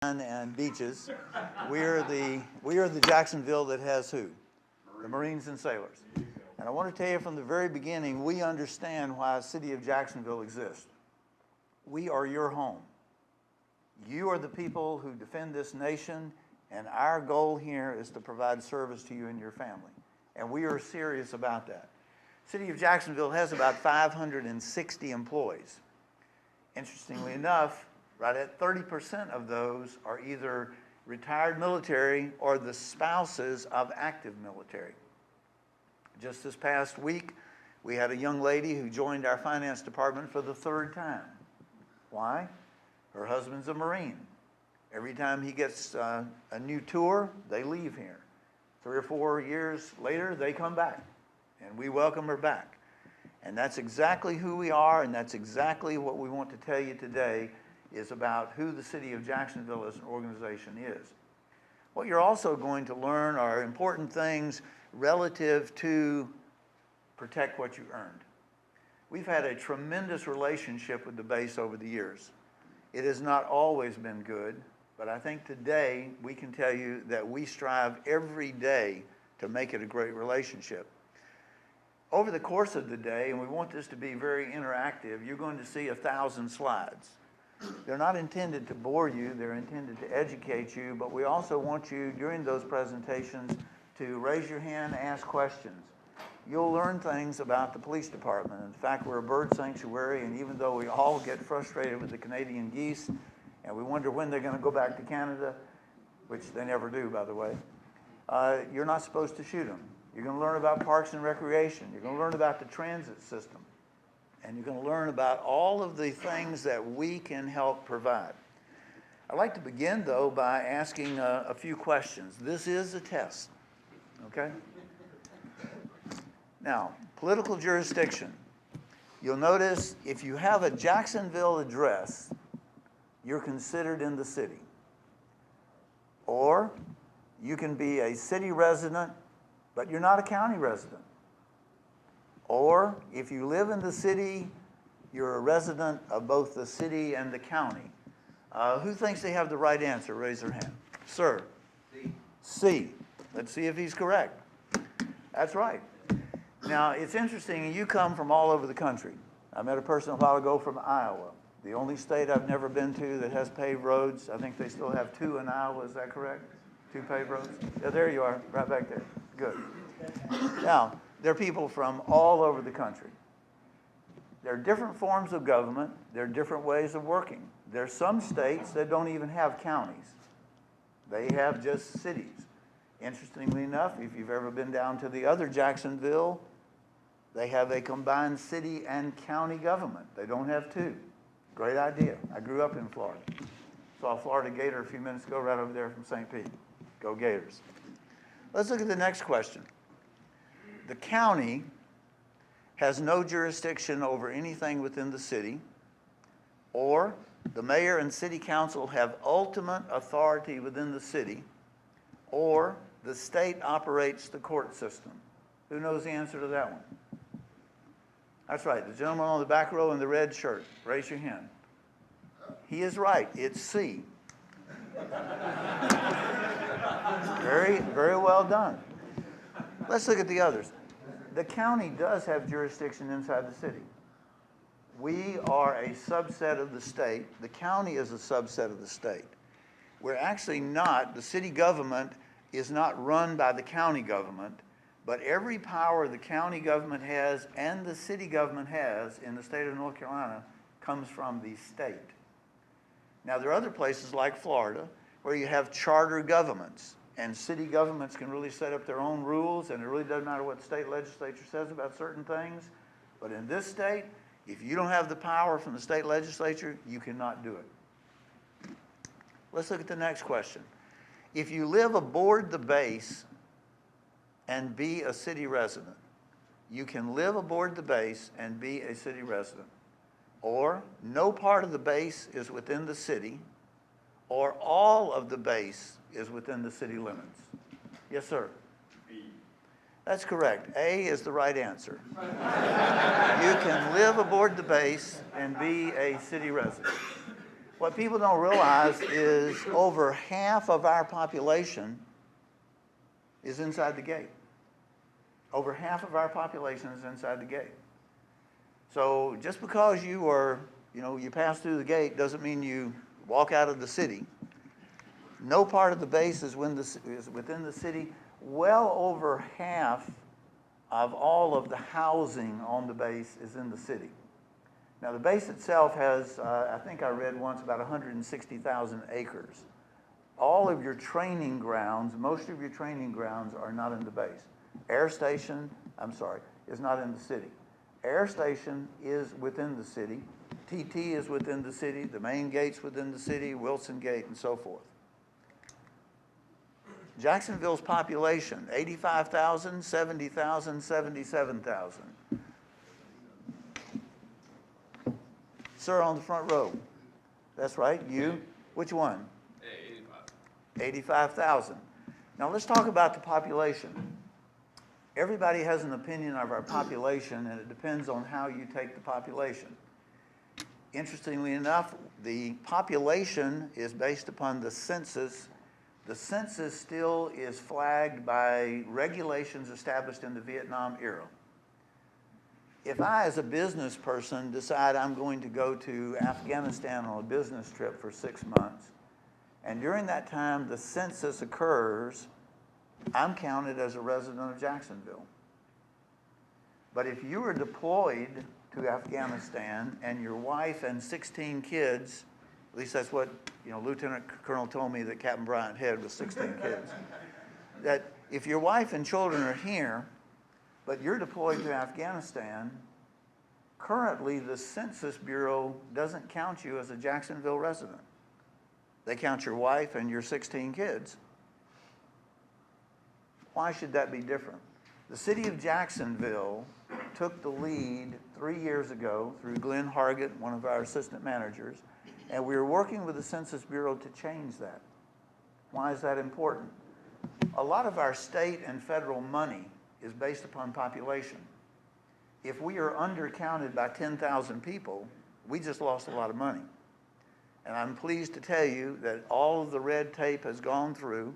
sunshine and beaches. We are the Jacksonville that has who? The Marines and sailors. And I want to tell you from the very beginning, we understand why the city of Jacksonville exists. We are your home. You are the people who defend this nation, and our goal here is to provide service to you and your family. And we are serious about that. City of Jacksonville has about 560 employees. Interestingly enough, right at 30% of those are either retired military or the spouses of active military. Just this past week, we had a young lady who joined our finance department for the third time. Why? Her husband's a Marine. Every time he gets a new tour, they leave here. 3 or 4 years later, they come back, and we welcome her back. And that's exactly who we are, and that's exactly what we want to tell you today is about who the City of Jacksonville as an organization is. What you're also going to learn are important things relative to protect what you earned. We've had a tremendous relationship with the base over the years. It has not always been good, but I think today we can tell you that we strive every day to make it a great relationship. Over the course of the day, and we want this to be very interactive, you're going to see 1,000 slides. They're not intended to bore you, they're intended to educate you, but we also want you during those presentations to raise your hand, ask questions. You'll learn things about the police department. In fact, we're a bird sanctuary, and even though we all get frustrated with the Canadian geese, and we wonder when they're going to go back to Canada, which they never do, by the way, you're not supposed to shoot them. You're going to learn about parks and recreation. You're going to learn about the transit system. And you're going to learn about all of the things that we can help provide. I'd like to begin, though, by asking a few questions. This is a test, okay? Now, political jurisdiction. You'll notice if you have a Jacksonville address, you're considered in the city. Or you can be a city resident, but you're not a county resident. Or if you live in the city, you're a resident of both the city and the county. Who thinks they have the right answer? Raise their hand. Sir? C. C. Let's see if he's correct. That's right. Now, it's interesting, you come from all over the country. I met a person a while ago from Iowa, the only state I've never been to that has paved roads. I think they still have 2 in Iowa, is that correct? 2 paved roads? Yeah, there you are, right back there. Good. Now, there are people from all over the country. There are different forms of government. There are different ways of working. There are some states that don't even have counties. They have just cities. Interestingly enough, if you've ever been down to the other Jacksonville, they have a combined city and county government. They don't have 2. Great idea. I grew up in Florida. Saw a Florida Gator a few minutes ago right over there from St. Pete. Go Gators. Let's look at the next question. The county has no jurisdiction over anything within the city, or the mayor and city council have ultimate authority within the city, or the state operates the court system. Who knows the answer to that one? That's right, the gentleman on the back row in the red shirt. Raise your hand. He is right, it's C. Very, very well done. Let's look at the others. The county does have jurisdiction inside the city. We are a subset of the state. The county is a subset of the state. We're actually not, the city government is not run by the county government, but every power the county government has and the city government has in the state of North Carolina comes from the state. Now, there are other places like Florida where you have charter governments, and city governments can really set up their own rules, and it really doesn't matter what the state legislature says about certain things. But in this state, if you don't have the power from the state legislature, you cannot do it. Let's look at the next question. If you live aboard the base and be a city resident, you can live aboard the base and be a city resident. Or no part of the base is within the city, or all of the base is within the city limits. Yes, sir? B. That's correct. A is the right answer. You can live aboard the base and be a city resident. What people don't realize is over half of our population is inside the gate. Over half of our population is inside the gate. So just because you are, you pass through the gate doesn't mean you walk out of the city. No part of the base is within the city. Well over half of all of the housing on the base is in the city. Now the base itself has, I think I read once, about 160,000 acres. All of your training grounds, most of your training grounds are not in the base. Air Station, is not in the city. Air Station is within the city. TT is within the city. The main gate's within the city, Wilson Gate, and so forth. Jacksonville's population, 85,000, 70,000, 77,000. Sir, on the front row. That's right, you. Which one? 85,000. Now let's talk about the population. Everybody has an opinion of our population, and it depends on how you take the population. Interestingly enough, the population is based upon the census. The census still is flagged by regulations established in the Vietnam era. If I, as a business person, decide I'm going to go to Afghanistan on a business trip for 6 months, and during that time the census occurs, I'm counted as a resident of Jacksonville. But if you were deployed to Afghanistan and your wife and 16 kids, at least that's what Lieutenant Colonel told me that Captain Bryant had with 16 kids, that if your wife and children are here, but you're deployed to Afghanistan, currently the Census Bureau doesn't count you as a Jacksonville resident. They count your wife and your 16 kids. Why should that be different? The city of Jacksonville took the lead 3 years ago through Glenn Hargett, one of our assistant managers, and we were working with the Census Bureau to change that. Why is that important? A lot of our state and federal money is based upon population. If we are undercounted by 10,000 people, we just lost a lot of money. And I'm pleased to tell you that all of the red tape has gone through,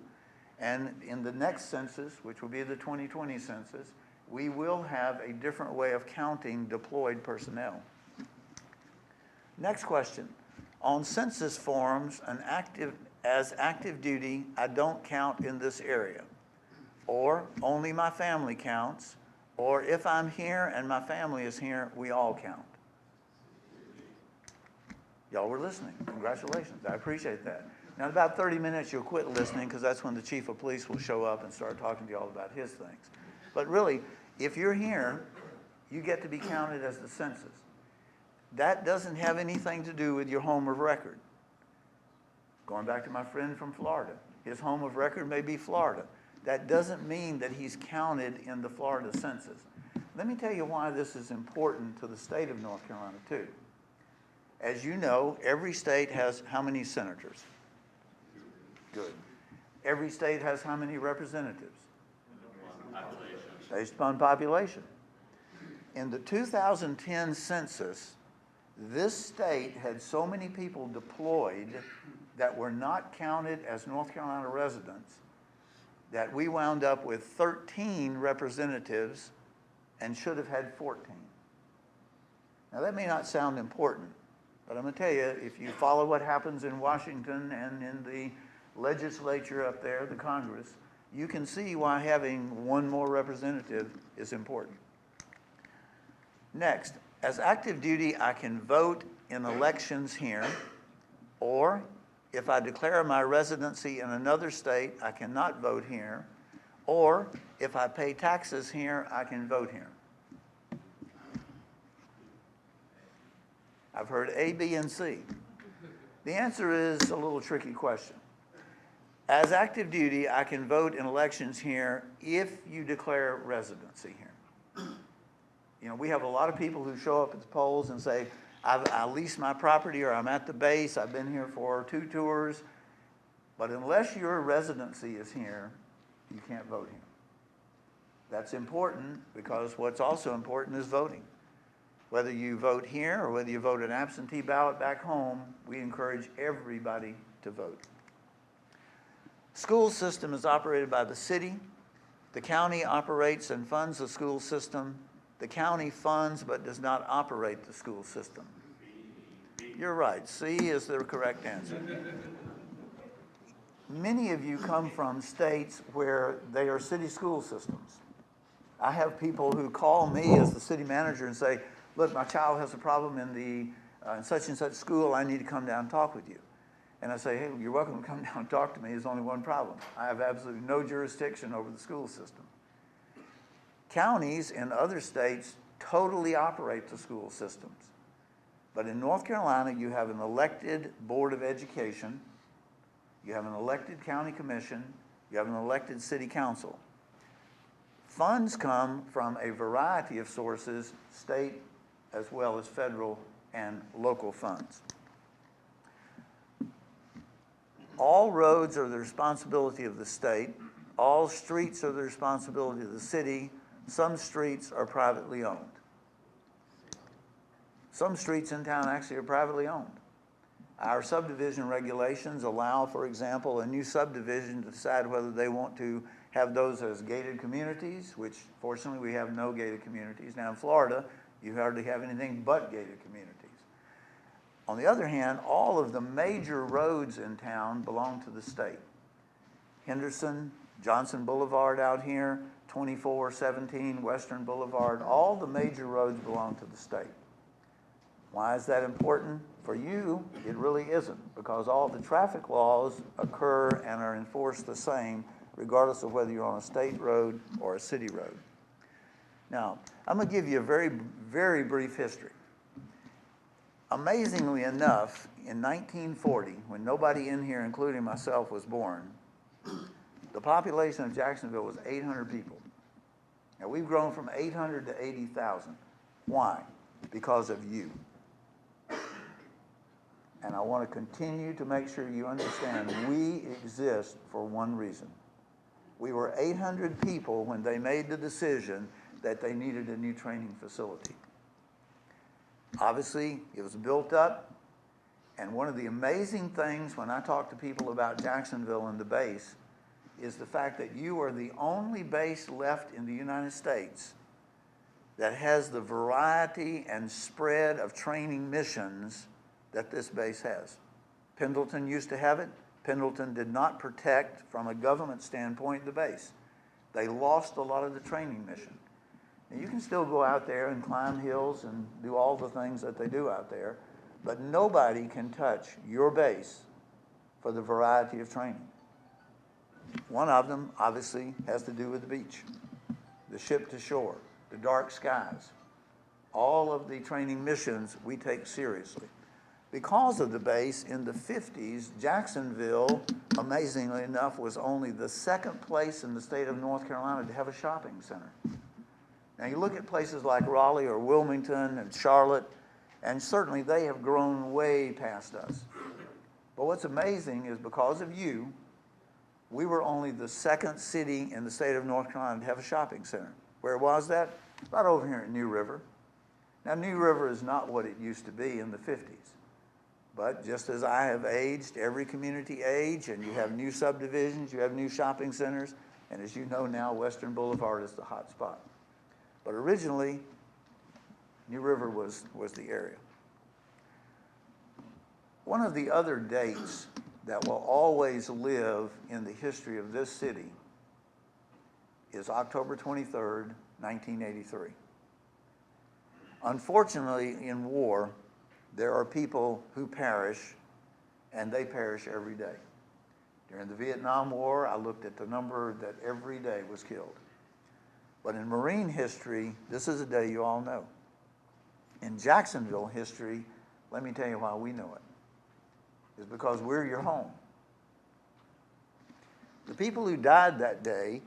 and in the next census, which will be the 2020 census, we will have a different way of counting deployed personnel. Next question. On census forms, as active duty, I don't count in this area. Or only my family counts, or if I'm here and my family is here, we all count. Y'all were listening. Congratulations. I appreciate that. Now, in about 30 minutes, you'll quit listening because that's when the chief of police will show up and start talking to y'all about his things. But really, if you're here, you get to be counted as the census. That doesn't have anything to do with your home of record. Going back to my friend from Florida, his home of record may be Florida. That doesn't mean that he's counted in the Florida census. Let me tell you why this is important to the state of North Carolina, too. As you know, every state has how many senators? Good. Every state has how many representatives? Based upon population. In the 2010 census, this state had so many people deployed that were not counted as North Carolina residents that we wound up with 13 representatives and should have had 14. Now that may not sound important, but I'm going to tell you, if you follow what happens in Washington and in the legislature up there, the Congress, you can see why having one more representative is important. Next, as active duty, I can vote in elections here, or if I declare my residency in another state, I cannot vote here, or if I pay taxes here, I can vote here. I've heard A, B, and C. The answer is a little tricky question. As active duty, I can vote in elections here if you declare residency here. We have a lot of people who show up at the polls and say, I lease my property, or I'm at the base, I've been here for 2 tours, but unless your residency is here, you can't vote here. That's important because what's also important is voting. Whether you vote here or whether you vote an absentee ballot back home, we encourage everybody to vote. School system is operated by the city. The county operates and funds the school system. The county funds but does not operate the school system. You're right, C is the correct answer. Many of you come from states where they are city school systems. I have people who call me as the city manager and say, look, my child has a problem in such and such school, I need to come down and talk with you. And I say, hey, you're welcome to come down and talk to me. There's only one problem. I have absolutely no jurisdiction over the school system. Counties in other states totally operate the school systems. But in North Carolina, you have an elected Board of Education, you have an elected county commission, you have an elected city council. Funds come from a variety of sources, state as well as federal and local funds. All roads are the responsibility of the state. All streets are the responsibility of the city. Some streets are privately owned. Some streets in town actually are privately owned. Our subdivision regulations allow, for example, a new subdivision to decide whether they want to have those as gated communities, which fortunately we have no gated communities. Now in Florida, you hardly have anything but gated communities. On the other hand, all of the major roads in town belong to the state. Henderson, Johnson Boulevard out here, 2417 Western Boulevard, all the major roads belong to the state. Why is that important? For you, it really isn't, because all the traffic laws occur and are enforced the same, regardless of whether you're on a state road or a city road. Now, I'm going to give you a very, very brief history. Amazingly enough, in 1940, when nobody in here, including myself, was born, the population of Jacksonville was 800 people. Now, we've grown from 800 to 80,000. Why? Because of you. And I want to continue to make sure you understand we exist for one reason. We were 800 people when they made the decision that they needed a new training facility. Obviously, it was built up, and one of the amazing things when I talk to people about Jacksonville and the base is the fact that you are the only base left in the United States that has the variety and spread of training missions that this base has. Pendleton used to have it. Pendleton did not protect, from a government standpoint, the base. They lost a lot of the training mission. Now, you can still go out there and climb hills and do all the things that they do out there, but nobody can touch your base for the variety of training. One of them, obviously, has to do with the beach, the ship to shore, the dark skies. All of the training missions we take seriously. Because of the base, in the 50s, Jacksonville, amazingly enough, was only the second place in the state of North Carolina to have a shopping center. Now you look at places like Raleigh or Wilmington and Charlotte, and certainly they have grown way past us. But what's amazing is because of you, we were only the second city in the state of North Carolina to have a shopping center. Where was that? Right over here in New River. Now New River is not what it used to be in the 50s. But just as I have aged, every community aged, and you have new subdivisions, you have new shopping centers, and as you know now, Western Boulevard is the hot spot. But originally, New River was the area. One of the other dates that will always live in the history of this city is October 23rd, 1983. Unfortunately, in war, there are people who perish, and they perish every day. During the Vietnam War, I looked at the number that every day was killed. But in Marine history, this is a day you all know. In Jacksonville history, let me tell you why we know it. It's because we're your home. The people who died that day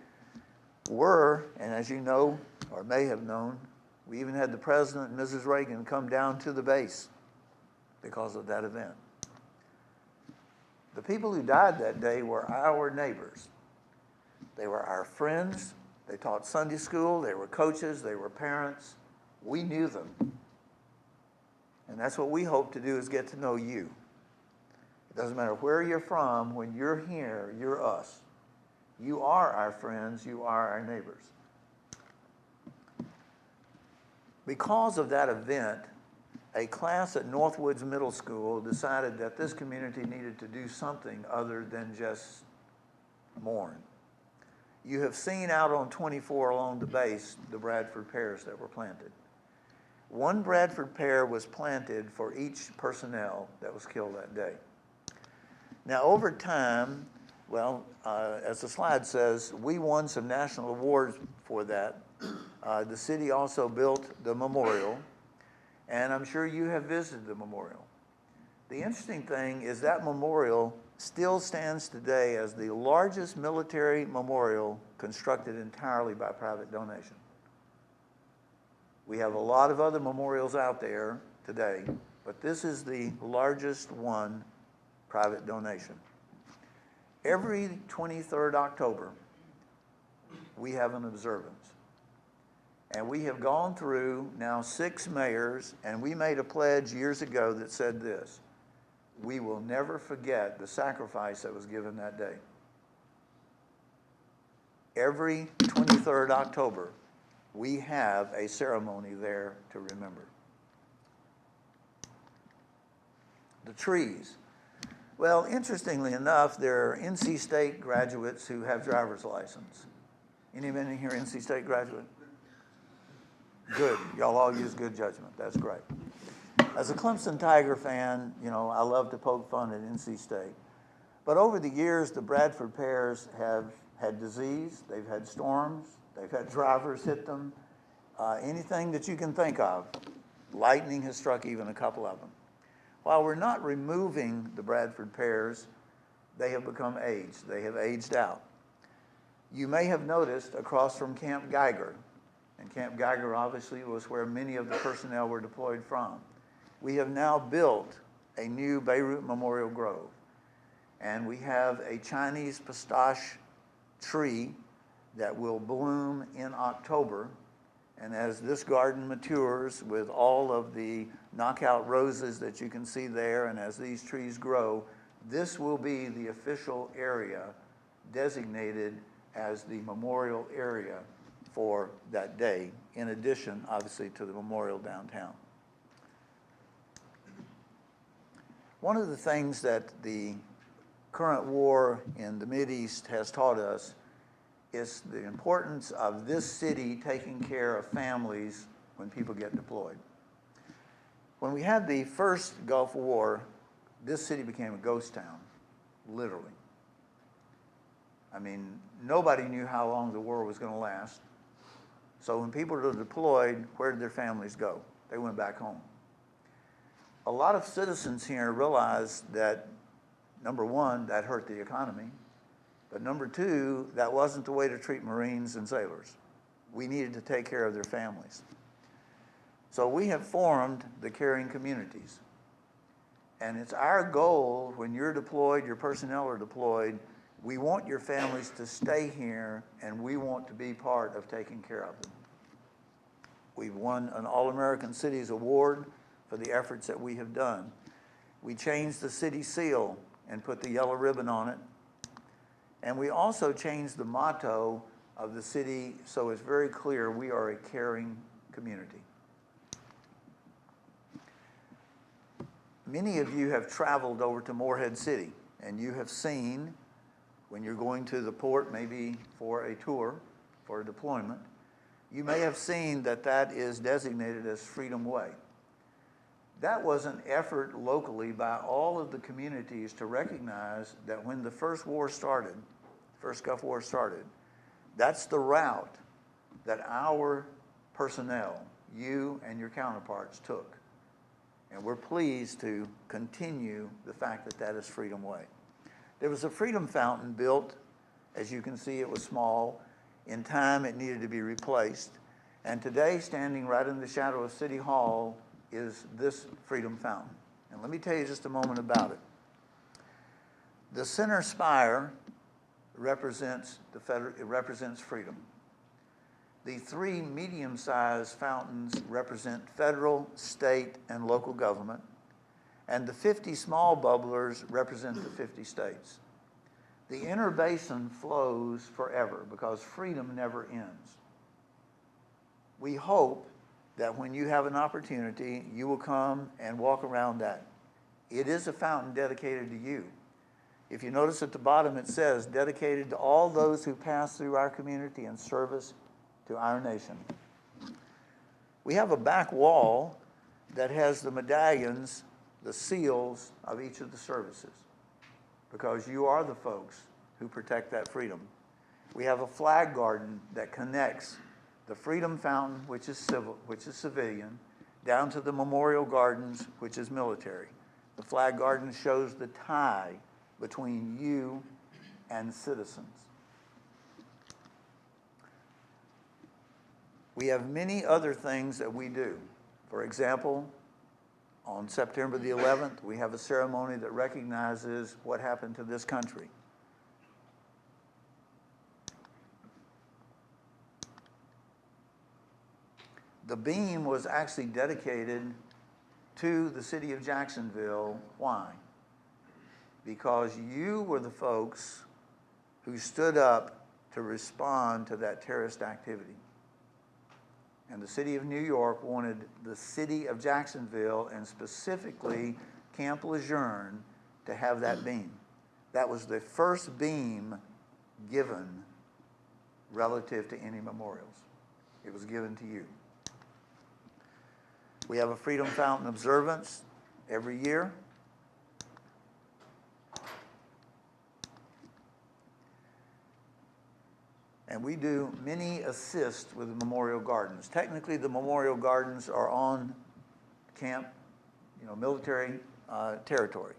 were, and as you know, or may have known, we even had the President and Mrs. Reagan come down to the base because of that event. The people who died that day were our neighbors. They were our friends. They taught Sunday school. They were coaches. They were parents. We knew them. And that's what we hope to do, is get to know you. It doesn't matter where you're from, when you're here, you're us. You are our friends, you are our neighbors. Because of that event, a class at Northwoods Middle School decided that this community needed to do something other than just mourn. You have seen out on 24 along the base the Bradford pears that were planted. One Bradford pear was planted for each personnel that was killed that day. Now, over time, well, as the slide says, we won some national awards for that. The city also built the memorial, and I'm sure you have visited the memorial. The interesting thing is that memorial still stands today as the largest military memorial constructed entirely by private donation. We have a lot of other memorials out there today, but this is the largest one, private donation. Every 23rd October, we have an observance. And we have gone through now 6 mayors, and we made a pledge years ago that said this: we will never forget the sacrifice that was given that day. Every 23rd October, we have a ceremony there to remember. The trees. Well, interestingly enough, there are NC State graduates who have driver's license. Anybody here NC State graduate? Good. Y'all all use good judgment. That's great. As a Clemson Tiger fan, you know, I love to poke fun at NC State. But over the years, the Bradford pears have had disease, they've had storms, they've had drivers hit them, anything that you can think of. Lightning has struck even a couple of them. While we're not removing the Bradford pears, they have become aged. They have aged out. You may have noticed across from Camp Geiger, and Camp Geiger obviously was where many of the personnel were deployed from. We have now built a new Beirut Memorial Grove, and we have a Chinese pistache tree that will bloom in October. And as this garden matures with all of the knockout roses that you can see there, and as these trees grow, this will be the official area designated as the memorial area for that day, in addition, obviously, to the memorial downtown. One of the things that the current war in the Mideast has taught us is the importance of this city taking care of families when people get deployed. When we had the first Gulf War, this city became a ghost town, literally. I mean, nobody knew how long the war was going to last. So when people were deployed, where did their families go? They went back home. A lot of citizens here realized that, number one, that hurt the economy. But number two, that wasn't the way to treat Marines and sailors. We needed to take care of their families. So we have formed the caring communities. And it's our goal, when you're deployed, your personnel are deployed, we want your families to stay here, and we want to be part of taking care of them. We've won an All-American Cities Award for the efforts that we have done. We changed the city seal and put the yellow ribbon on it. And we also changed the motto of the city so it's very clear we are a caring community. Many of you have traveled over to Morehead City, and you have seen, when you're going to the port, maybe for a tour, for a deployment, you may have seen that that is designated as Freedom Way. That was an effort locally by all of the communities to recognize that when the first war started, first Gulf War started, that's the route that our personnel, you and your counterparts, took. And we're pleased to continue the fact that that is Freedom Way. There was a Freedom Fountain built. As you can see, it was small. In time, it needed to be replaced. And today, standing right in the shadow of City Hall, is this Freedom Fountain. And let me tell you just a moment about it. The center spire represents it represents freedom. The 3 medium-sized fountains represent federal, state, and local government, and the 50 small bubblers represent the 50 states. The inner basin flows forever because freedom never ends. We hope that when you have an opportunity, you will come and walk around that. It is a fountain dedicated to you. If you notice at the bottom, it says, dedicated to all those who pass through our community in service to our nation. We have a back wall that has the medallions, the seals of each of the services, because you are the folks who protect that freedom. We have a flag garden that connects the Freedom Fountain, which is civilian, down to the Memorial Gardens, which is military. The flag garden shows the tie between you and citizens. We have many other things that we do. For example, on September the 11th, we have a ceremony that recognizes what happened to this country. The beam was actually dedicated to the city of Jacksonville. Why? Because you were the folks who stood up to respond to that terrorist activity. And the city of New York wanted the city of Jacksonville, and specifically Camp Lejeune, to have that beam. That was the first beam given relative to any memorials. It was given to you. We have a Freedom Fountain observance every year. And we do many assists with the memorial gardens. Technically, the memorial gardens are on camp, military territory.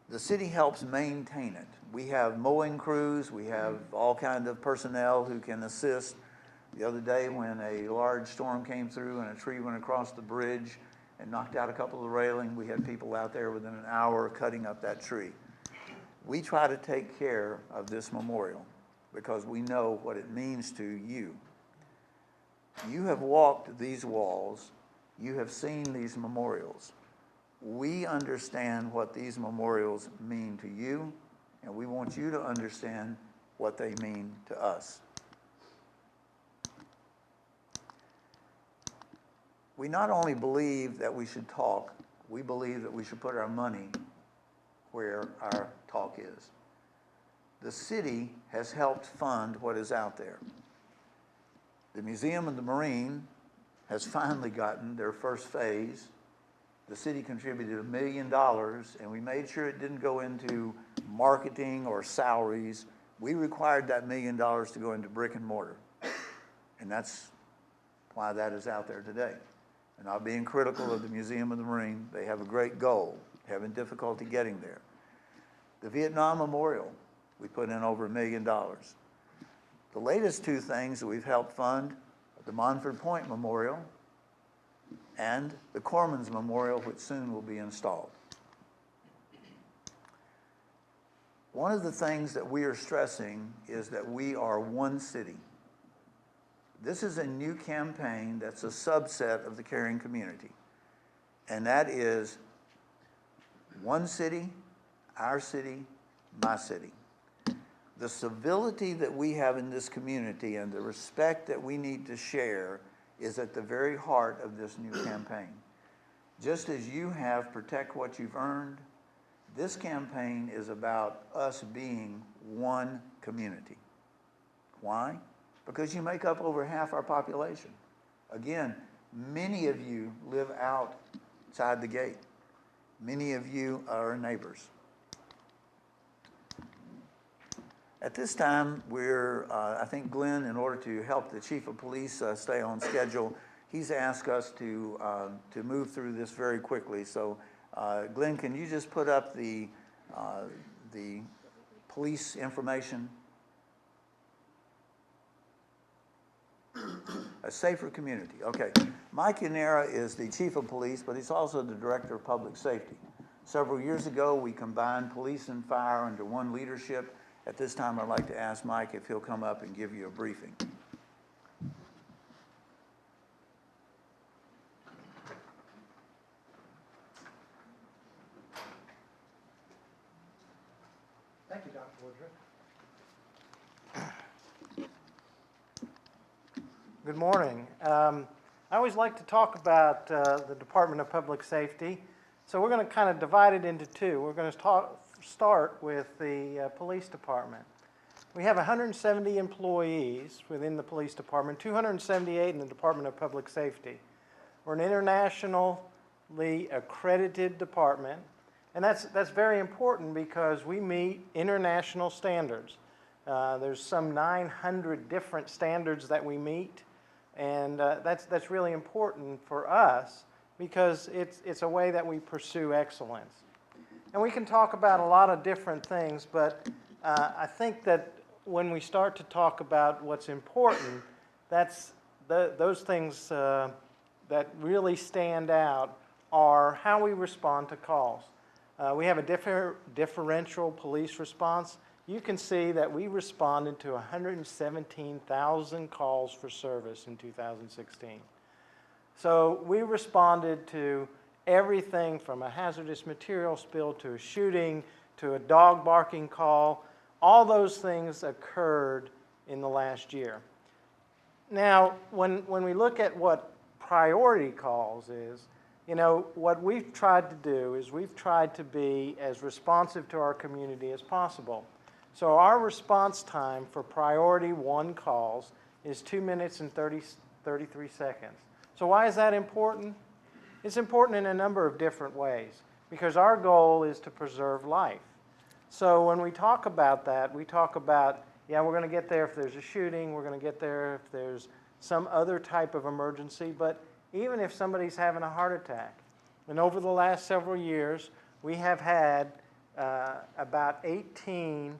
The city helps maintain it. We have mowing crews. We have all kinds of personnel who can assist. The other day when a large storm came through and a tree went across the bridge and knocked out a couple of the railing, we had people out there within an hour cutting up that tree. We try to take care of this memorial because we know what it means to you. You have walked these walls. You have seen these memorials. We understand what these memorials mean to you, and we want you to understand what they mean to us. We not only believe that we should talk, we believe that we should put our money where our talk is. The city has helped fund what is out there. The Museum of the Marine has finally gotten their first phase. The city contributed $1 million, and we made sure it didn't go into marketing or salaries. We required that $1 million to go into brick and mortar, and that's why that is out there today. And not being critical of the Museum of the Marine, they have a great goal, having difficulty getting there. The Vietnam Memorial, we put in over $1 million. The latest 2 things that we've helped fund are the Monford Point Memorial and the Cormans Memorial, which soon will be installed. One of the things that we are stressing is that we are one city. This is a new campaign that's a subset of the caring community, and that is one city, our city, my city. The civility that we have in this community and the respect that we need to share is at the very heart of this new campaign. Just as you have Protect What You've Earned, this campaign is about us being one community. Why? Because you make up over half our population. Again, many of you live outside the gate. Many of you are neighbors. At this time, I think Glenn, in order to help the Chief of Police stay on schedule, he's asked us to move through this very quickly. So, Glenn, can you just put up the police information? A safer community. Okay. Mike Yanera is the Chief of Police, but he's also the Director of Public Safety. Several years ago, we combined police and fire under one leadership. At this time, I'd like to ask Mike if he'll come up and give you a briefing. Good morning. I always like to talk about the Department of Public Safety. So we're going to kind of divide it into two. We're going to start with the police department. We have 170 employees within the police department, 278 in the Department of Public Safety. We're an internationally accredited department, and that's very important because we meet international standards. There's some 900 different standards that we meet, and that's really important for us because it's a way that we pursue excellence. And we can talk about a lot of different things, but I think that when we start to talk about what's important, that's those things that really stand out are how we respond to calls. We have a differential police response. You can see that we responded to 117,000 calls for service in 2016. So we responded to everything from a hazardous material spill to a shooting to a dog barking call. All those things occurred in the last year. Now, when we look at what priority calls is, you know, what we've tried to do is we've tried to be as responsive to our community as possible. So our response time for priority 1 calls is 2 minutes and 33 seconds. So why is that important? It's important in a number of different ways because our goal is to preserve life. So when we talk about that, we talk about, yeah, we're going to get there if there's a shooting, we're going to get there if there's some other type of emergency, but even if somebody's having a heart attack. And over the last several years, we have had about 18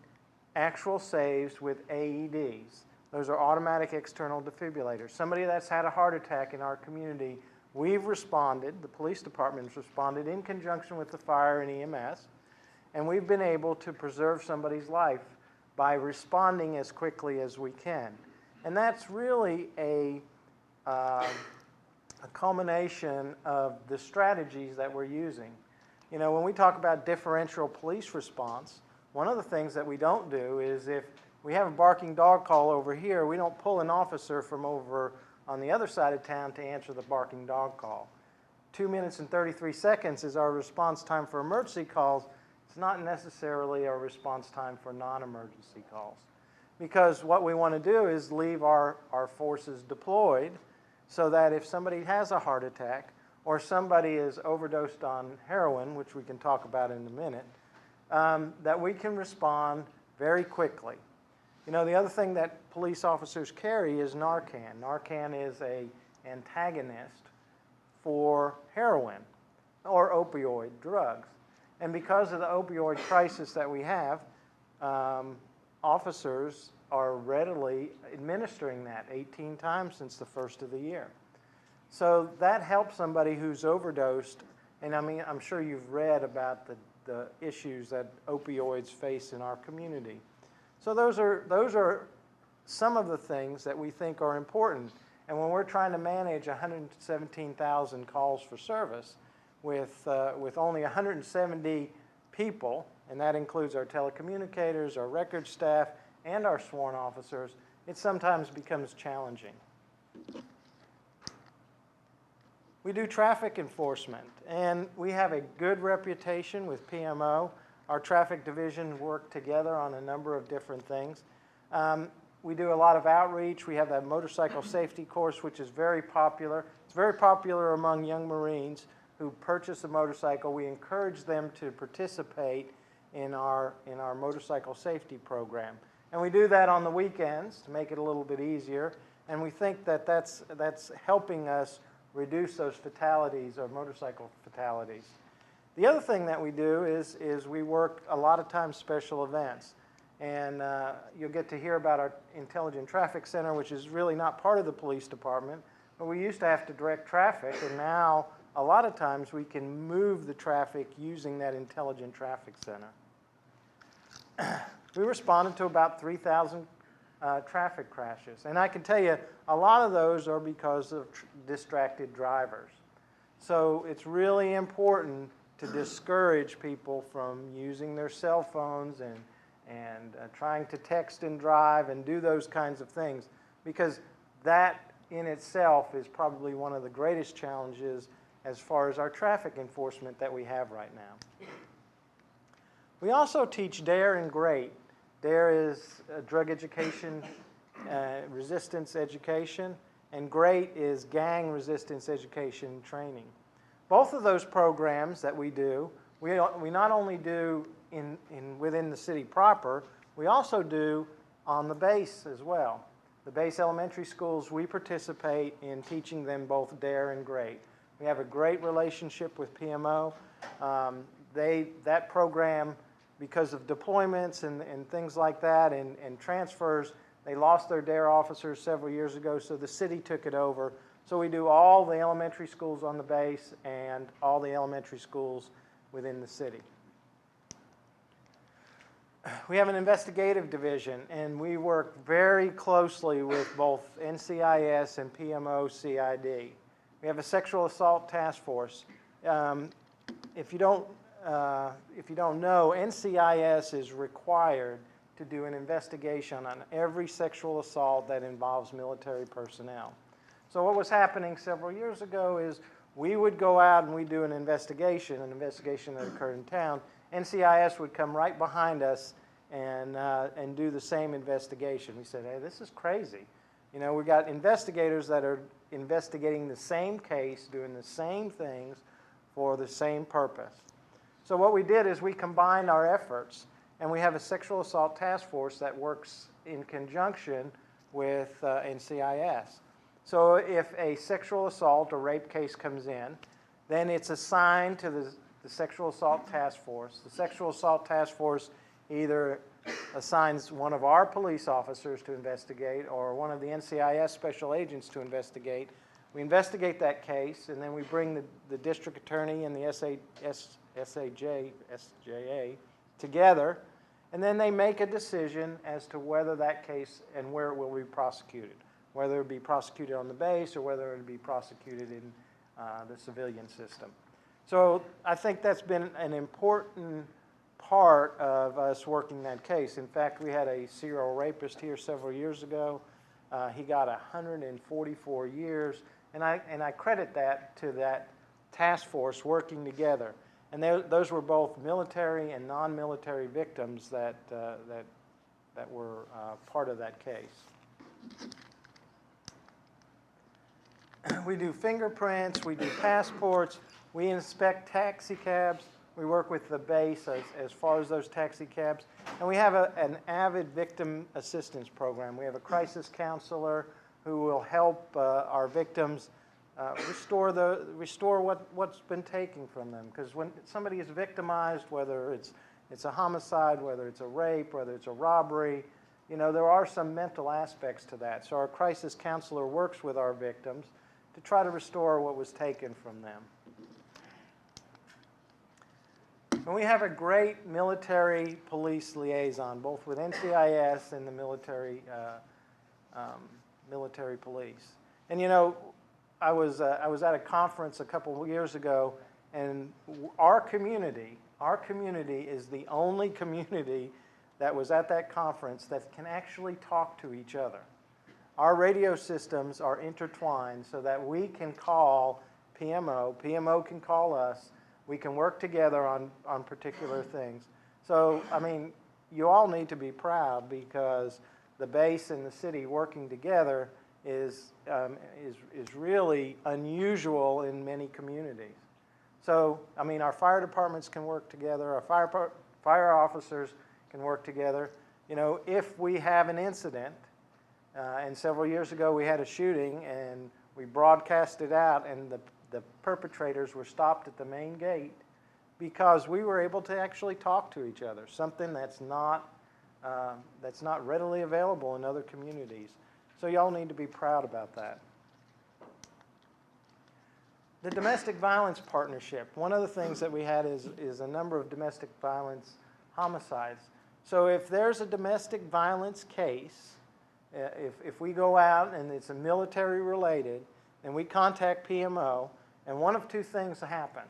actual saves with AEDs. Those are automatic external defibrillators. Somebody that's had a heart attack in our community, we've responded, the police department has responded in conjunction with the fire and EMS, and we've been able to preserve somebody's life by responding as quickly as we can. And that's really a culmination of the strategies that we're using. You know, when we talk about differential police response, one of the things that we don't do is if we have a barking dog call over here, we don't pull an officer from over on the other side of town to answer the barking dog call. 2 minutes and 33 seconds is our response time for emergency calls. It's not necessarily our response time for non-emergency calls. Because what we want to do is leave our forces deployed so that if somebody has a heart attack or somebody is overdosed on heroin, which we can talk about in a minute, that we can respond very quickly. You know, the other thing that police officers carry is Narcan. Narcan is an antagonist for heroin or opioid drugs. And because of the opioid crisis that we have, officers are readily administering that 18 times since the first of the year. So that helps somebody who's overdosed. And I mean, I'm sure you've read about the issues that opioids face in our community. So those are some of the things that we think are important. And when we're trying to manage 117,000 calls for service with only 170 people, and that includes our telecommunicators, our record staff, and our sworn officers, it sometimes becomes challenging. We do traffic enforcement, and we have a good reputation with PMO. Our traffic division work together on a number of different things. We do a lot of outreach. We have that motorcycle safety course, which is very popular. It's very popular among young Marines who purchase a motorcycle. We encourage them to participate in our motorcycle safety program. And we do that on the weekends to make it a little bit easier. And we think that that's helping us reduce those fatalities or motorcycle fatalities. The other thing that we do is we work a lot of times special events. And you'll get to hear about our Intelligent Traffic Center, which is really not part of the police department, but we used to have to direct traffic, and now a lot of times we can move the traffic using that Intelligent Traffic Center. We responded to about 3,000 traffic crashes, and I can tell you a lot of those are because of distracted drivers. So it's really important to discourage people from using their cell phones and trying to text and drive and do those kinds of things, because that in itself is probably one of the greatest challenges as far as our traffic enforcement that we have right now. We also teach DARE and GREAT. DARE is drug education, resistance education, and GREAT is gang resistance education training. Both of those programs that we do, we not only do within the city proper, we also do on the base as well. The base elementary schools, we participate in teaching them both DARE and GREAT. We have a great relationship with PMO. That program, because of deployments and things like that and transfers, they lost their DARE officers several years ago, so the city took it over. So we do all the elementary schools on the base and all the elementary schools within the city. We have an investigative division, and we work very closely with both NCIS and PMO CID. We have a sexual assault task force. If you don't know, NCIS is required to do an investigation on every sexual assault that involves military personnel. So what was happening several years ago is we would go out and we'd do an investigation that occurred in town. NCIS would come right behind us and do the same investigation. We said, hey, this is crazy. You know, we've got investigators that are investigating the same case, doing the same things for the same purpose. So what we did is we combined our efforts, and we have a sexual assault task force that works in conjunction with NCIS. So if a sexual assault or rape case comes in, then it's assigned to the sexual assault task force. The sexual assault task force either assigns one of our police officers to investigate or one of the NCIS special agents to investigate. We investigate that case, and then we bring the district attorney and the SJA together, and then they make a decision as to whether that case and where it will be prosecuted, whether it be prosecuted on the base or whether it be prosecuted in the civilian system. So I think that's been an important part of us working that case. In fact, we had a serial rapist here several years ago. He got 144 years, and I credit that to that task force working together. And those were both military and non-military victims that were part of that case. We do fingerprints, we do passports, we inspect taxi cabs, we work with the base as far as those taxi cabs, and we have an avid victim assistance program. We have a crisis counselor who will help our victims restore what's been taken from them. Because when somebody is victimized, whether it's a homicide, whether it's a rape, whether it's a robbery, you know, there are some mental aspects to that. So our crisis counselor works with our victims to try to restore what was taken from them. And we have a great military police liaison, both with NCIS and the military police. And you know, I was at a conference a couple of years ago, and our community is the only community that was at that conference that can actually talk to each other. Our radio systems are intertwined so that we can call PMO, PMO can call us, we can work together on particular things. So, I mean, you all need to be proud because the base and the city working together is really unusual in many communities. So, I mean, our fire departments can work together, our fire officers can work together. You know, if we have an incident, and several years ago we had a shooting and we broadcast it out, and the perpetrators were stopped at the main gate because we were able to actually talk to each other, something that's not readily available in other communities. So y'all need to be proud about that. The domestic violence partnership. One of the things that we had is a number of domestic violence homicides. So if there's a domestic violence case, if we go out and it's a military related, then we contact PMO, and one of two things happen.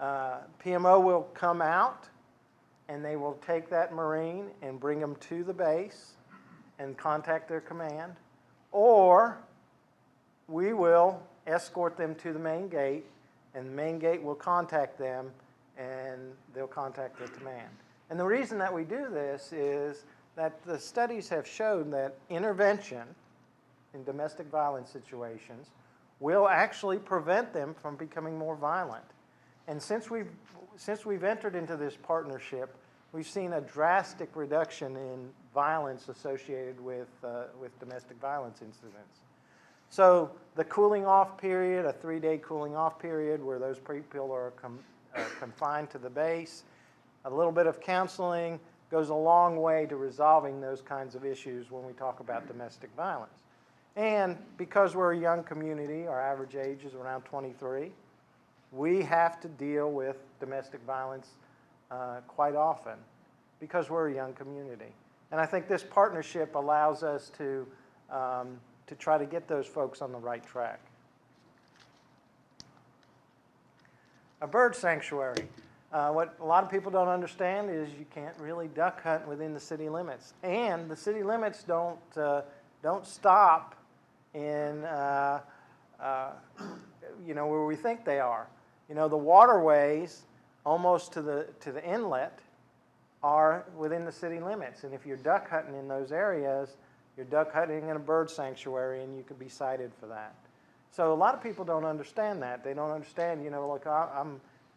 PMO will come out and they will take that Marine and bring them to the base and contact their command, or we will escort them to the main gate, and the main gate will contact them, and they'll contact their command. And the reason that we do this is that the studies have shown that intervention in domestic violence situations will actually prevent them from becoming more violent. And since we've entered into this partnership, we've seen a drastic reduction in violence associated with domestic violence incidents. So the cooling off period, a 3-day cooling off period where those people are confined to the base, a little bit of counseling goes a long way to resolving those kinds of issues when we talk about domestic violence. And because we're a young community, our average age is around 23, we have to deal with domestic violence quite often because we're a young community. And I think this partnership allows us to try to get those folks on the right track. A bird sanctuary. What a lot of people don't understand is you can't really duck hunt within the city limits. And the city limits don't stop in, where we think they are. The waterways almost to the inlet are within the city limits. And if you're duck hunting in those areas, you're duck hunting in a bird sanctuary, and you could be cited for that. So a lot of people don't understand that. They don't understand, look,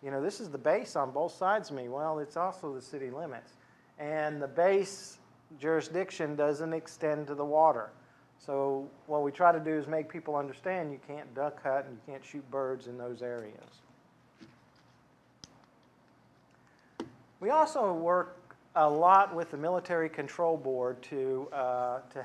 this is the base on both sides of me. Well, it's also the city limits. And the base jurisdiction doesn't extend to the water. So what we try to do is make people understand you can't duck hunt and you can't shoot birds in those areas. We also work a lot with the Military Control Board to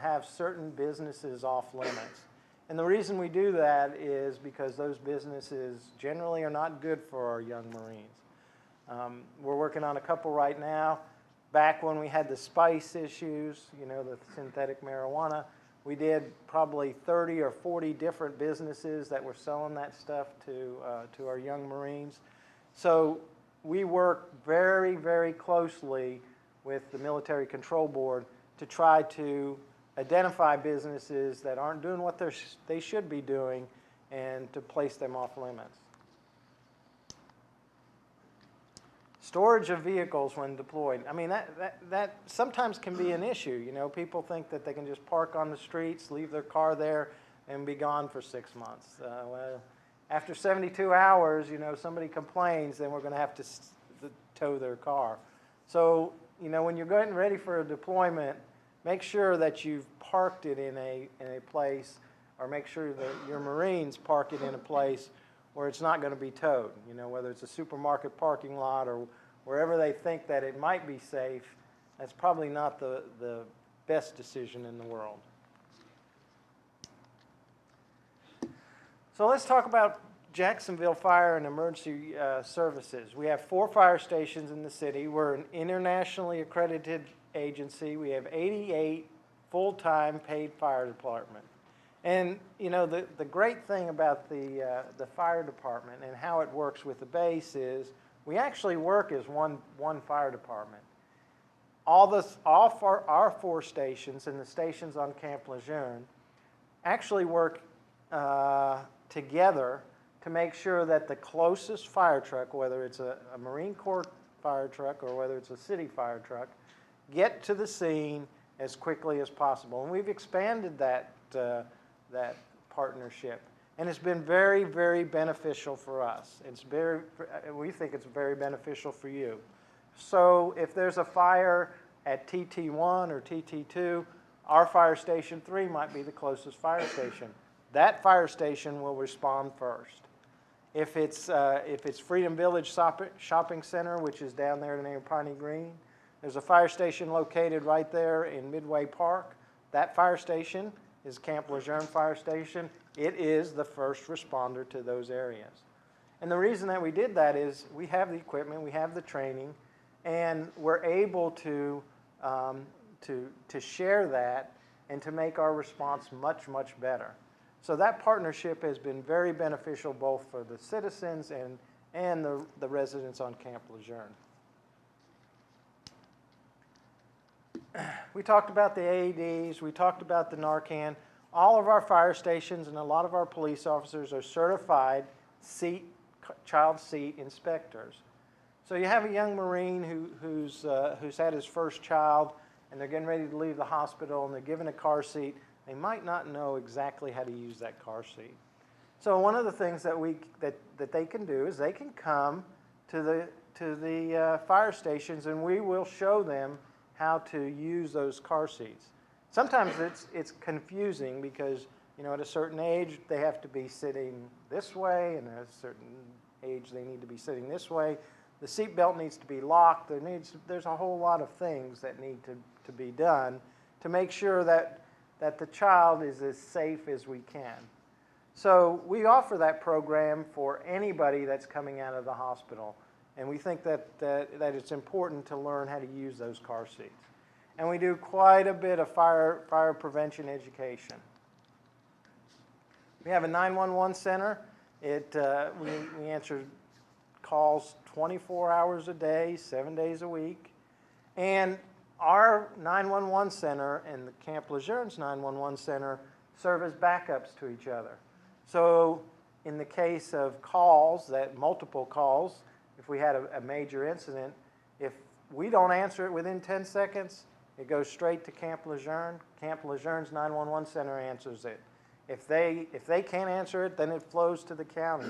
have certain businesses off limits. And the reason we do that is because those businesses generally are not good for our young Marines. We're working on a couple right now. Back when we had the spice issues, the synthetic marijuana, we did probably 30 or 40 different businesses that were selling that stuff to our young Marines. So we work very, very closely with the Military Control Board to try to identify businesses that aren't doing what they should be doing and to place them off limits. Storage of vehicles when deployed. I mean, that sometimes can be an issue. People think that they can just park on the streets, leave their car there, and be gone for 6 months. Well, after 72 hours, somebody complains, then we're going to have to tow their car. So, when you're getting ready for a deployment, make sure that you've parked it in a place, or make sure that your Marines park it in a place where it's not going to be towed. Whether it's a supermarket parking lot or wherever they think that it might be safe, that's probably not the best decision in the world. So let's talk about Jacksonville Fire and Emergency Services. We have 4 fire stations in the city. We're an internationally accredited agency. We have 88 full-time paid fire department. And the great thing about the fire department and how it works with the base is we actually work as one fire department. Our 4 stations and the stations on Camp Lejeune actually work together to make sure that the closest fire truck, whether it's a Marine Corps fire truck or whether it's a city fire truck, get to the scene as quickly as possible. And we've expanded that partnership. And it's been very, very beneficial for us. We think it's very beneficial for you. So if there's a fire at TT1 or TT2, our fire station 3 might be the closest fire station. That fire station will respond first. If it's Freedom Village Shopping Center, which is down there near Piney Green, there's a fire station located right there in Midway Park. That fire station is Camp Lejeune Fire Station. It is the first responder to those areas. And the reason that we did that is we have the equipment, we have the training, and we're able to share that and to make our response much, much better. So that partnership has been very beneficial both for the citizens and the residents on Camp Lejeune. We talked about the AEDs, we talked about the Narcan. all of our fire stations and a lot of our police officers are certified child seat inspectors. So you have a young Marine who's had his first child, and they're getting ready to leave the hospital, and they're given a car seat. They might not know exactly how to use that car seat. So one of the things that they can do is they can come to the fire stations, and we will show them how to use those car seats. Sometimes it's confusing because, you know, at a certain age they have to be sitting this way, and at a certain age they need to be sitting this way. The seat belt needs to be locked. There's a whole lot of things that need to be done to make sure that the child is as safe as we can. So we offer that program for anybody that's coming out of the hospital, and we think that it's important to learn how to use those car seats. And we do quite a bit of fire prevention education. We have a 911 center. We answer calls 24 hours a day, 7 days a week. And our 911 center and the Camp Lejeune's 911 center serve as backups to each other. So in the case of calls, multiple calls, if we had a major incident, if we don't answer it within 10 seconds, it goes straight to Camp Lejeune. Camp Lejeune's 911 center answers it. If they can't answer it, then it flows to the county.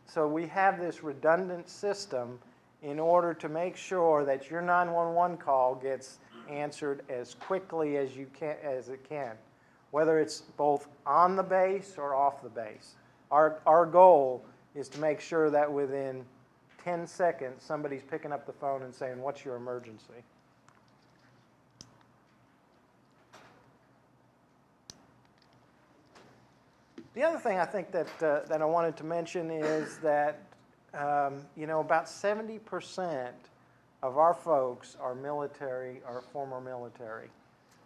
So we have this redundant system in order to make sure that your 911 call gets answered as quickly as it can, whether it's both on the base or off the base. Our goal is to make sure that within 10 seconds somebody's picking up the phone and saying, "What's your emergency?" The other thing I think that I wanted to mention is that you know, about 70% of our folks are military or former military.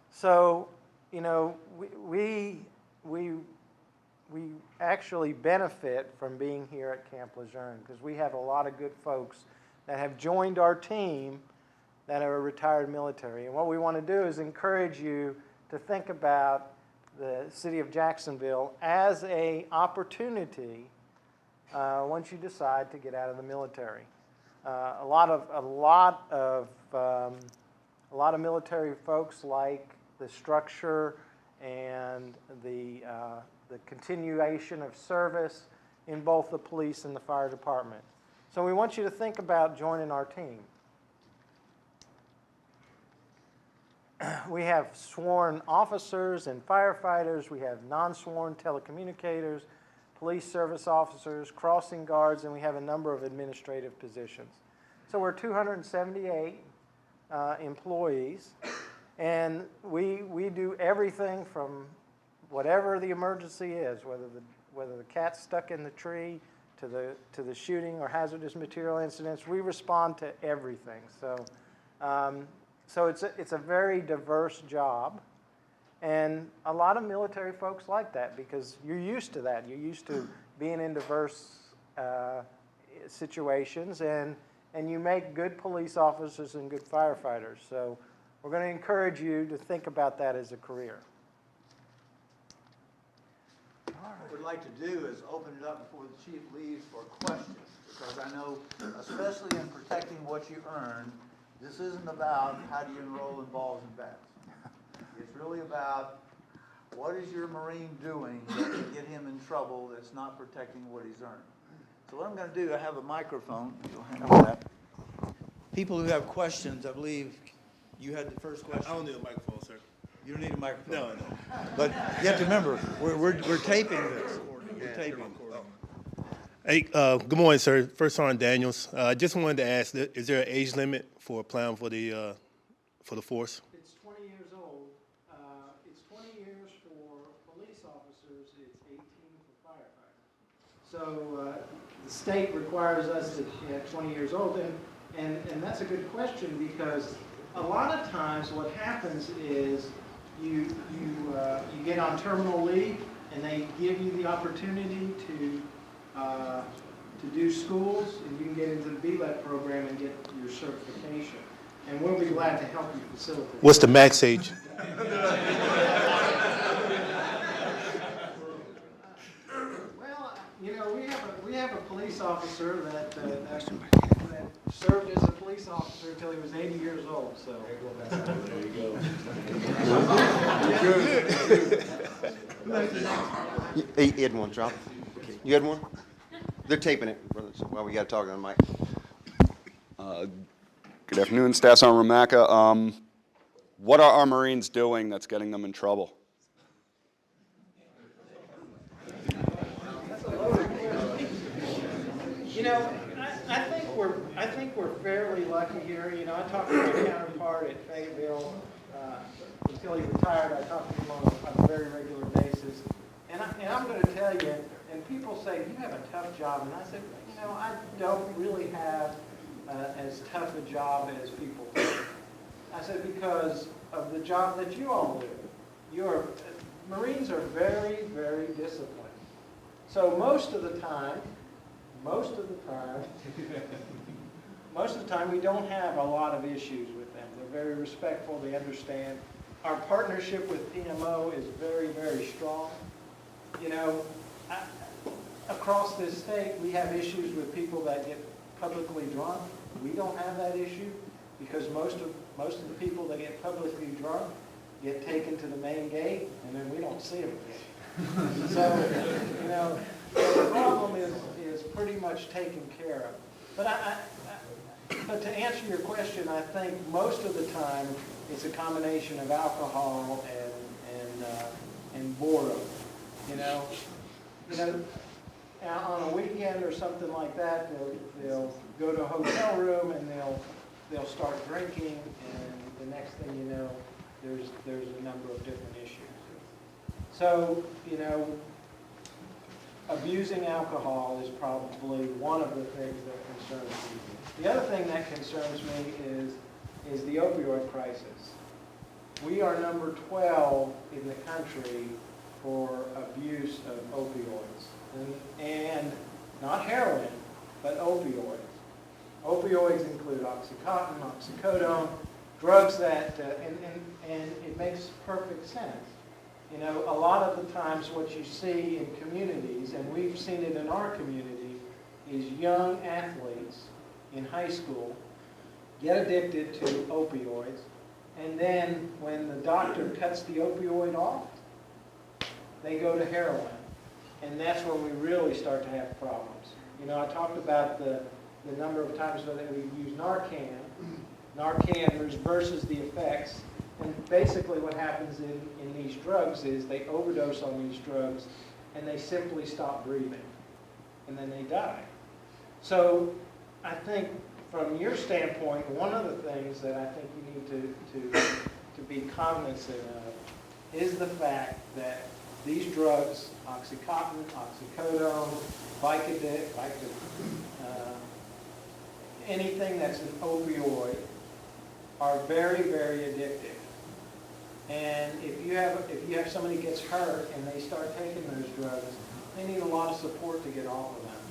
So you know, we actually benefit from being here at Camp Lejeune because we have a lot of good folks that have joined our team that are retired military. And what we want to do is encourage you to think about the city of Jacksonville as an opportunity once you decide to get out of the military. A lot of military folks like the structure and the continuation of service in both the police and the fire department. So we want you to think about joining our team. We have sworn officers and firefighters. We have non-sworn telecommunicators, police service officers, crossing guards, and we have a number of administrative positions. So we're 278 employees, and we do everything from whatever the emergency is, whether the cat's stuck in the tree to the shooting or hazardous material incidents. We respond to everything. So it's a very diverse job, and a lot of military folks like that because you're used to that. You're used to being in diverse situations, and you make good police officers and good firefighters. So we're going to encourage you to think about that as a career. What we'd like to do is open it up before the chief leaves for questions, because I know, especially in protecting what you earn, this isn't about how do you enroll in balls and bats. It's really about what is your Marine doing that can get him in trouble that's not protecting what he's earned. So what I'm going to do, I have a microphone. You'll handle that. People who have questions, I believe you had the first question. I don't need a microphone, sir. You don't need a microphone. No. But you have to remember, we're taping this. We're taping. Hey, good morning, sir. First Sergeant Daniels. I just wanted to ask, is there an age limit for applying for the force? It's 20 years old. It's 20 years for police officers. It's 18 for firefighters. So the state requires us to be 20 years old, and that's a good question because a lot of times what happens is you get on terminal leave, and they give you the opportunity to do schools, and you can get into the BLET program and get your certification. And we'll be glad to help you facilitate. What's the max age? police officer until he was 80 years old, so. There you go. He had one, drop. You had one? They're taping it, brother, so well, we gotta talk on the mic. Good afternoon, Staff Sergeant Ramaka. What are our Marines doing that's getting them in trouble? You know, I think we're fairly lucky here. You know, I talked to my counterpart at Fayetteville until he retired. I talked to him on a very regular basis, and I'm going to tell you. And people say you have a tough job, and I said, you know, I don't really have as tough a job as people think. I said because of the job that you all do. Marines are very, very disciplined. So most of the time, we don't have a lot of issues with them. They're very respectful. They understand. Our partnership with PMO is very, very strong. You know, across this state, we have issues with people that get publicly drunk. We don't have that issue because most of the people that get publicly drunk get taken to the main gate, and then we don't see them again. So, you know, the problem is pretty much taken care of. But to answer your question, I think most of the time it's a combination of alcohol and boredom. You know, on a weekend or something like that, they'll go to a hotel room and they'll start drinking, and the next thing you know, there's a number of different issues. So, you know, abusing alcohol is probably one of the things that concerns me. The other thing that concerns me is the opioid crisis. We are number 12 in the country for abuse of opioids, and not heroin, but opioids. Opioids include Oxycontin, oxycodone, drugs that, and it makes perfect sense. You know, a lot of the times what you see in communities, and we've seen it in our community, is young athletes in high school get addicted to opioids, and then when the doctor cuts the opioid off, they go to heroin. And that's when we really start to have problems. You know, I talked about the number of times that we've used Narcan. Narcan reverses the effects. And basically what happens in these drugs is they overdose on these drugs and they simply stop breathing. And then they die. So I think from your standpoint, one of the things that I think you need to be cognizant of is the fact that these drugs, Oxycontin, oxycodone, Vicodin, anything that's an opioid, are very, very addictive. And if you have somebody gets hurt and they start taking those drugs, they need a lot of support to get off of them.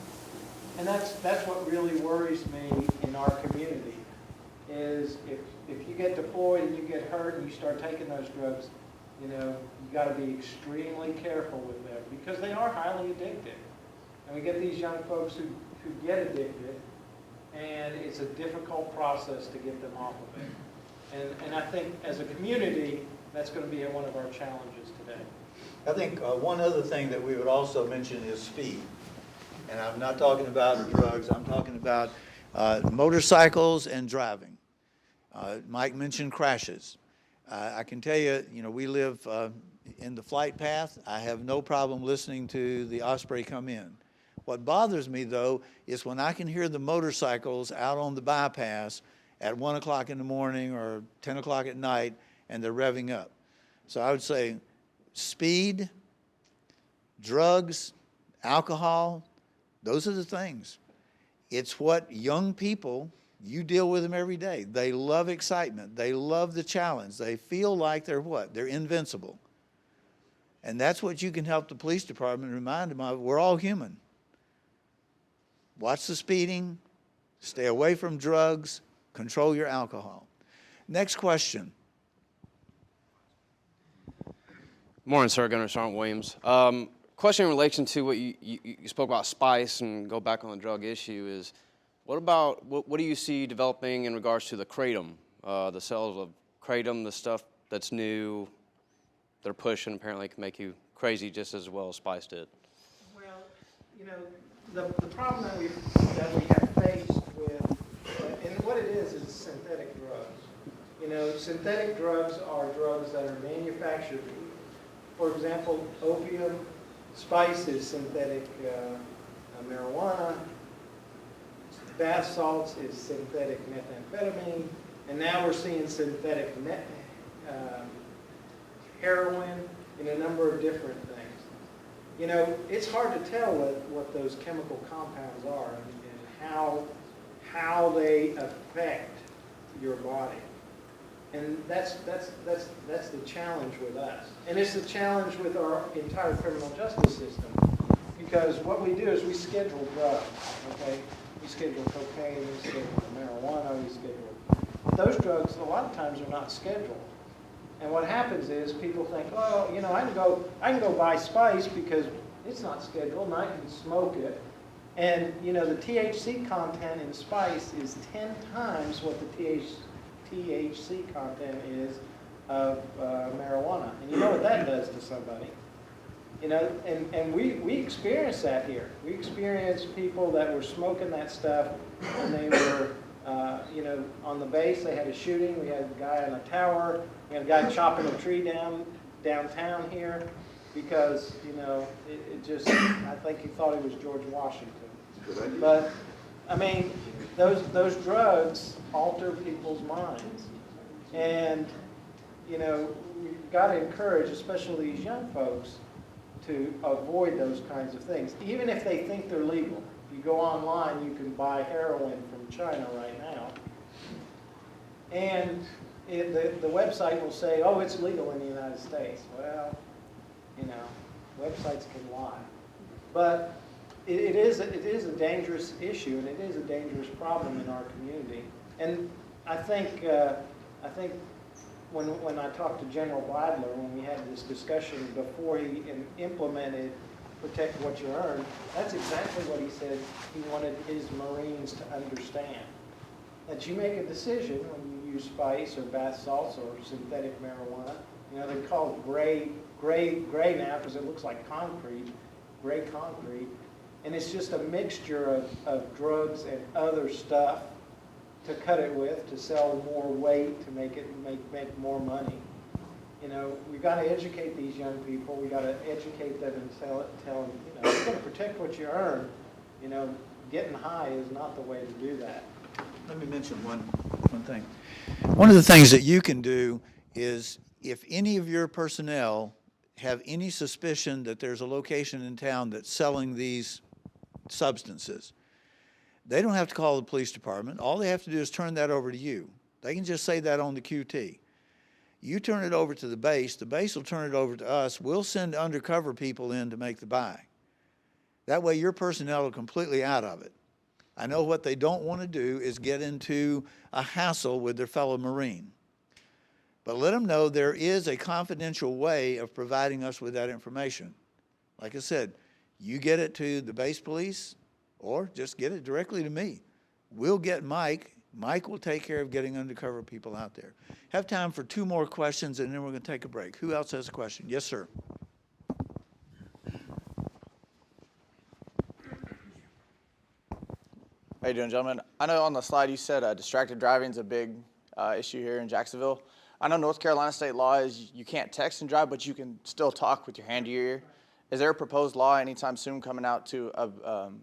And that's what really worries me in our community, is if you get deployed and you get hurt and you start taking those drugs, you know, you got to be extremely careful with them because they are highly addictive. And we get these young folks who get addicted, and it's a difficult process to get them off of it. And I think as a community, that's going to be one of our challenges today. I think one other thing that we would also mention is speed. And I'm not talking about drugs, I'm talking about motorcycles and driving. Mike mentioned crashes. I can tell you, you know, we live in the flight path. I have no problem listening to the Osprey come in. What bothers me, though, is when I can hear the motorcycles out on the bypass at 1 o'clock in the morning or 10 o'clock at night, and they're revving up. So I would say speed, drugs, alcohol, those are the things. It's what young people, you deal with them every day. They love excitement. They love the challenge. They feel like they're what? They're invincible. And that's what you can help the police department remind them of. We're all human. Watch the speeding, stay away from drugs, control your alcohol. Next question. Morning, sir. Gunner Sergeant Williams. Question in relation to what you spoke about spice and go back on the drug issue is, what do you see developing in regards to the kratom, the sales of kratom, the stuff that's new, they're pushing apparently can make you crazy just as well as Spice did? Well, you know, the problem that we have faced with, and what it is synthetic drugs. You know, synthetic drugs are drugs that are manufactured. For example, opium, Spice is synthetic marijuana, bath salts is synthetic methamphetamine, and now we're seeing synthetic heroin in a number of different things. You know, it's hard to tell what those chemical compounds are and how they affect your body. And that's the challenge with us. And it's the challenge with our entire criminal justice system. Because what we do is we schedule drugs, okay? We schedule cocaine, we schedule marijuana, we schedule. But those drugs, a lot of times, are not scheduled. And what happens is people think, well, you know, I can go buy Spice because it's not scheduled and I can smoke it. And, you know, the THC content in Spice is 10 times what the THC content is of marijuana. And you know what that does to somebody. You know, and we experienced that here. We experienced people that were smoking that stuff and they were, you know, on the base. They had a shooting. We had a guy in a tower. We had a guy chopping a tree downtown here because, you know, it just, I think he thought he was George Washington. But, I mean, those drugs alter people's minds. And, you know, we've got to encourage, especially these young folks, to avoid those kinds of things, even if they think they're legal. If you go online, you can buy heroin from China right now. And the website will say, oh, it's legal in the United States. Well, you know, websites can lie. But it is a dangerous issue, and it is a dangerous problem in our community. And I think when I talked to General Bladler, when we had this discussion before he implemented Protect What You Earn, that's exactly what he said he wanted his Marines to understand. That you make a decision when you use Spice or bath salts or synthetic marijuana. You know, they call it gray now because it looks like concrete, gray concrete. And it's just a mixture of drugs and other stuff to cut it with, to sell more weight, to make more money. You know, we've got to educate these young people. We've got to educate them and tell them, you know, you're going to protect what you earn. You know, getting high is not the way to do that. Let me mention one thing. One of the things that you can do is if any of your personnel have any suspicion that there's a location in town that's selling these substances, they don't have to call the police department. All they have to do is turn that over to you. They can just say that on the QT. You turn it over to the base will turn it over to us. We'll send undercover people in to make the buy. That way your personnel are completely out of it. I know what they don't want to do is get into a hassle with their fellow Marine. But let them know there is a confidential way of providing us with that information. Like I said, you get it to the base police or just get it directly to me. We'll get Mike. Mike will take care of getting undercover people out there. Have time for 2 more questions and then we're going to take a break. Who else has a question? Yes, sir. How you doing, gentlemen? I know on the slide you said distracted driving is a big issue here in Jacksonville. I know North Carolina state law is you can't text and drive, but you can still talk with your hand to your ear. Is there a proposed law anytime soon coming out to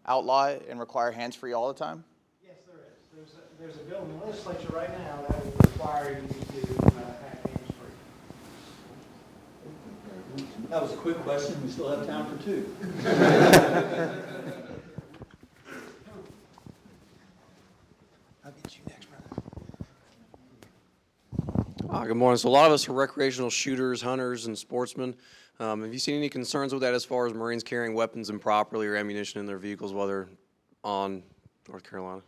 outlaw and require hands-free all the time? Yes, there is. There's a bill in the legislature right now that will require you to have hands-free. That was a quick question. We still have time for 2. I'll get you next, brother. Good morning. So a lot of us are recreational shooters, hunters, and sportsmen. Have you seen any concerns with that as far as Marines carrying weapons improperly or ammunition in their vehicles while they're on North Carolina?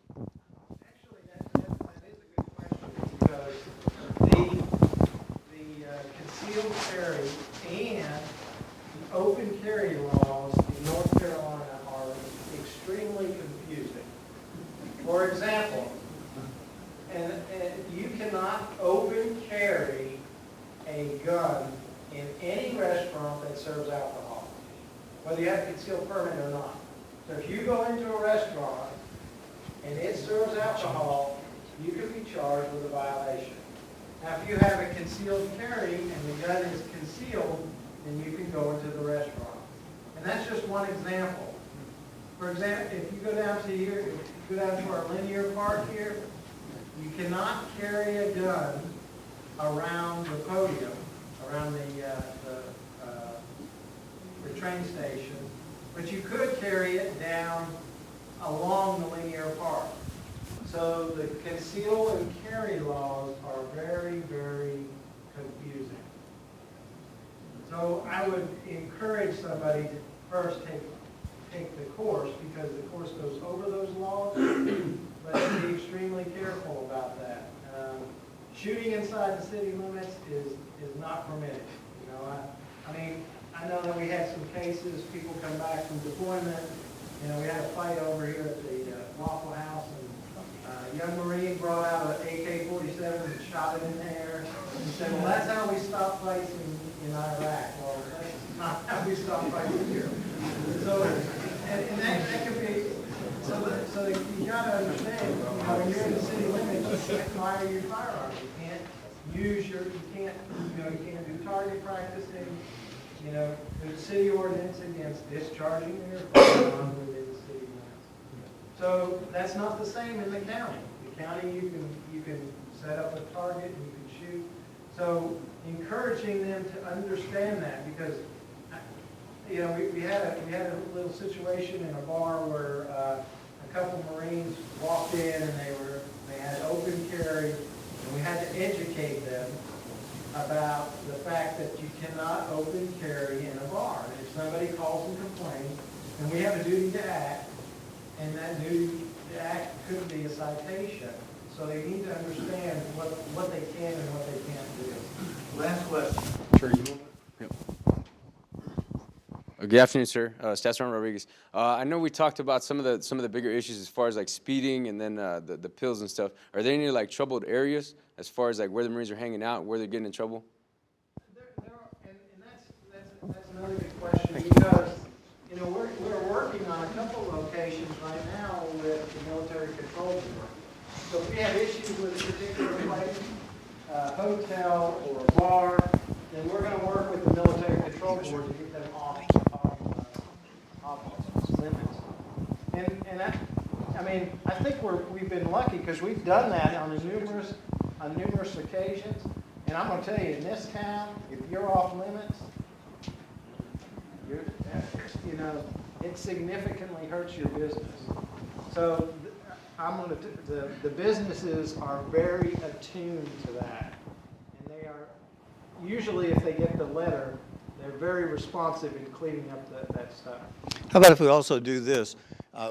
Actually, that is a good question because the concealed carry and the open carry laws in North Carolina are extremely confusing. For a gun in any restaurant that serves alcohol, whether you have a concealed permit or not. So if you go into a restaurant and it serves alcohol, you can be charged with a violation. Now, if you have a concealed carry and the gun is concealed, then you can go into the restaurant. And that's just one example. For example, if you go down to here, if you go down to our linear park here, you cannot carry a gun around the podium, around the train station, but you could carry it down along the linear park. So the conceal and carry laws are very, very confusing. So I would encourage somebody to first take the course, because the course goes over those laws, but be extremely careful about that. Shooting inside the city limits is not permitted. You know, I mean, I know that we had some cases, people come back from deployment. You know, we had a fight over here at the Waffle House, and a young Marine brought out an AK-47 and shot it in the air and said, well, that's how we stop fights in Iraq. Well, that's not how we stop fights here. So, and that could be, so you gotta understand, you know, when you're in the city limits, you can't fire your firearms. You can't use you can't do target practicing. You know, there's a city ordinance against discharging your firearm within the city limits. So that's not the same in the county. The county, you can set up a target and you can shoot. So encouraging them to understand that, because you know, we had a little situation in a bar where a couple Marines walked in and they had open carry, and we had to educate them about the fact that you cannot open carry in a bar. And if somebody calls and complains, then we have a duty to act, and that duty to act could be a citation. So they need to understand what they can and what they can't do. Last question. Good afternoon, sir. Staff Sergeant Rodriguez. I know we talked about some of the bigger issues as far as like speeding and then the pills and stuff. Are there any like troubled areas as far as like where the Marines are hanging out, where they're getting in trouble? There are, and that's another good question, because you know we're working on a couple locations right now with the military control board. So if we have issues with a particular place, hotel or a bar, then we're going to work with the military control board to get them off limits. And I mean, I think we've been lucky, because we've done that on numerous occasions. And I'm going to tell you, in this town, if you're off limits, you know, it significantly hurts your business. So the businesses are very attuned to that, and they are usually, if they get the letter, they're very responsive in cleaning up that stuff. How about if we also do this?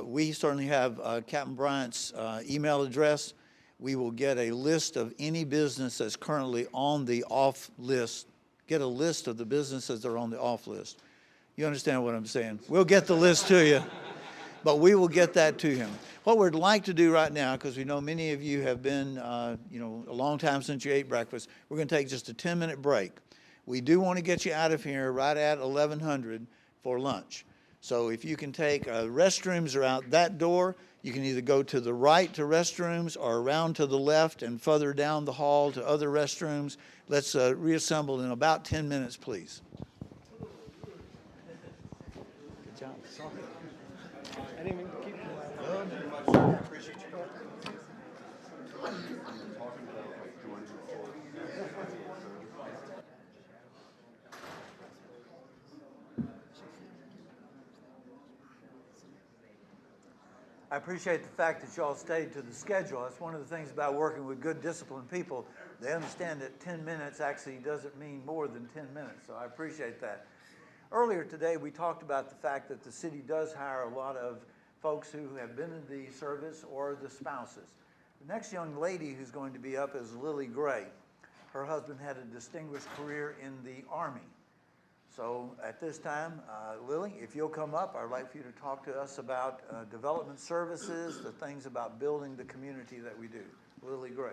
We certainly have Captain Bryant's email address. We will get a list of any business that's currently on the off list. Get a list of the businesses that are on the off list. You understand what I'm saying? We'll get the list to you, but we will get that to him. What we'd like to do right now, because we know many of you have been, you know, a long time since you ate breakfast, we're going to take just a 10-minute break. We do want to get you out of here right at 1100 for lunch. So if you can take, restrooms are out that door. You can either go to the right to restrooms or around to the left and further down the hall to other restrooms. Let's reassemble in about 10 minutes, please. Good job. I didn't mean to keep you. I appreciate the fact that y'all stayed to the schedule. That's one of the things about working with good, disciplined people. They understand that 10 minutes actually doesn't mean more than 10 minutes, so I appreciate that. Earlier today, we talked about the fact that the city does hire a lot of folks who have been in the service or the spouses. The next young lady who's going to be up is Lily Gray. Her husband had a distinguished career in the Army. So at this time, Lily, if you'll come up, I'd like for you to talk to us about development services, the things about building the community that we do. Lily Gray.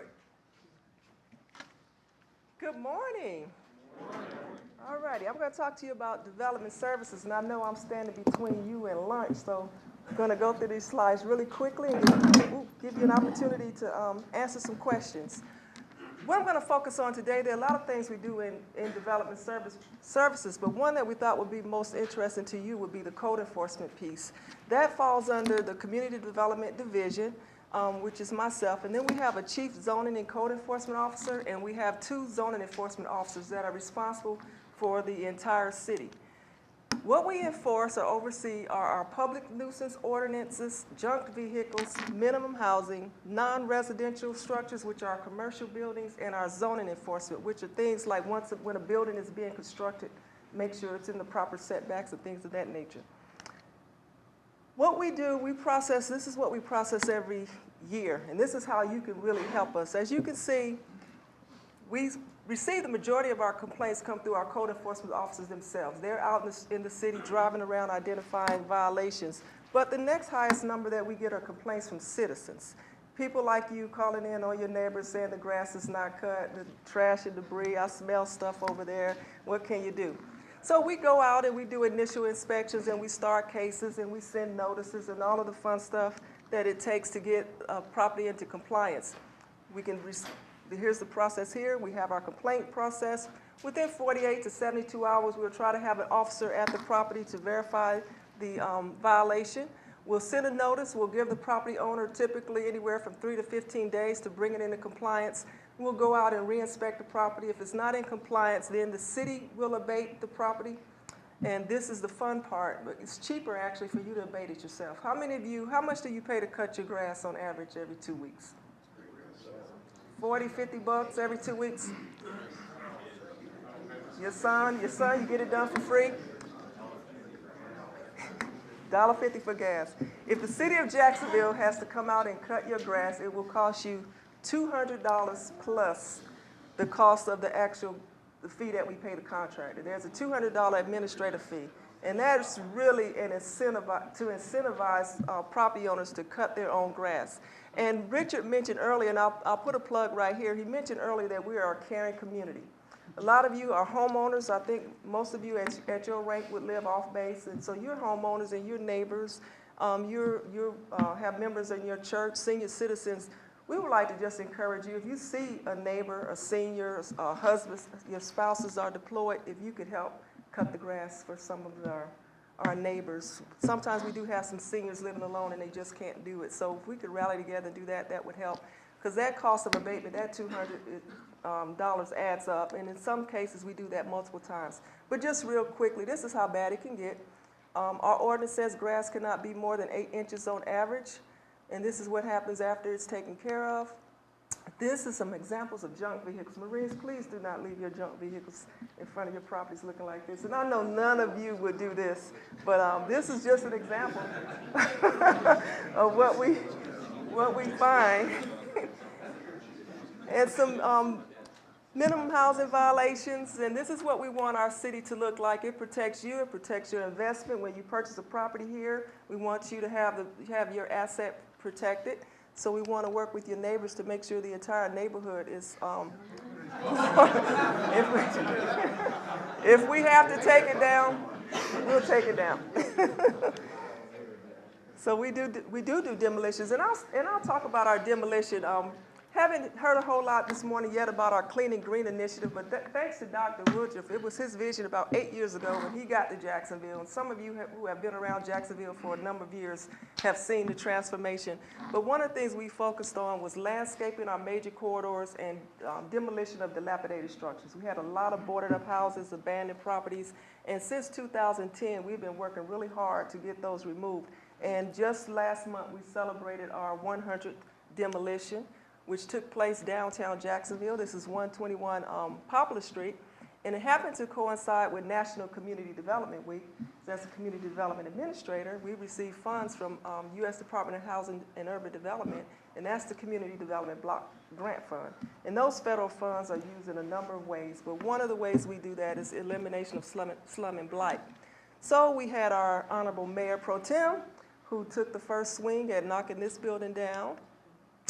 Good morning. All righty, I'm going to talk to you about development services, and I know I'm standing between you and lunch, so I'm going to go through these slides really quickly and give you an opportunity to answer some questions. What I'm going to focus on today, there are a lot of things we do in development services, but one that we thought would be most interesting to you would be the code enforcement piece. That falls under the Community Development Division, which is myself, and then we have a Chief Zoning and Code Enforcement Officer, and we have 2 zoning enforcement officers that are responsible for the entire city. What we enforce or oversee are our public nuisance ordinances, junk vehicles, minimum housing, non-residential structures, which are commercial buildings, and our zoning enforcement, which are things like when a building is being constructed, make sure it's in the proper setbacks and things of that nature. What we do, this is what we process every year, and this is how you can really help us. As you can see, we receive the majority of our complaints come through our code enforcement officers themselves. They're out in the city driving around identifying violations. But the next highest number that we get are complaints from citizens. People like you calling in on your neighbors saying the grass is not cut, the trash and debris, I smell stuff over there, what can you do? So we go out and we do initial inspections and we start cases and we send notices and all of the fun stuff that it takes to get property into compliance. Here's the process here. We have our complaint process. Within 48 to 72 hours, we'll try to have an officer at the property to verify the violation. We'll send a notice. We'll give the property owner typically anywhere from 3 to 15 days to bring it into compliance. We'll go out and re-inspect the property. If it's not in compliance, then the city will abate the property. And this is the fun part, but it's cheaper actually for you to abate it yourself. How much do you pay to cut your grass on average every 2 weeks? 40, 50 bucks every 2 weeks. Your son, you get it done for free. $1.50 for gas. If the city of Jacksonville has to come out and cut your grass, it will cost you $200 plus the cost of the fee that we pay the contractor. There's a $200 administrative fee. And that's really to incentivize property owners to cut their own grass. And Richard mentioned earlier, and I'll put a plug right here, he mentioned earlier that we are a caring community. A lot of you are homeowners. I think most of you at your rank would live off base, and so you're homeowners and you're neighbors. You have members in your church, senior citizens. We would like to just encourage you, if you see a neighbor, a senior, a husband, your spouses are deployed, if you could help cut the grass for some of our neighbors. Sometimes we do have some seniors living alone and they just can't do it. So if we could rally together and do that, that would help. Because that cost of abatement, that $200 adds up. And in some cases, we do that multiple times. But just real quickly, this is how bad it can get. Our ordinance says grass cannot be more than 8 inches on average. And this is what happens after it's taken care of. This is some examples of junk vehicles. Marines, please do not leave your junk vehicles in front of your properties looking like this. And I know none of you would do this, but this is just an example of what we find. And some minimum housing violations, and this is what we want our city to look like. It protects you, it protects your investment. When you purchase a property here, we want you to have your asset protected. So we want to work with your neighbors to make sure the entire neighborhood is, if we have to take it down, we'll take it down. So we do demolitions, and I'll talk about our demolition. Haven't heard a whole lot this morning yet about our Clean and Green initiative, but thanks to Dr. Woodruff, it was his vision about 8 years ago when he got to Jacksonville. And some of you who have been around Jacksonville for a number of years have seen the transformation. But one of the things we focused on was landscaping our major corridors and demolition of dilapidated structures. We had a lot of boarded up houses, abandoned properties, and since 2010, we've been working really hard to get those removed. And just last month, we celebrated our 100th demolition, which took place downtown Jacksonville. This is 121 Poplar Street. And it happened to coincide with National Community Development Week. As a community development administrator, we receive funds from U.S. Department of Housing and Urban Development, and that's the Community Development Block Grant Fund. And those federal funds are used in a number of ways, but one of the ways we do that is elimination of slum and blight. So we had our Honorable Mayor Pro Tem, who took the first swing at knocking this building down.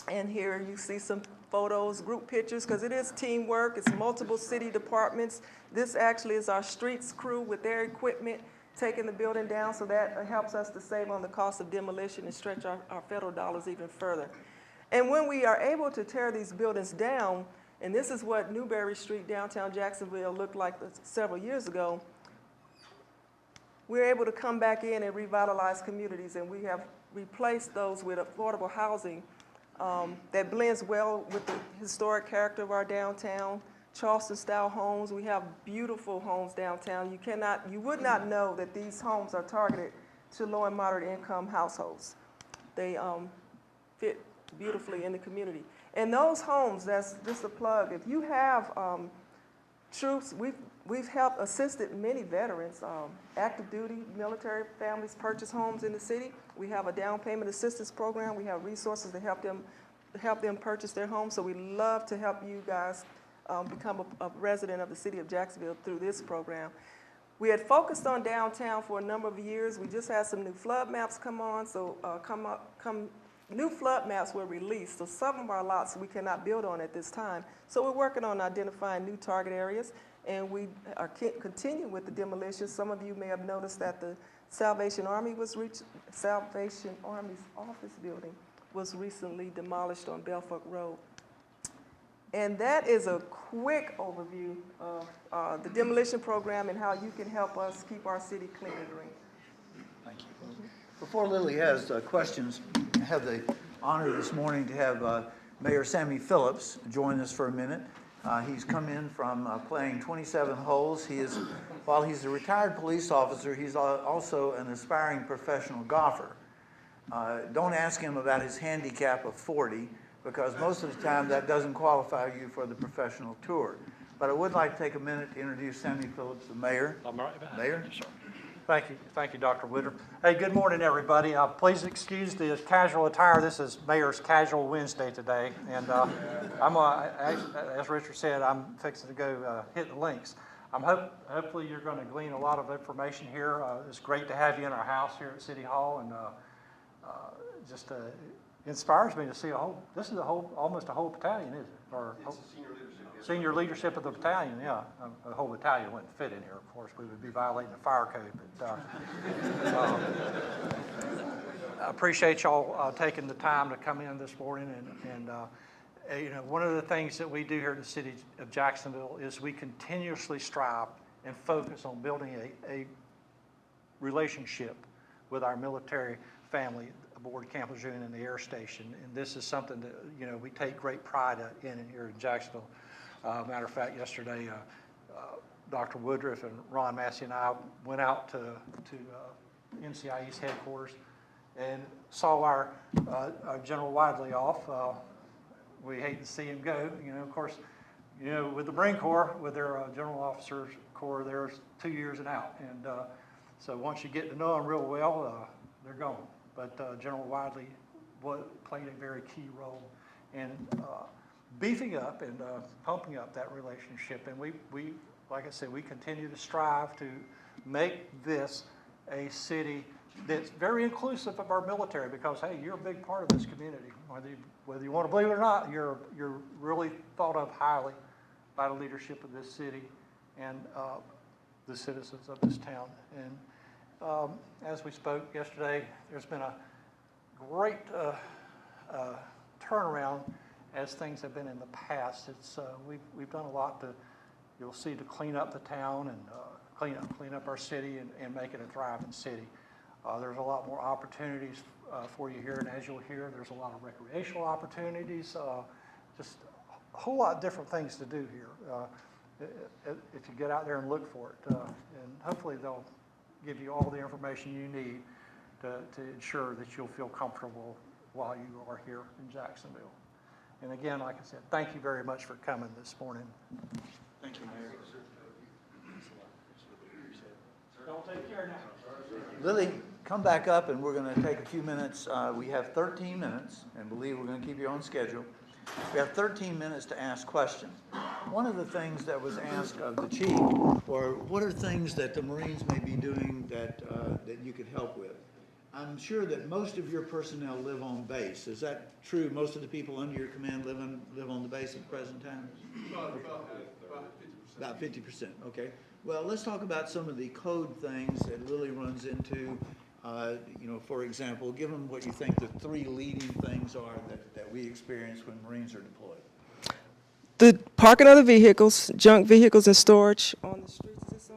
And here you see some photos, group pictures, because it is teamwork. It's multiple city departments. This actually is our streets crew with their equipment taking the building down, so that helps us to save on the cost of demolition and stretch our federal dollars even further. And when we are able to tear these buildings down, and this is what Newberry Street, downtown Jacksonville, looked like several years ago, we're able to come back in and revitalize communities, and we have replaced those with affordable housing that blends well with the historic character of our downtown. Charleston-style homes. We have beautiful homes downtown. You would not know that these homes are targeted to low and moderate income households. They fit beautifully in the community. And those homes, that's just a plug. If you have troops, we've helped assisted many veterans, active duty, military families purchase homes in the city. We have a down payment assistance program. We have resources to help them purchase their homes. So we love to help you guys become a resident of the city of Jacksonville through this program. We had focused on downtown for a number of years. We just had some new flood maps come on, so new flood maps were released. So some of our lots we cannot build on at this time. So we're working on identifying new target areas, and we are continuing with the demolition. Some of you may have noticed that the Salvation Army's office building was recently demolished on Belfort Road. And that is a quick overview of the demolition program and how you can help us keep our city clean and green. Thank you. Before Lily has questions, I have the honor this morning to have Mayor Sammy Phillips join us for a minute. He's come in from playing 27 holes. While he's a retired police officer, he's also an aspiring professional golfer. Don't ask him about his handicap of 40, because most of the time that doesn't qualify you for the professional tour. But I would like to take a minute to introduce Sammy Phillips, the mayor. I'm right behind you. Mayor? Thank you, Dr. Woodruff. Hey, good morning, everybody. Please excuse the casual attire. This is Mayor's Casual Wednesday today, and as Richard said, I'm fixing to go hit the links. Hopefully you're going to glean a lot of information here. It's great to have you in our house here at City Hall, and just inspires me to see this is almost a whole battalion, isn't it? Or it's senior leadership of the battalion, yeah. The whole battalion wouldn't fit in here, of course. We would be violating the fire code. But I appreciate y'all taking the time to come in this morning. And you know, one of the things that we do here in the city of Jacksonville is we continuously strive and focus on building a relationship with our military family aboard Camp Lejeune and the air station. And this is something that, you know, we take great pride in here in Jacksonville. Matter of fact, yesterday, Dr. Woodruff and Ron Massey and I went out to NCIE's headquarters and saw our General Wadley off. We hate to see him go. You know, of course, you know, with the Marine Corps, with their General Officers Corps, there's 2 years and out. And so once you get to know them real well, they're gone. But General Wadley played a very key role in beefing up and pumping up that relationship. And we, like I said, we continue to strive to make this a city that's very inclusive of our military, because, hey, you're a big part of this community. Whether you want to believe it or not, you're really thought of highly by the leadership of this city and the citizens of this town. And as we spoke yesterday, there's been a great turnaround as things have been in the past. It's we've done a lot you'll see, to clean up the town and clean up our city and make it a thriving city. There's a lot more opportunities for you here, and as you'll hear, there's a lot of recreational opportunities, just a whole lot of different things to do here if you get out there and look for it. And hopefully they'll give you all the information you need to ensure that you'll feel comfortable while you are here in Jacksonville. And again, like I said, thank you very much for coming this morning. Thank you, Mayor. Y'all take care now. Lily, come back up, and we're going to take a few minutes. We have 13 minutes, and believe we're going to keep you on schedule. We have 13 minutes to ask questions. One of the things that was asked of the chief were, what are things that the Marines may be doing that you could help with? I'm sure that most of your personnel live on base. Is that true? Most of the people under your command live on the base at the present time? About 50%, okay. Well, let's talk about some of the code things that Lily runs into. For example, give them what you think the three leading things are that we experience when Marines are deployed. The parking of the vehicles, junk vehicles and storage on the streets and so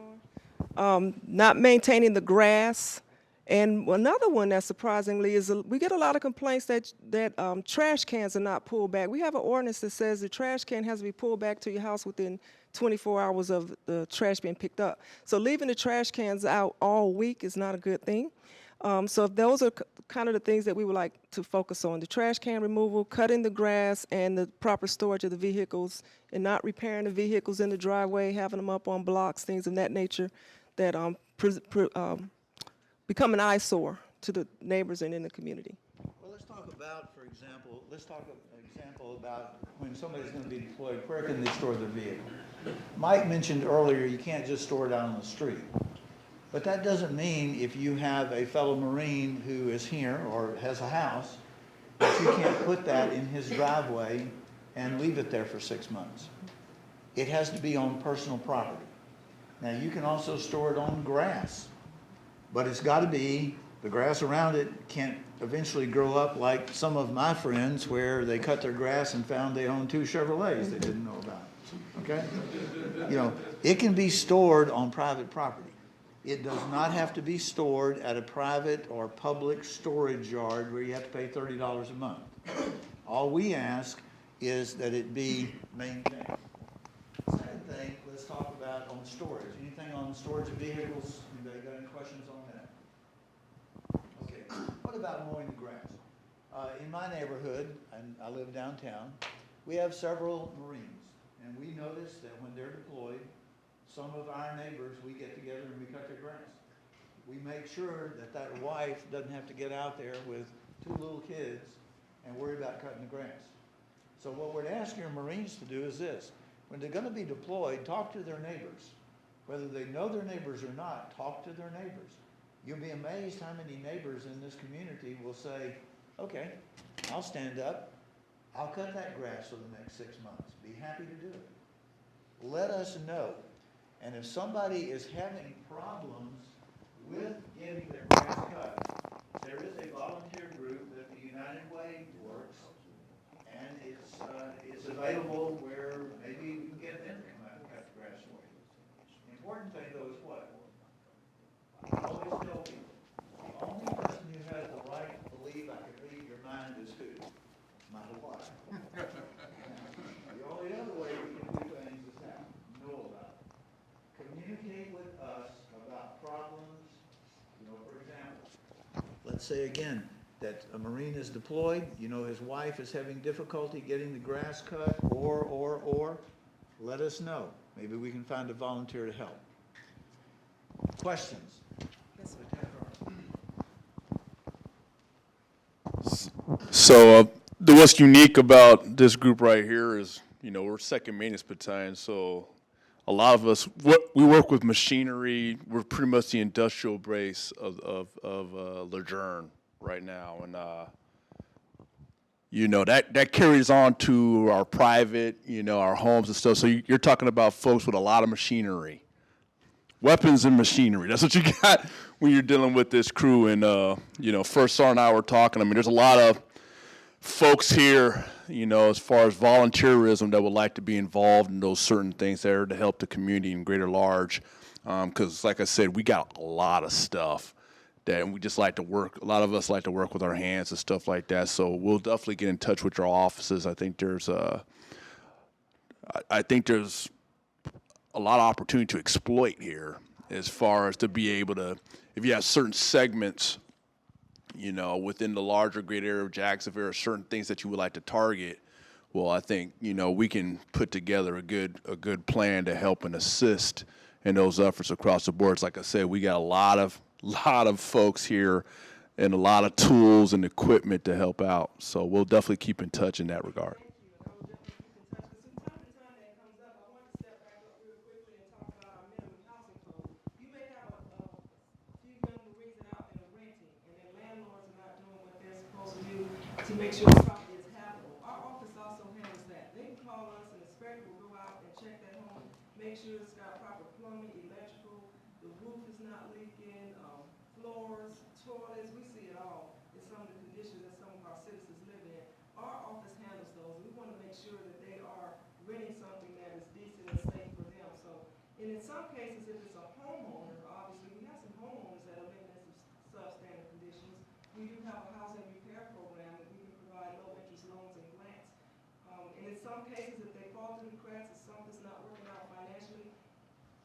on. Not maintaining the grass. And another one that surprisingly is we get a lot of complaints that trash cans are not pulled back. We have an ordinance that says the trash can has to be pulled back to your house within 24 hours of the trash being picked up. So leaving the trash cans out all week is not a good thing. So those are kind of the things that we would like to focus on: the trash can removal, cutting the grass, and the proper storage of the vehicles, and not repairing the vehicles in the driveway, having them up on blocks, things of that nature that become an eyesore to the neighbors and in the community. Well, let's talk about, for example, about when somebody's going to be deployed, where can they store their vehicle? Mike mentioned earlier you can't just store it out on the street. But that doesn't mean if you have a fellow Marine who is here or has a house, that you can't put that in his driveway and leave it there for 6 months. It has to be on personal property. Now, you can also store it on grass, but it's got to be, the grass around it can't eventually grow up like some of my friends where they cut their grass and found they owned 2 Chevrolets they didn't know about, okay? It can be stored on private property. It does not have to be stored at a private or public storage yard where you have to pay $30 a month. All we ask is that it be maintained. Second thing, let's talk about on storage. Anything on storage of vehicles? Anybody got any questions on that? Okay. What about mowing the grass? In my neighborhood, and I live downtown, we have several Marines, and we notice that when they're deployed, some of our neighbors, we get together and we cut their grass. We make sure that wife doesn't have to get out there with 2 little kids and worry about cutting the grass. So what we're asking our Marines to do is this: when they're going to be deployed, talk to their neighbors. Whether they know their neighbors or not, talk to their neighbors. You'll be amazed how many neighbors in this community will say, okay, I'll stand up, I'll cut that grass for the next 6 months. Be happy to do it. Let us know. And if somebody is having problems with getting their grass cut, there is a volunteer group that the United Way works, and it's available where maybe we can get them to come out and cut the grass for you. The important thing, though, is what? I always tell people, the only person who has the right to believe I can read your mind is who? My wife. The only other way we can do things is how? Know about it. Communicate with us about problems. For example, let's say again that a Marine is deployed, his wife is having difficulty getting the grass cut, or, let us know. Maybe we can find a volunteer to help. Questions? Yes, So what's unique about this group right here is, we're 2nd Maintenance Battalion, so a lot of us, we work with machinery. We're pretty much the industrial base of Lejeune right now, and that carries on to our private, our homes and stuff. So you're talking about folks with a lot of machinery, weapons and machinery. That's what you got when you're dealing with this crew. And First Sergeant and I were talking. I mean, there's a lot of folks here, as far as volunteerism that would like to be involved in those certain things there to help the community in greater large. Because, like I said, we got a lot of stuff that we just like to work. A lot of us like to work with our hands and stuff like that. So we'll definitely get in touch with your offices. I think there's a lot of opportunity to exploit here, as far as to be able to, if you have certain segments, within the larger greater area of Jacksonville, or certain things that you would like to target. Well, I think, we can put together a good plan to help and assist in those efforts across the boards. Like I said, we got a lot of folks here and a lot of tools and equipment to help out. So we'll definitely keep in touch in that regard. make sure the property is habitable. Our office also handles that. They can call us and the inspector will go out and check that home, make sure it's got proper plumbing, electrical, the roof is not leaking, floors, toilets, we see it all. It's some of the conditions that some of our citizens live in. Our office handles those. We want to make sure that they are renting something that is decent and safe for them. So, and in some cases, if it's a homeowner, obviously, we have some homeowners that are living in some substandard conditions. We do have a housing repair program that we can provide low-interest loans and grants. And in some cases, if they fall through the cracks, if something's not working out financially,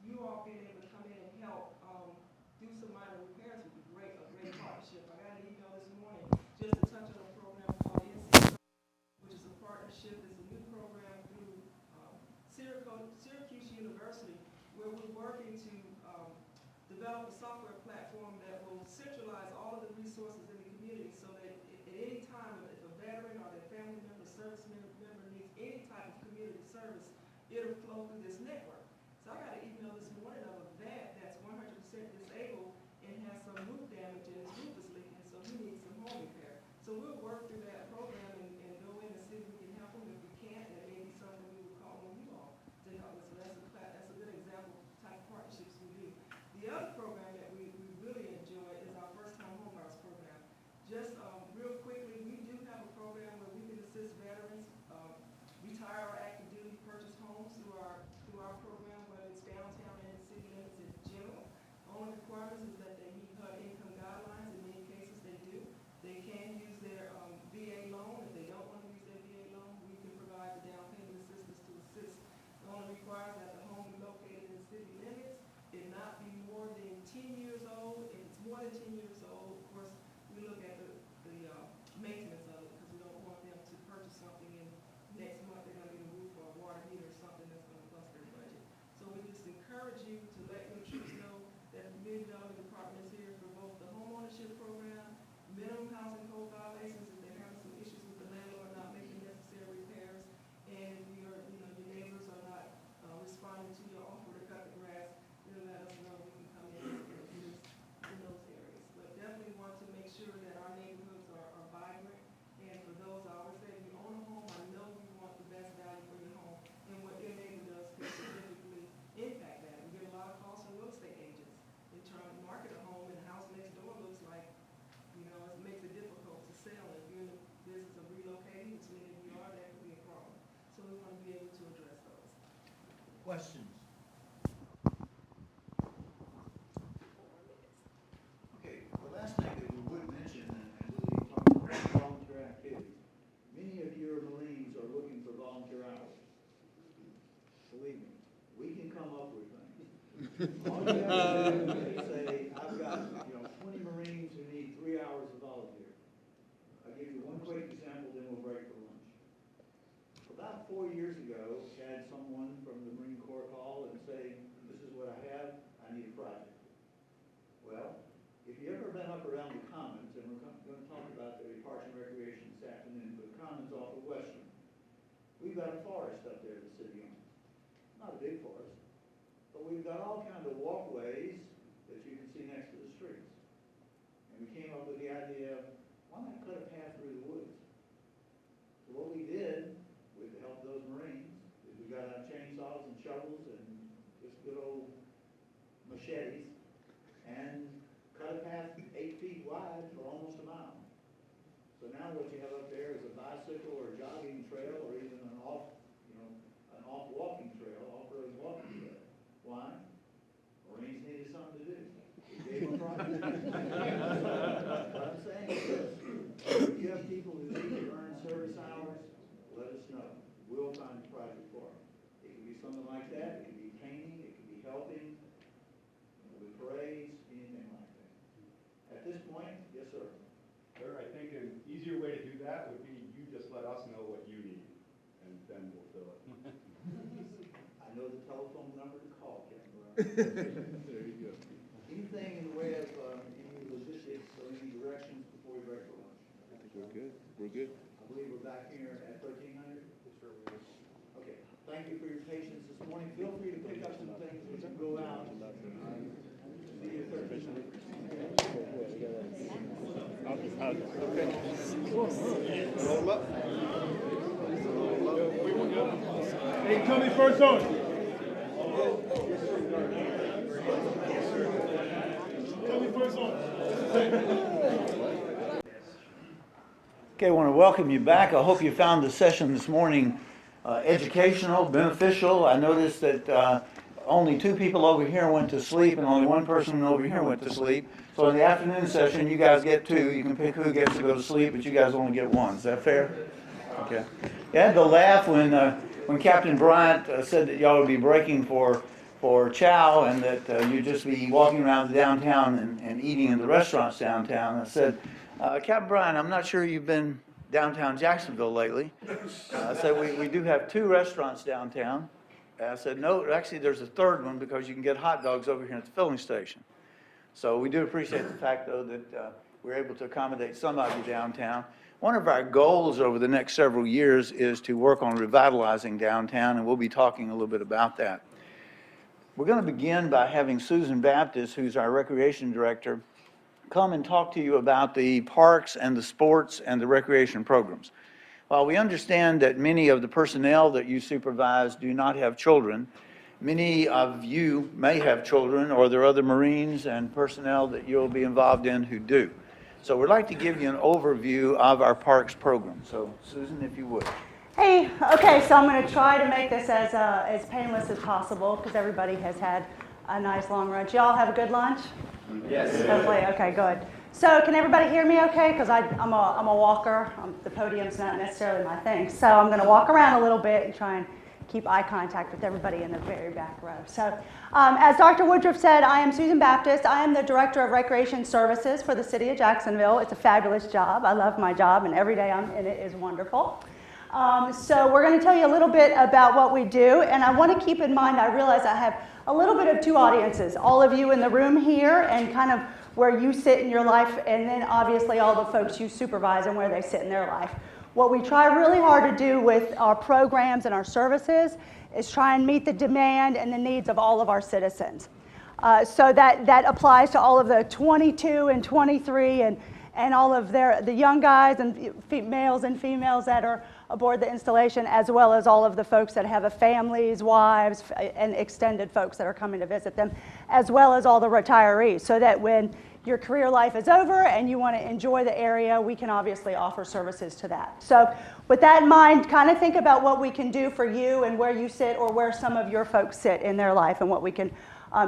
you all being able to come in and help do some minor repairs would be great, a great partnership. I got an email this morning just to touch on a program called NC, which is a partnership. It's a new program through Syracuse University, where we're working to develop a software platform that will centralize all of the resources in the community so that at any time, if a veteran or their family member, service member needs any type of community service, it'll flow through this network. So I got an email this morning of a vet that's 100% disabled and has some roof damage and his roof is leaking, so he needs some home repair. So we'll work through that program and go in and see if we can help him. If we can't, then it may be something we would call on you all to help us. So that's a good example of the type of partnerships we do. The other program that we really enjoy is our first-time homebuyers program. Just real quickly, we do have a program where we can assist veterans retire or active duty purchase homes through our program, whether it's downtown and the city limits in general. Only requirements is that they meet HUD income guidelines. In many cases, they do. They can use their VA loan. If they don't want to use their VA loan, we can provide the down payment assistance to assist. It only requires that the home be located in city limits. It not be more than 10 years old. If it's more than 10 years old, of course, we look at the maintenance of it because we don't want them to purchase something and next month they're going to get a roof or a water heater or something that's going to bust their budget. So we just encourage you to let your troops know that the $1 million department is here for both the home ownership program, minimum housing code violations if they're having some issues with the landlord not making necessary repairs, and if your neighbors are not responding to your offer to cut the grass, let us know. We can come in and assist in those areas. But definitely want to make sure that our neighborhoods are vibrant. And for those, I always say, if you own a home, I know you want the best value for your home. And what your neighbor does can significantly impact that. We get a lot of calls from real estate agents. They're trying to market a home and the house next door looks like, it makes it difficult to sell. If you're in the business of relocating, which many of you are, that could be a problem. So we want to be able to address those. Questions? Okay, the last thing that we would mention, and we talked about volunteer activities. Many of your Marines are looking for volunteer hours. Believe me, we can come up with things. All you have to do is say, I've got, 20 Marines who need 3 hours of volunteer. I'll give you one quick example, then we'll break for lunch. About 4 years ago, had someone from the Marine Corps call and say, this is what I have, I need a project. Well, if you've ever been up around the Commons, and we're going to talk about the Parks and Recreation this afternoon, but the Commons off of Western, we've got a forest up there the city owns. Not a big forest, but we've got all kinds of walkways that you can see next to the streets. And we came up with the idea, why not cut a path through the woods? So what we did, with the help of those Marines, is we got out chainsaws and shovels and just good old machetes and cut a path 8 feet wide for almost a mile. So now what you have up there is a bicycle or a jogging trail or even an off-walking trail, off-road walking trail. Why? Marines needed something to do. We gave them a project. What I'm saying is this, if you have people who need to earn service hours, let us know. We'll find a project for them. It could be something like that. It could be painting. It could be helping with parades, anything like that. At this point, yes, sir. Sir, I think an easier way to do that would be you just let us know what you need, and then we'll fill it. I know the telephone number to call, Kevin. There you go. Anything in the way of any logistics or any directions before we break for lunch? I think we're good. We're good. I believe we're back here at 1300. Okay, thank you for your patience this morning. Feel free to pick up some things as you go out. See you at 1300. Hey, tell me first on. Tell me first on. Okay, I want to welcome you back. I hope you found the session this morning educational, beneficial. I noticed that only 2 people over here went to sleep and only 1 person over here went to sleep. So in the afternoon session, you guys get 2. You can pick who gets to go to sleep, but you guys only get 1. Is that fair? Okay. You had to laugh when Captain Bryant said that y'all would be breaking for chow and that you'd just be walking around the downtown and eating in the restaurants downtown. I said, Captain Bryant, I'm not sure you've been downtown Jacksonville lately. I said, we do have 2 restaurants downtown. I said, no, actually there's a 3rd one because you can get hot dogs over here at the filling station. So we do appreciate the fact, though, that we're able to accommodate somebody downtown. One of our goals over the next several years is to work on revitalizing downtown, and we'll be talking a little bit about that. We're going to begin by having Susan Baptist, who's our recreation director, come and talk to you about the parks and the sports and the recreation programs. While we understand that many of the personnel that you supervise do not have children, many of you may have children, or there are other Marines and personnel that you'll be involved in who do. So we'd like to give you an overview of our parks program. So Susan, if you would. Hey, okay, so I'm going to try to make this as painless as possible because everybody has had a nice long lunch. Y'all have a good lunch? Yes. Hopefully, okay, good. So can everybody hear me okay? Because I'm a walker. The podium's not necessarily my thing. So I'm going to walk around a little bit and try and keep eye contact with everybody in the very back row. So as Dr. Woodruff said, I am Susan Baptist. I am the Director of Recreation Services for the City of Jacksonville. It's a fabulous job. I love my job, and every day I'm in it is wonderful. So we're going to tell you a little bit about what we do, and I want to keep in mind, I realize I have a little bit of 2 audiences, all of you in the room here and kind of where you sit in your life, and then obviously all the folks you supervise and where they sit in their life. What we try really hard to do with our programs and our services is try and meet the demand and the needs of all of our citizens. So that applies to all of the 22 and 23 and all of the young guys and males and females that are aboard the installation, as well as all of the folks that have families, wives, and extended folks that are coming to visit them, as well as all the retirees, so that when your career life is over and you want to enjoy the area, we can obviously offer services to that. So with that in mind, kind of think about what we can do for you and where you sit or where some of your folks sit in their life and what we can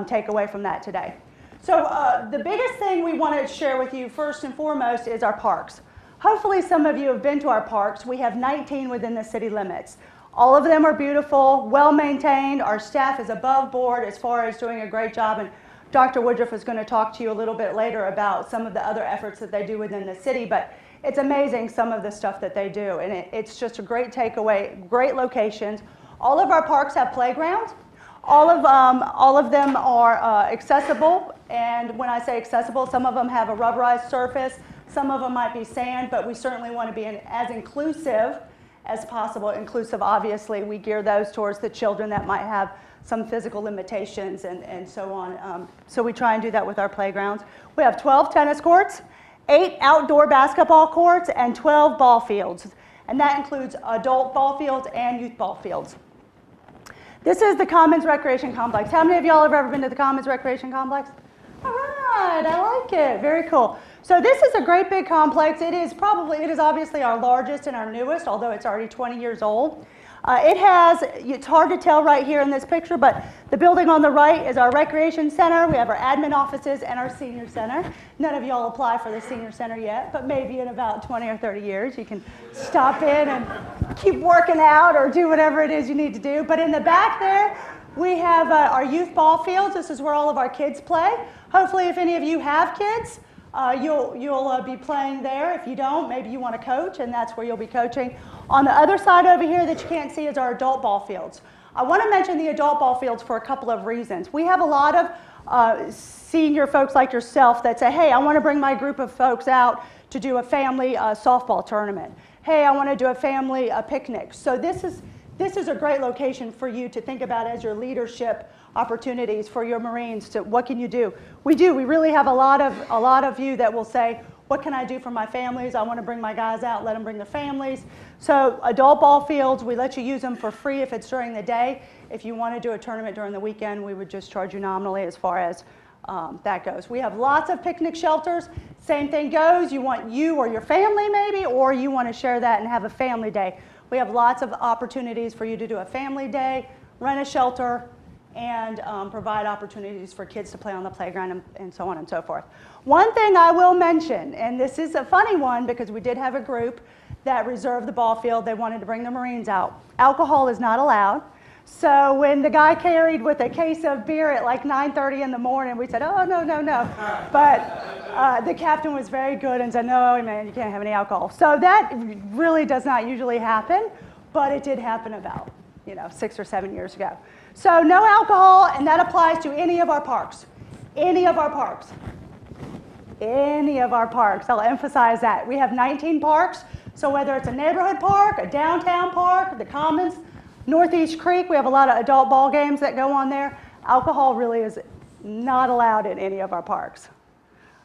take away from that today. So the biggest thing we want to share with you first and foremost is our parks. Hopefully some of you have been to our parks. We have 19 within the city limits. All of them are beautiful, well maintained. Our staff is above board as far as doing a great job, and Dr. Woodruff is going to talk to you a little bit later about some of the other efforts that they do within the city, but it's amazing some of the stuff that they do, and it's just a great takeaway, great locations. All of our parks have playgrounds. All of them are accessible, and when I say accessible, some of them have a rubberized surface, some of them might be sand, but we certainly want to be as inclusive as possible. Inclusive, obviously, we gear those towards the children that might have some physical limitations and so on. So we try and do that with our playgrounds. We have 12 tennis courts, 8 outdoor basketball courts, and 12 ball fields. And that includes adult ball fields and youth ball fields. This is the Commons Recreation Complex. How many of y'all have ever been to the Commons Recreation Complex? All right, I like it. Very cool. So this is a great big complex. It is obviously our largest and our newest, although it's already 20 years old. It's hard to tell right here in this picture, but the building on the right is our recreation center. We have our admin offices and our senior center. None of y'all apply for the senior center yet, but maybe in about 20 or 30 years you can stop in and keep working out or do whatever it is you need to do. But in the back there, we have our youth ball fields. This is where all of our kids play. Hopefully, if any of you have kids, you'll be playing there. If you don't, maybe you want to coach, and that's where you'll be coaching. On the other side over here that you can't see is our adult ball fields. I want to mention the adult ball fields for a couple of reasons. We have a lot of senior folks like yourself that say, hey, I want to bring my group of folks out to do a family softball tournament. Hey, I want to do a family picnic. So this is a great location for you to think about as your leadership opportunities for your Marines. To what can you do? We really have a lot of you that will say, What can I do for my families? I want to bring my guys out, let them bring their families. So adult ball fields, we let you use them for free if it's during the day. If you want to do a tournament during the weekend, we would just charge you nominally as far as that goes. We have lots of picnic shelters. Same thing goes. You want you or your family maybe, or you want to share that and have a family day. We have lots of opportunities for you to do a family day, rent a shelter, and provide opportunities for kids to play on the playground and so on and so forth. One thing I will mention, and this is a funny one because we did have a group that reserved the ball field. They wanted to bring the Marines out. Alcohol is not allowed. So when the guy carried with a case of beer at like 9:30 in the morning, we said, oh, no, no, no. But the captain was very good and said, no, man, you can't have any alcohol. So that really does not usually happen, but it did happen about 6 or 7 years ago. So no alcohol, and that applies to any of our parks. Any of our parks. Any of our parks. I'll emphasize that. We have 19 parks, so whether it's a neighborhood park, a downtown park, the Commons, Northeast Creek, we have a lot of adult ball games that go on there. Alcohol really is not allowed in any of our parks.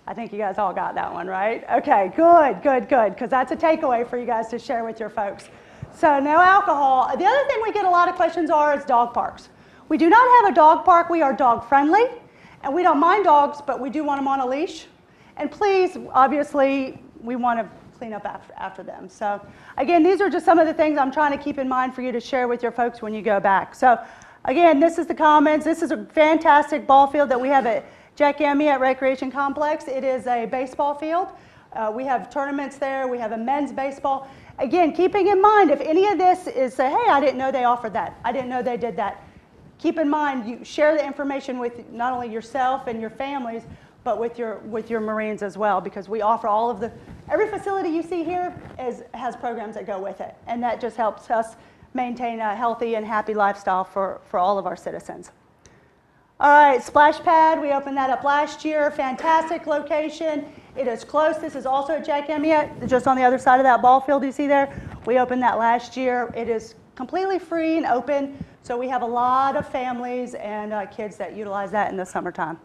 I think you guys all got that one, right? Okay, good, good, good, because that's a takeaway for you guys to share with your folks. So no alcohol. The other thing we get a lot of questions is dog parks. We do not have a dog park. We are dog friendly, and we don't mind dogs, but we do want them on a leash. And please, obviously, we want to clean up after them. So again, these are just some of the things I'm trying to keep in mind for you to share with your folks when you go back. So again, this is the Commons. This is a fantastic ball field that we have at Jack Amyette Recreation Complex. It is a baseball field. We have tournaments there. We have a men's baseball. Again, keeping in mind, if any of this is say, hey, I didn't know they offered that. I didn't know they did that. Keep in mind, you share the information with not only yourself and your families, but with your Marines as well, because we offer all of every facility you see here has programs that go with it, and that just helps us maintain a healthy and happy lifestyle for all of our citizens. All right, splash pad, we opened that up last year. Fantastic location. It is close. This is also at Jack Amyette, just on the other side of that ball field you see there. We opened that last year. It is completely free and open, so we have a lot of families and kids that utilize that in the summertime.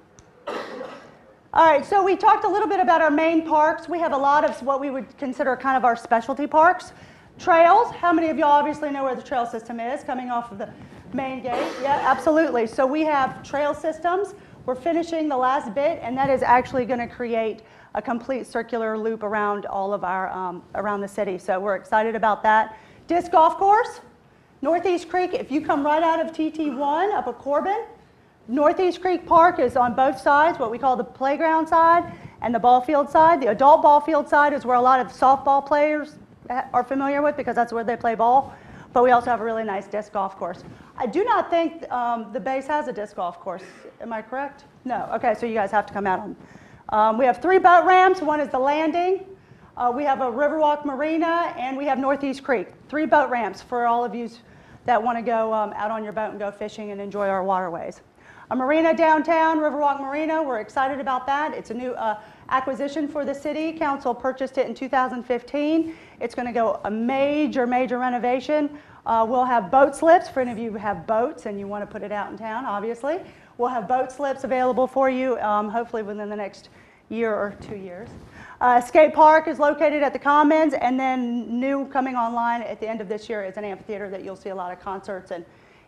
All right, so we talked a little bit about our main parks. We have a lot of what we would consider kind of our specialty parks. Trails, how many of you obviously know where the trail system is coming off of the main gate? Yeah, absolutely. So we have trail systems. We're finishing the last bit, and that is actually going to create a complete circular loop around all of our, around the city. So we're excited about that. Disc golf course, Northeast Creek. If you come right out of TT1 up at Corbin, Northeast Creek Park is on both sides, what we call the playground side and the ball field side. The adult ball field side is where a lot of softball players are familiar with because that's where they play ball. But we also have a really nice disc golf course. I do not think the base has a disc golf course. Am I correct? No. Okay, so you guys have to come out on. We have 3 boat ramps. One is the landing. We have a Riverwalk Marina, and we have Northeast Creek. 3 boat ramps for all of you that want to go out on your boat and go fishing and enjoy our waterways. A marina downtown, Riverwalk Marina, we're excited about that. It's a new acquisition for the city. Council purchased it in 2015. It's going to go a major, major renovation. We'll have boat slips for any of you who have boats and you want to put it out in town, obviously. We'll have boat slips available for you, hopefully within the next year or 2 years. Skate Park is located at the Commons, and then new coming online at the end of this year is an amphitheater that you'll see a lot of concerts and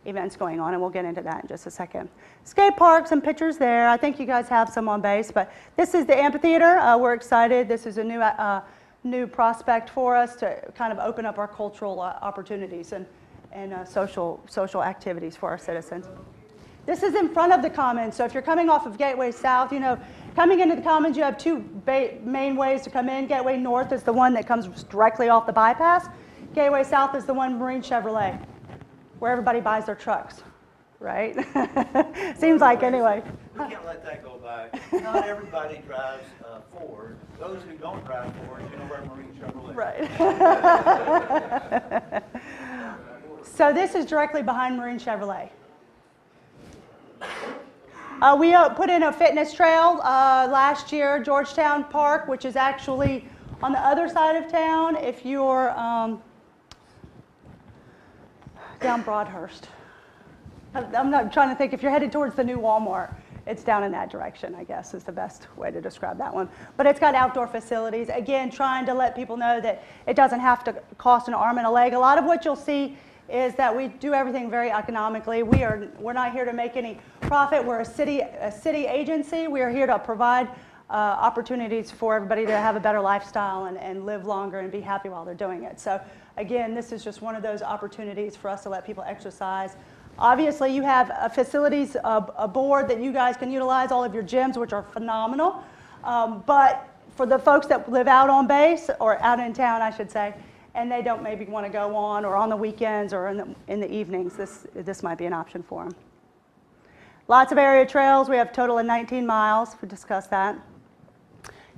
events going on, and we'll get into that in just a second. Skate park, some pictures there. I think you guys have some on base, but this is the amphitheater. We're excited. This is a new prospect for us to kind of open up our cultural opportunities and social activities for our citizens. This is in front of the Commons, so if you're coming off of Gateway South, coming into the Commons, you have 2 main ways to come in. Gateway North is the one that comes directly off the bypass. Gateway South is the one Marine Chevrolet, where everybody buys their trucks, right? Seems like anyway. We can't let that go by. Not everybody drives Ford. Those who don't drive Ford, we're Marine Chevrolet. Right. So this is directly behind Marine Chevrolet. We put in a fitness trail last year, Georgetown Park, which is actually on the other side of town. If you're down Broadhurst. I'm not trying to think. If you're headed towards the new Walmart, it's down in that direction, I guess, is the best way to describe that one. But it's got outdoor facilities. Again, trying to let people know that it doesn't have to cost an arm and a leg. A lot of what you'll see is that we do everything very economically. We're not here to make any profit. We're a city agency. We are here to provide opportunities for everybody to have a better lifestyle and live longer and be happy while they're doing it. So again, this is just one of those opportunities for us to let people exercise. Obviously, you have a facilities a board that you guys can utilize, all of your gyms, which are phenomenal. But for the folks that live out on base, or out in town, I should say, and they don't maybe want to go on, or on the weekends, or in the evenings, this might be an option for them. Lots of area trails. We have a total of 19 miles. We discussed that.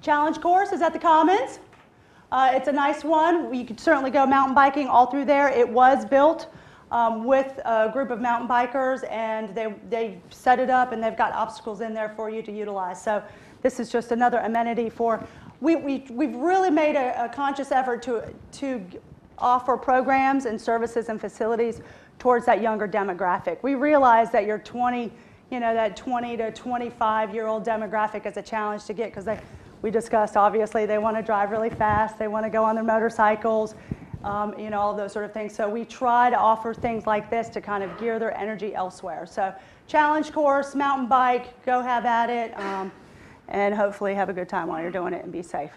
Challenge course is at the Commons. It's a nice one. You could certainly go mountain biking all through there. It was built with a group of mountain bikers, and they set it up, and they've got obstacles in there for you to utilize. So this is just another amenity for, we've really made a conscious effort to offer programs and services and facilities towards that younger demographic. We realize that your 20 to 25-year-old demographic is a challenge to get, because we discussed, obviously, they want to drive really fast, they want to go on their motorcycles, all of those sort of things. So we try to offer things like this to kind of gear their energy elsewhere. So challenge course, mountain bike, go have at it, and hopefully have a good time while you're doing it and be safe.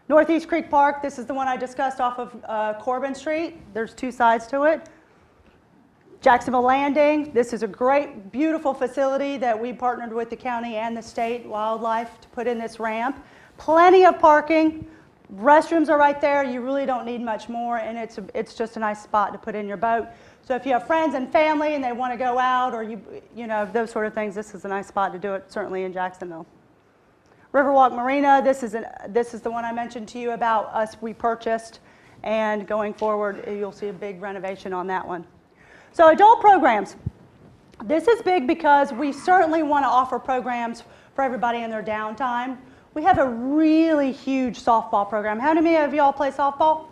Northeast Creek Park, this is the one I discussed off of Corbin Street. There's two sides to it. Jacksonville Landing, this is a great, beautiful facility that we partnered with the county and the state wildlife to put in this ramp. Plenty of parking. Restrooms are right there. You really don't need much more, and it's just a nice spot to put in your boat. So if you have friends and family and they want to go out, or those sort of things, this is a nice spot to do it, certainly in Jacksonville. Riverwalk Marina, this is the one I mentioned to you about us we purchased, and going forward you'll see a big renovation on that one. So adult programs. This is big because we certainly want to offer programs for everybody in their downtime. We have a really huge softball program. How many of y'all play softball?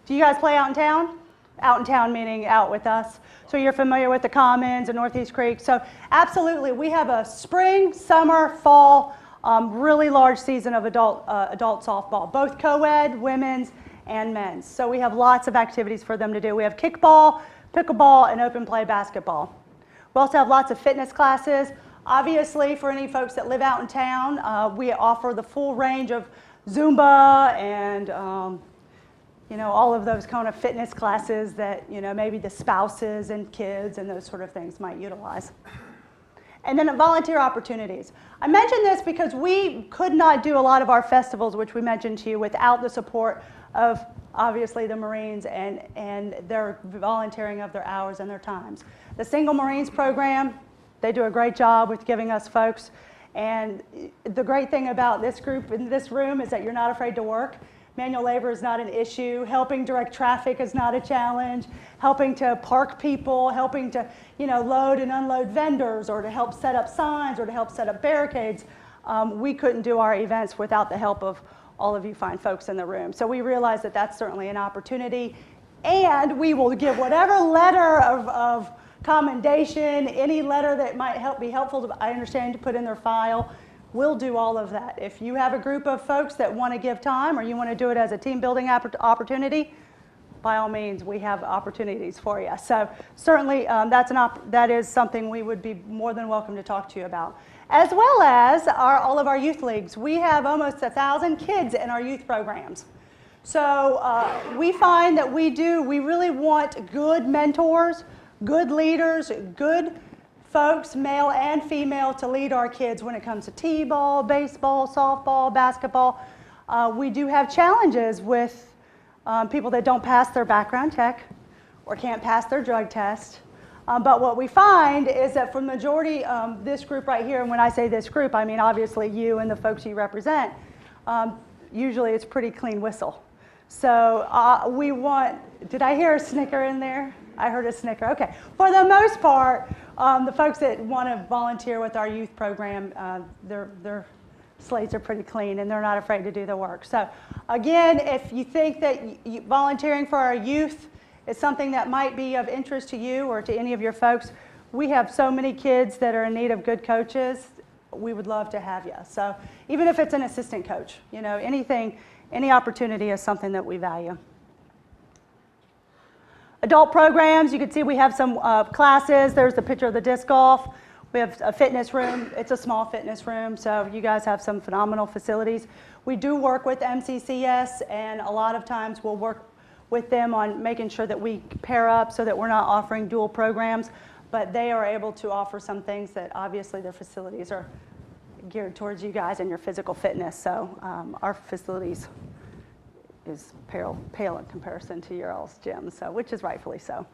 Do you guys play out in town? Out in town meaning out with us. So you're familiar with the Commons and Northeast Creek. So absolutely, we have a spring, summer, fall, really large season of adult softball, both co-ed, women's, and men's. So we have lots of activities for them to do. We have kickball, pickleball, and open play basketball. We also have lots of fitness classes. Obviously, for any folks that live out in town, we offer the full range of Zumba and all of those kind of fitness classes that maybe the spouses and kids and those sort of things might utilize. And then volunteer opportunities. I mentioned this because we could not do a lot of our festivals, which we mentioned to you, without the support of obviously the Marines and their volunteering of their hours and their times. The Single Marines program, they do a great job with giving us folks. And the great thing about this group in this room is that you're not afraid to work. Manual labor is not an issue. Helping direct traffic is not a challenge. Helping to park people, helping to load and unload vendors, or to help set up signs, or to help set up barricades. We couldn't do our events without the help of all of you fine folks in the room. So we realize that that's certainly an opportunity. And we will give whatever letter of commendation, any letter that might be helpful, I understand, to put in their file. We'll do all of that. If you have a group of folks that want to give time, or you want to do it as a team building opportunity, by all means, we have opportunities for you. So certainly that is something we would be more than welcome to talk to you about. As well as all of our youth leagues. We have almost 1,000 kids in our youth programs. So we find that we really want good mentors, good leaders, good folks, male and female, to lead our kids when it comes to t-ball, baseball, softball, basketball. We do have challenges with people that don't pass their background check or can't pass their drug test. But what we find is that for the majority, this group right here, and when I say this group, I mean obviously you and the folks you represent, usually it's pretty clean whistle. So we want, did I hear a snicker in there? I heard a snicker, okay. For the most part, the folks that want to volunteer with our youth program, their slates are pretty clean and they're not afraid to do the work. So again, if you think that volunteering for our youth is something that might be of interest to you or to any of your folks, we have so many kids that are in need of good coaches. We would love to have you. So even if it's an assistant coach, you know, anything, any opportunity is something that we value. Adult programs, you can see we have some classes. There's the picture of the disc golf. We have a fitness room. It's a small fitness room, so you guys have some phenomenal facilities. We do work with MCCS, and a lot of times we'll work with them on making sure that we pair up so that we're not offering dual programs, but they are able to offer some things that obviously their facilities are geared towards you guys and your physical fitness. So our facilities is pale in comparison to your all's gym, so which is rightfully so.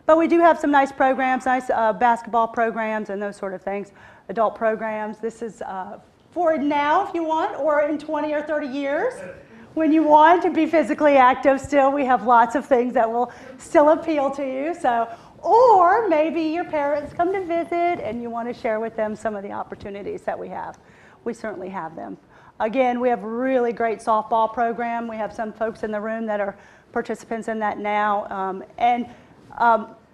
But we do have some nice programs, nice basketball programs and those sort of things, adult programs. This is for now if you want, or in 20 or 30 years when you want to be physically active still. We have lots of things that will still appeal to you. So, or maybe your parents come to visit and you want to share with them some of the opportunities that we have. We certainly have them. Again, we have a really great softball program. We have some folks in the room that are participants in that now.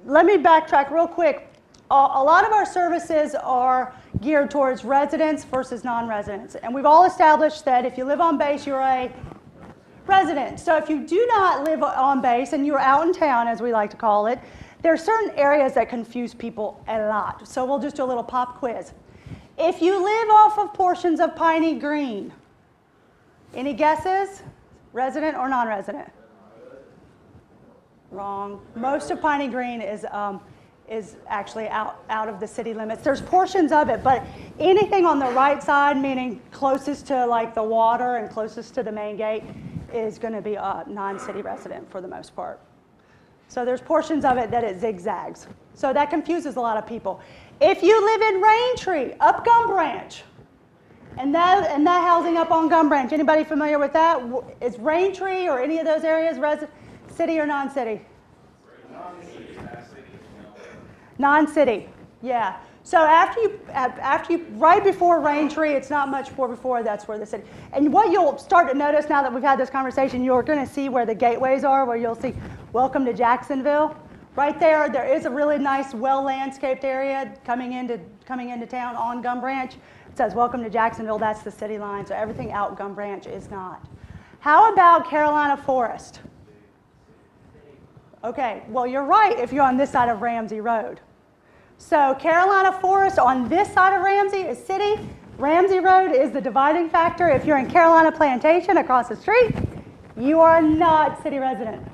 Let me backtrack real quick. A lot of our services are geared towards residents versus non-residents. And we've all established that if you live on base, you're a resident. So if you do not live on base and you're out in town, as we like to call it, there are certain areas that confuse people a lot. So we'll just do a little pop quiz. If you live off of portions of Piney Green, any guesses? Resident or non-resident? Wrong. Most of Piney Green is actually out of the city limits. There's portions of it, but anything on the right side, meaning closest to like the water and closest to the main gate, is going to be a non-city resident for the most part. So there's portions of it that it zigzags. So that confuses a lot of people. If you live in Raintree, up Gum Branch, and that housing up on Gum Branch, anybody familiar with that? Is Raintree or any of those areas city or non-city? Non-city, yeah. So after you, right before Raintree, it's not much before that's where the city. And what you'll start to notice now that we've had this conversation, you're going to see where the gateways are, where you'll see "Welcome to Jacksonville." Right there, there is a really nice, well-landscaped area coming into town on Gum Branch. It says "Welcome to Jacksonville." That's the city line. So everything out Gum Branch is not. How about Carolina Forest? Okay, well, you're right if you're on this side of Ramsey Road. So Carolina Forest on this side of Ramsey is city. Ramsey Road is the dividing factor. If you're in Carolina Plantation across the street, you are not city resident.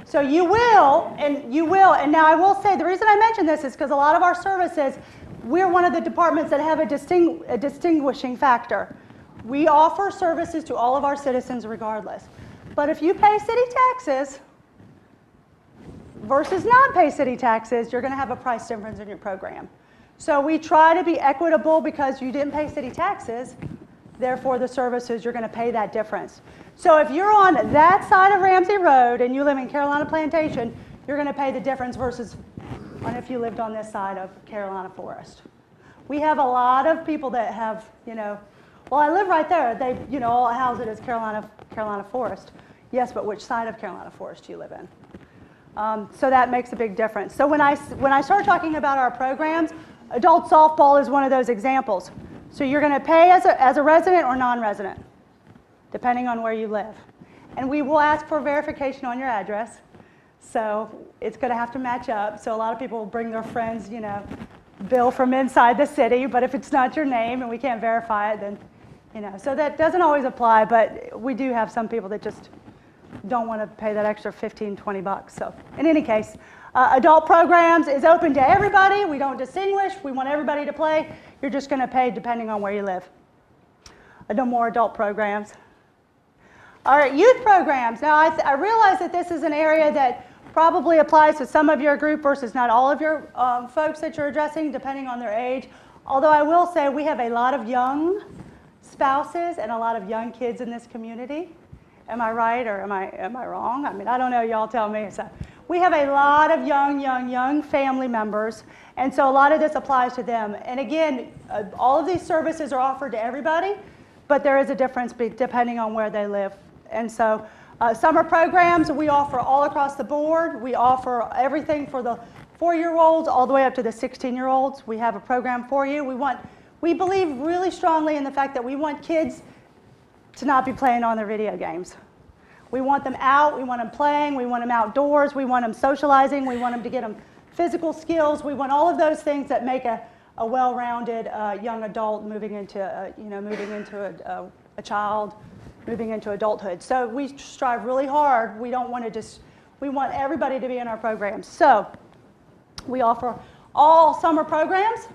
So you will, and now I will say the reason I mention this is because a lot of our services, we're one of the departments that have a distinguishing factor. We offer services to all of our citizens regardless. But if you pay city taxes versus not pay city taxes, you're going to have a price difference in your program. So we try to be equitable because you didn't pay city taxes, therefore the services, you're going to pay that difference. So if you're on that side of Ramsey Road and you live in Carolina Plantation, you're going to pay the difference versus if you lived on this side of Carolina Forest. We have a lot of people that have, well, I live right there. They, all house it as Carolina Forest. Yes, but which side of Carolina Forest do you live in? So that makes a big difference. So when I start talking about our programs, adult softball is one of those examples. So you're going to pay as a resident or non-resident, depending on where you live. And we will ask for verification on your address. So it's going to have to match up. So a lot of people will bring their friends, bill from inside the city. But if it's not your name and we can't verify it, then, So that doesn't always apply. But we do have some people that just don't want to pay that extra $15, $20. So in any case, adult programs is open to everybody. We don't distinguish. We want everybody to play. You're just going to pay depending on where you live. No more adult programs. All right, youth programs. Now, I realize that this is an area that probably applies to some of your group versus not all of your folks that you're addressing, depending on their age. Although I will say we have a lot of young spouses and a lot of young kids in this community. Am I right or am I wrong? I mean, I don't know. Y'all tell me. So we have a lot of young family members, and so a lot of this applies to them. And again, all of these services are offered to everybody, but there is a difference depending on where they live. And so summer programs we offer all across the board. We offer everything for the 4-year-olds all the way up to the 16-year-olds. We have a program for you. We believe really strongly in the fact that we want kids to not be playing on their video games. We want them out, we want them playing, we want them outdoors, we want them socializing, we want them to get them physical skills. We want all of those things that make a well-rounded young adult moving into a child, moving into adulthood. So we strive really hard. We don't want to we want everybody to be in our programs. So we offer all summer programs.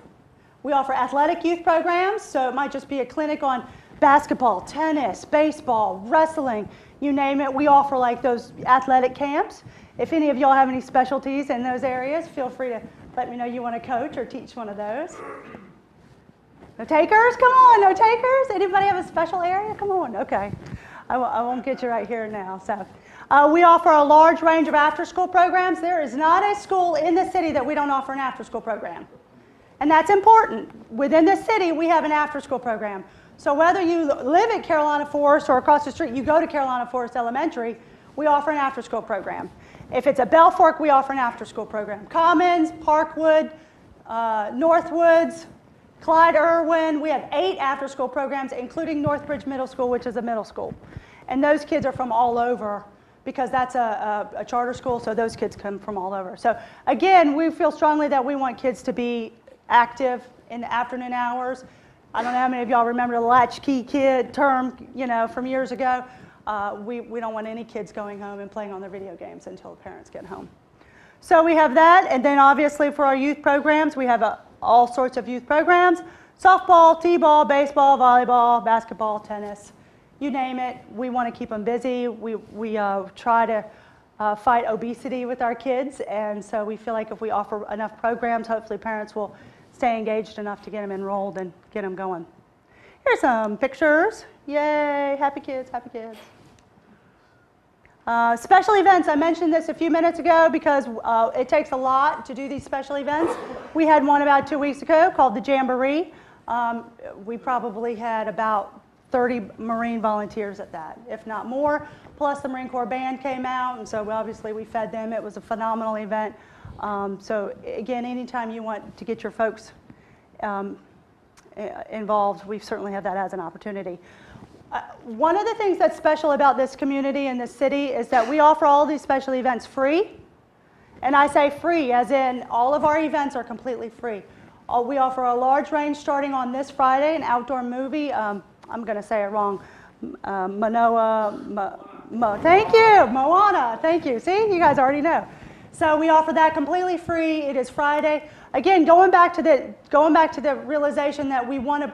We offer athletic youth programs. So it might just be a clinic on basketball, tennis, baseball, wrestling, you name it. We offer like those athletic camps. If any of y'all have any specialties in those areas, feel free to let me know you want to coach or teach one of those. No takers? Come on, no takers? Anybody have a special area? Come on, okay. I won't get you right here now. So we offer a large range of after-school programs. There is not a school in the city that we don't offer an after-school program. And that's important. Within the city, we have an after-school program. So whether you live at Carolina Forest or across the street, you go to Carolina Forest Elementary, we offer an after-school program. If it's at Belfork, we offer an after-school program. Commons, Parkwood, Northwoods, Clyde Irwin, we have 8 after-school programs, including Northbridge Middle School, which is a middle school. And those kids are from all over because that's a charter school, so those kids come from all over. So again, we feel strongly that we want kids to be active in the afternoon hours. I don't know how many of y'all remember the latchkey kid term, from years ago. We don't want any kids going home and playing on their video games until the parents get home. So we have that, and then obviously for our youth programs, we have all sorts of youth programs: softball, t-ball, baseball, volleyball, basketball, tennis, you name it. We want to keep them busy. We try to fight obesity with our kids, and so we feel like if we offer enough programs, hopefully parents will stay engaged enough to get them enrolled and get them going. Here's some pictures. Yay, happy kids, happy kids. Special events, I mentioned this a few minutes ago because it takes a lot to do these special events. We had one about 2 weeks ago called the Jamboree. We probably had about 30 Marine volunteers at that, if not more. Plus the Marine Corps band came out, and so obviously we fed them. It was a phenomenal event. So again, anytime you want to get your folks involved, we certainly have that as an opportunity. One of the things that's special about this community and this city is that we offer all these special events free. And I say free as in all of our events are completely free. We offer a large range starting on this Friday, an outdoor movie. I'm going to say it wrong. Thank you, Moana. Thank you. See, you guys already know. So we offer that completely free. It is Friday. Again, going back to the realization that we want to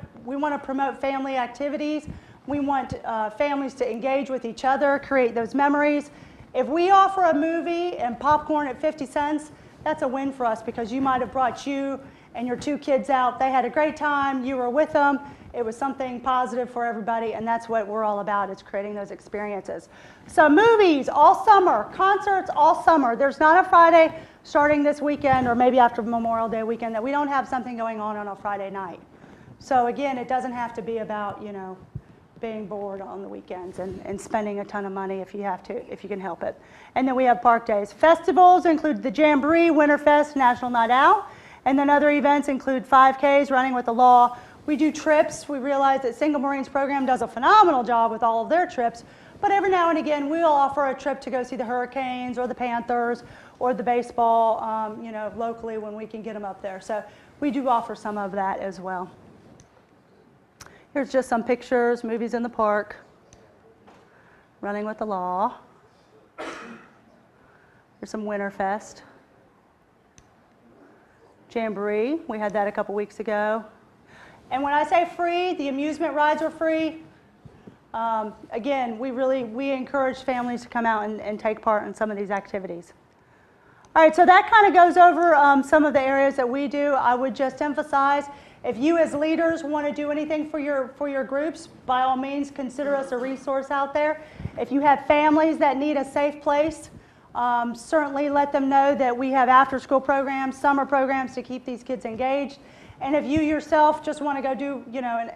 promote family activities. We want families to engage with each other, create those memories. If we offer a movie and popcorn at 50 cents, that's a win for us because you might have brought you and your 2 kids out. They had a great time. You were with them. It was something positive for everybody, and that's what we're all about, is creating those experiences. So movies all summer, concerts all summer. There's not a Friday starting this weekend or maybe after Memorial Day weekend that we don't have something going on a Friday night. So again, it doesn't have to be about, being bored on the weekends and spending a ton of money if you have to, if you can help it. And then we have park days. Festivals include the Jamboree, Winterfest, National Night Out, and then other events include 5Ks, Running with the Law. We do trips. We realize that Single Marines program does a phenomenal job with all of their trips, but every now and again we'll offer a trip to go see the Hurricanes or the Panthers or the baseball, locally when we can get them up there. So we do offer some of that as well. Here's just some pictures, movies in the park, Running with the Law. Here's some Winterfest. Jamboree, we had that a couple weeks ago. And when I say free, the amusement rides are free. Again, we encourage families to come out and take part in some of these activities. All right, so that kind of goes over some of the areas that we do. I would just emphasize, if you as leaders want to do anything for your groups, by all means, consider us a resource out there. If you have families that need a safe place, certainly let them know that we have after-school programs, summer programs to keep these kids engaged. And if you yourself just want to go do,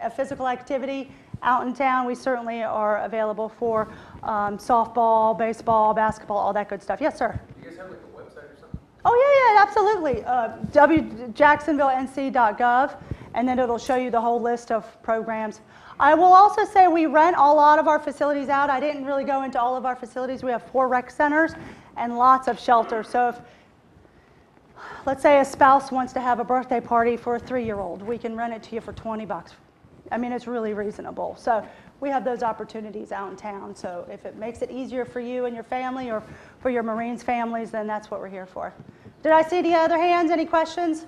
a physical activity out in town, we certainly are available for softball, baseball, basketball, all that good stuff. Yes, sir? Do you guys have like a website or something? Oh, yeah, absolutely. Jacksonvillenc.gov, and then it'll show you the whole list of programs. I will also say we rent a lot of our facilities out. I didn't really go into all of our facilities. We have 4 rec centers and lots of shelters. So if, let's say a spouse wants to have a birthday party for a 3-year-old, we can rent it to you for $20. I mean, it's really reasonable. So we have those opportunities out in town. So if it makes it easier for you and your family or for your Marines families, then that's what we're here for. Did I see the other hands? Any questions?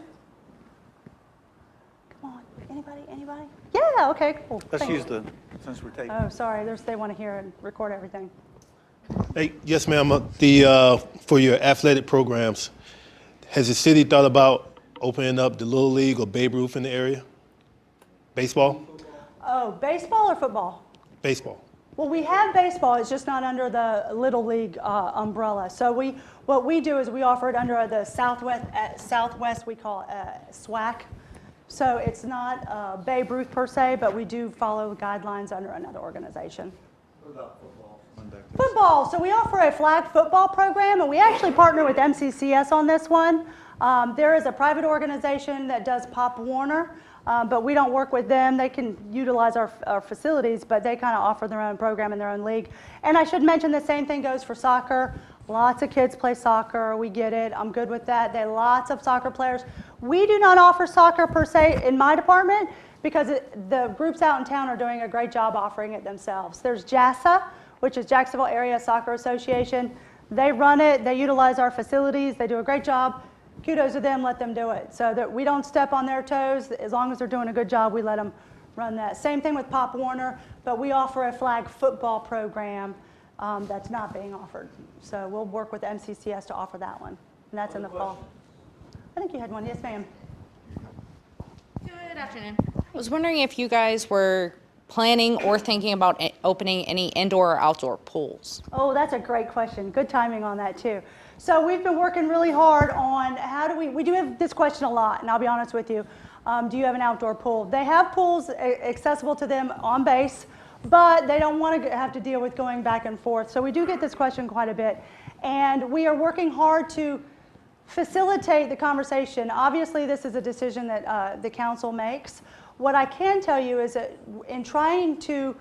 Come on, anybody? Yeah, okay, cool. Let's Thanks. use the, since we're taking. Oh, sorry, they want to hear and record everything. Hey, yes, ma'am. For your athletic programs, has the city thought about opening up the Little League or Babe Ruth in the area? Baseball? Oh, baseball or football? Baseball. Well, we have baseball, it's just not under the Little League umbrella. So what we do is we offer it under the Southwest we call SWAC. So it's not Babe Ruth per se, but we do follow guidelines under another organization. What about football? Football, so we offer a flag football program, and we actually partner with MCCS on this one. There is a private organization that does Pop Warner, but we don't work with them. They can utilize our facilities, but they kind of offer their own program in their own league. And I should mention the same thing goes for soccer. Lots of kids play soccer. We get it. I'm good with that. There are lots of soccer players. We do not offer soccer per se in my department because the groups out in town are doing a great job offering it themselves. There's JASA, which is Jacksonville Area Soccer Association. They run it. They utilize our facilities. They do a great job. Kudos to them, let them do it. So that we don't step on their toes. As long as they're doing a good job, we let them run that. Same thing with Pop Warner, but we offer a flag football program that's not being offered. So we'll work with MCCS to offer that one. And that's in the fall. I think you had one. Yes, ma'am. Good afternoon. I was wondering if you guys were planning or thinking about opening any indoor or outdoor pools. Oh, that's a great question. Good timing on that too. So we've been working really hard on how do we do have this question a lot, and I'll be honest with you. Do you have an outdoor pool? They have pools accessible to them on base, but they don't want to have to deal with going back and forth. So we do get this question quite a bit. And we are working hard to facilitate the conversation. Obviously, this is a decision that the council makes. What I can tell you is that in trying to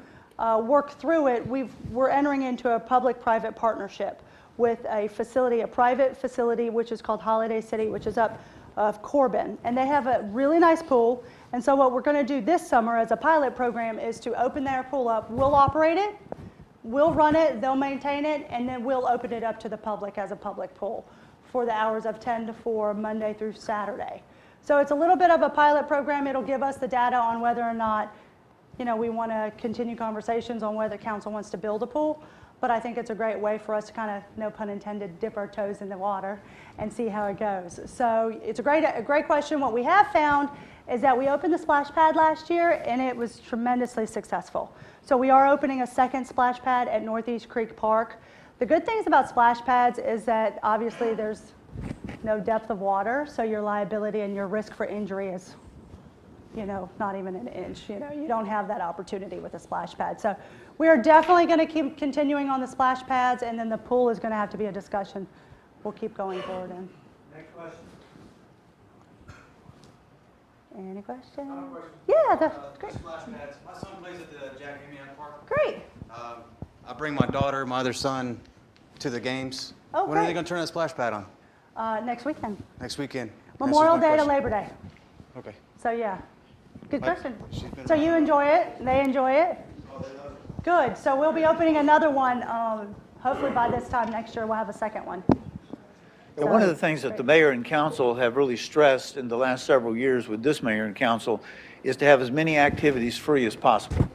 work through it, we're entering into a public-private partnership with a facility, a private facility, which is called Holiday City, which is up of Corbin. And they have a really nice pool. And so what we're going to do this summer as a pilot program is to open their pool up. We'll operate it, we'll run it, they'll maintain it, and then we'll open it up to the public as a public pool for the hours of 10 to 4, Monday through Saturday. So it's a little bit of a pilot program. It'll give us the data on whether or not, we want to continue conversations on whether council wants to build a pool. But I think it's a great way for us to kind of, no pun intended, dip our toes in the water and see how it goes. So it's a great question. What we have found is that we opened the splash pad last year, and it was tremendously successful. So we are opening a second splash pad at Northeast Creek Park. The good things about splash pads is that obviously there's no depth of water, so your liability and your risk for injury is, not even an inch. You don't have that opportunity with a splash pad. So we are definitely going to keep continuing on the splash pads, and then the pool is going to have to be a discussion we'll keep going forward in. Next question. Any questions? I have a question. Yeah, that's great. Splash pads. My son plays at the Jack Amian Park. Great. I bring my daughter, my other son, to the games. Oh, when are they great. going to turn that splash pad on? Next weekend. Next weekend. Memorial That's my Day to question. Labor Day. Okay. So yeah, good question. she's been So you enjoy it, they enjoy it? Good, so we'll be opening another one, hopefully by this time next year we'll have a second one. Yeah, one of the things that the mayor and council have really stressed in the last several years with this mayor and council is to have as many activities free as possible.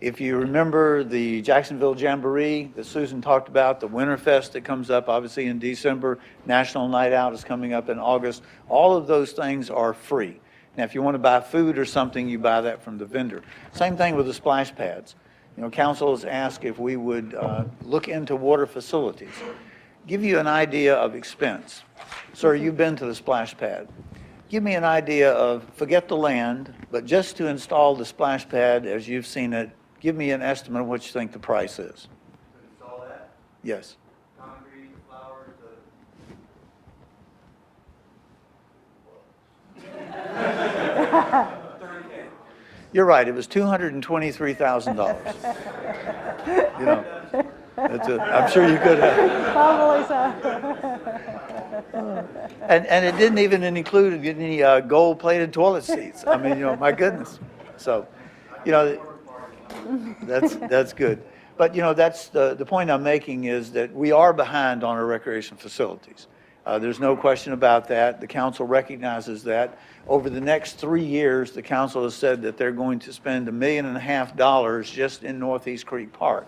If you remember the Jacksonville Jamboree that Susan talked about, the Winterfest that comes up obviously in December, National Night Out is coming up in August, all of those things are free. Now, if you want to buy food or something, you buy that from the vendor. Same thing with the splash pads. Council has asked if we would look into water facilities. Give you an idea of expense. Sir, you've been to the splash pad. Give me an idea of, forget the land, but just to install the splash pad as you've seen it, give me an estimate of what you think the price is. To install that? Yes. Concrete, flowers, You're right, it was $223,000. You know, I'm sure you could have. Probably so. And it didn't even include any gold-plated toilet seats. I mean, my goodness. So, that's good. But, that's the point I'm making is that we are behind on our recreation facilities. There's no question about that. The council recognizes that. Over the next 3 years, the council has said that they're going to spend $1.5 million just in Northeast Creek Park.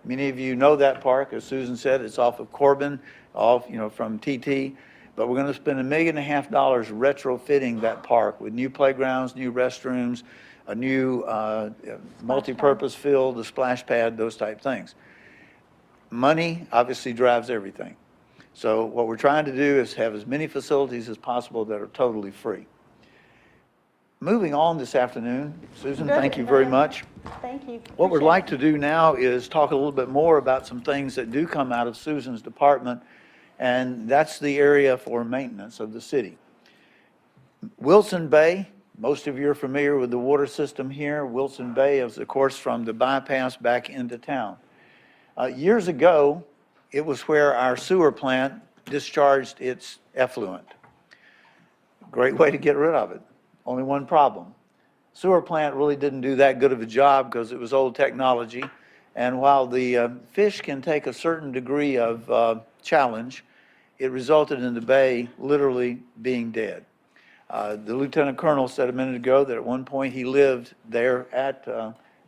Many of you know that park. As Susan said, it's off of Corbin, from TT. But we're going to spend $1.5 million retrofitting that park with new playgrounds, new restrooms, a new multi-purpose field, a splash pad, those type things. Money obviously drives everything. So what we're trying to do is have as many facilities as possible that are totally free. Moving on this afternoon, Susan, thank you very much. Thank you. What we'd Appreciate like to do now is talk a little bit more about some things that do come out of Susan's department, and that's the area for maintenance of the city. Wilson Bay, most of you are familiar with the water system here. Wilson Bay is, of course, from the bypass back into town. Years ago, it was where our sewer plant discharged its effluent. Great way to get rid of it. Only one problem. Sewer plant really didn't do that good of a job because it was old technology. And while the fish can take a certain degree of challenge, it resulted in the bay literally being dead. The lieutenant colonel said a minute ago that at one point he lived there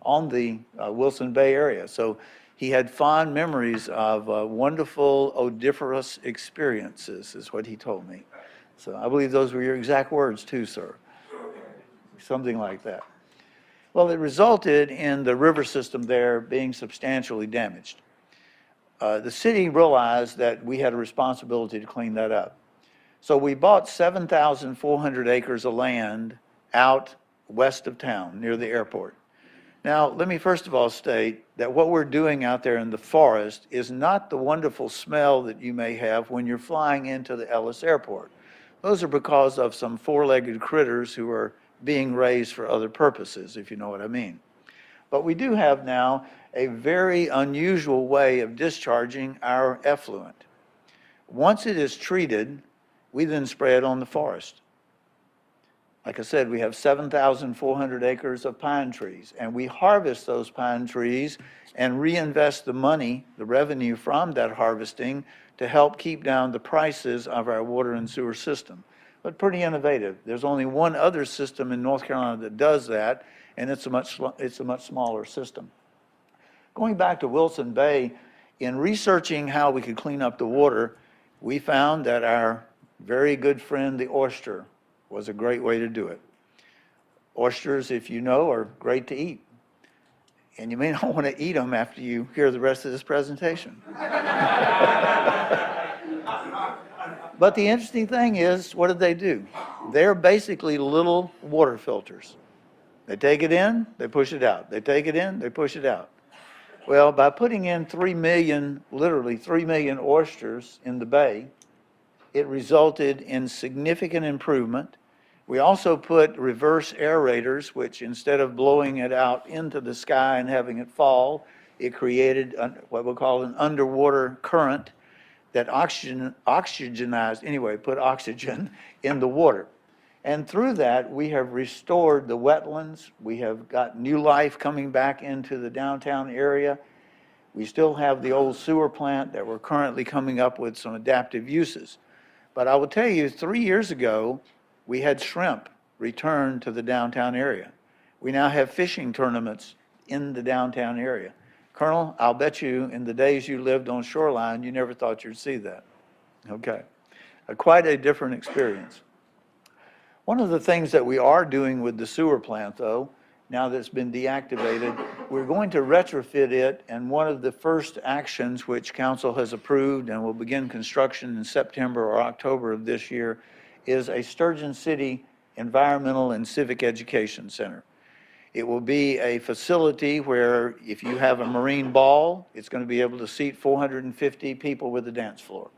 on the Wilson Bay area. So he had fond memories of wonderful odoriferous experiences, is what he told me. So I believe those were your exact words too, sir. Something like that. Well, it resulted in the river system there being substantially damaged. The city realized that we had a responsibility to clean that up. So we bought 7,400 acres of land out west of town near the airport. Now, let me first of all state that what we're doing out there in the forest is not the wonderful smell that you may have when you're flying into the Ellis Airport. Those are because of some four-legged critters who are being raised for other purposes, if you know what I mean. But we do have now a very unusual way of discharging our effluent. Once it is treated, we then spray it on the forest. Like I said, we have 7,400 acres of pine trees, and we harvest those pine trees and reinvest the money, the revenue from that harvesting, to help keep down the prices of our water and sewer system. But pretty innovative. There's only one other system in North Carolina that does that, and it's a much smaller system. Going back to Wilson Bay, in researching how we could clean up the water, we found that our very good friend, the oyster, was a great way to do it. Oysters, if you know, are great to eat. And you may not want to eat them after you hear the rest of this presentation. But the interesting thing is, what did they do? They're basically little water filters. They take it in, they push it out. They take it in, they push it out. Well, by putting in 3 million, literally 3 million oysters in the bay, it resulted in significant improvement. We also put reverse aerators, which instead of blowing it out into the sky and having it fall, it created what we'll call an underwater current that oxygenized, anyway, put oxygen in the water. And through that, we have restored the wetlands. We have got new life coming back into the downtown area. We still have the old sewer plant that we're currently coming up with some adaptive uses. But I will tell you, 3 years ago, we had shrimp return to the downtown area. We now have fishing tournaments in the downtown area. Colonel, I'll bet you in the days you lived on Shoreline, you never thought you'd see that. Okay. Quite a different experience. One of the things that we are doing with the sewer plant, though, now that it's been deactivated, we're going to retrofit it, and one of the first actions which council has approved and will begin construction in September or October of this year is a Sturgeon City Environmental and Civic Education Center. It will be a facility where if you have a marine ball, it's going to be able to seat 450 people with a dance floor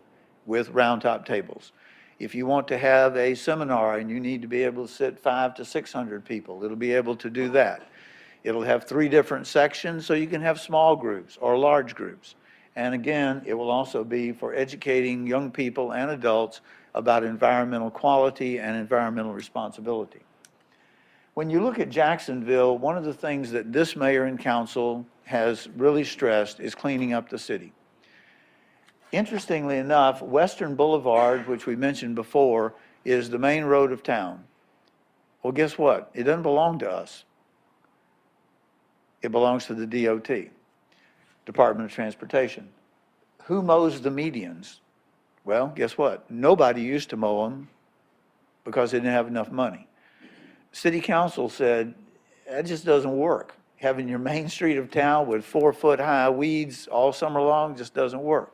with round top tables. If you want to have a seminar and you need to be able to sit 500 to 600 people, it'll be able to do that. It'll have 3 different sections, so you can have small groups or large groups. And again, it will also be for educating young people and adults about environmental quality and environmental responsibility. When you look at Jacksonville, one of the things that this mayor and council has really stressed is cleaning up the city. Interestingly enough, Western Boulevard, which we mentioned before, is the main road of town. Well, guess what? It doesn't belong to us. It belongs to the DOT, Department of Transportation. Who mows the medians? Well, guess what? Nobody used to mow them because they didn't have enough money. City Council said, that just doesn't work. Having your main street of town with 4-foot-high weeds all summer long just doesn't work.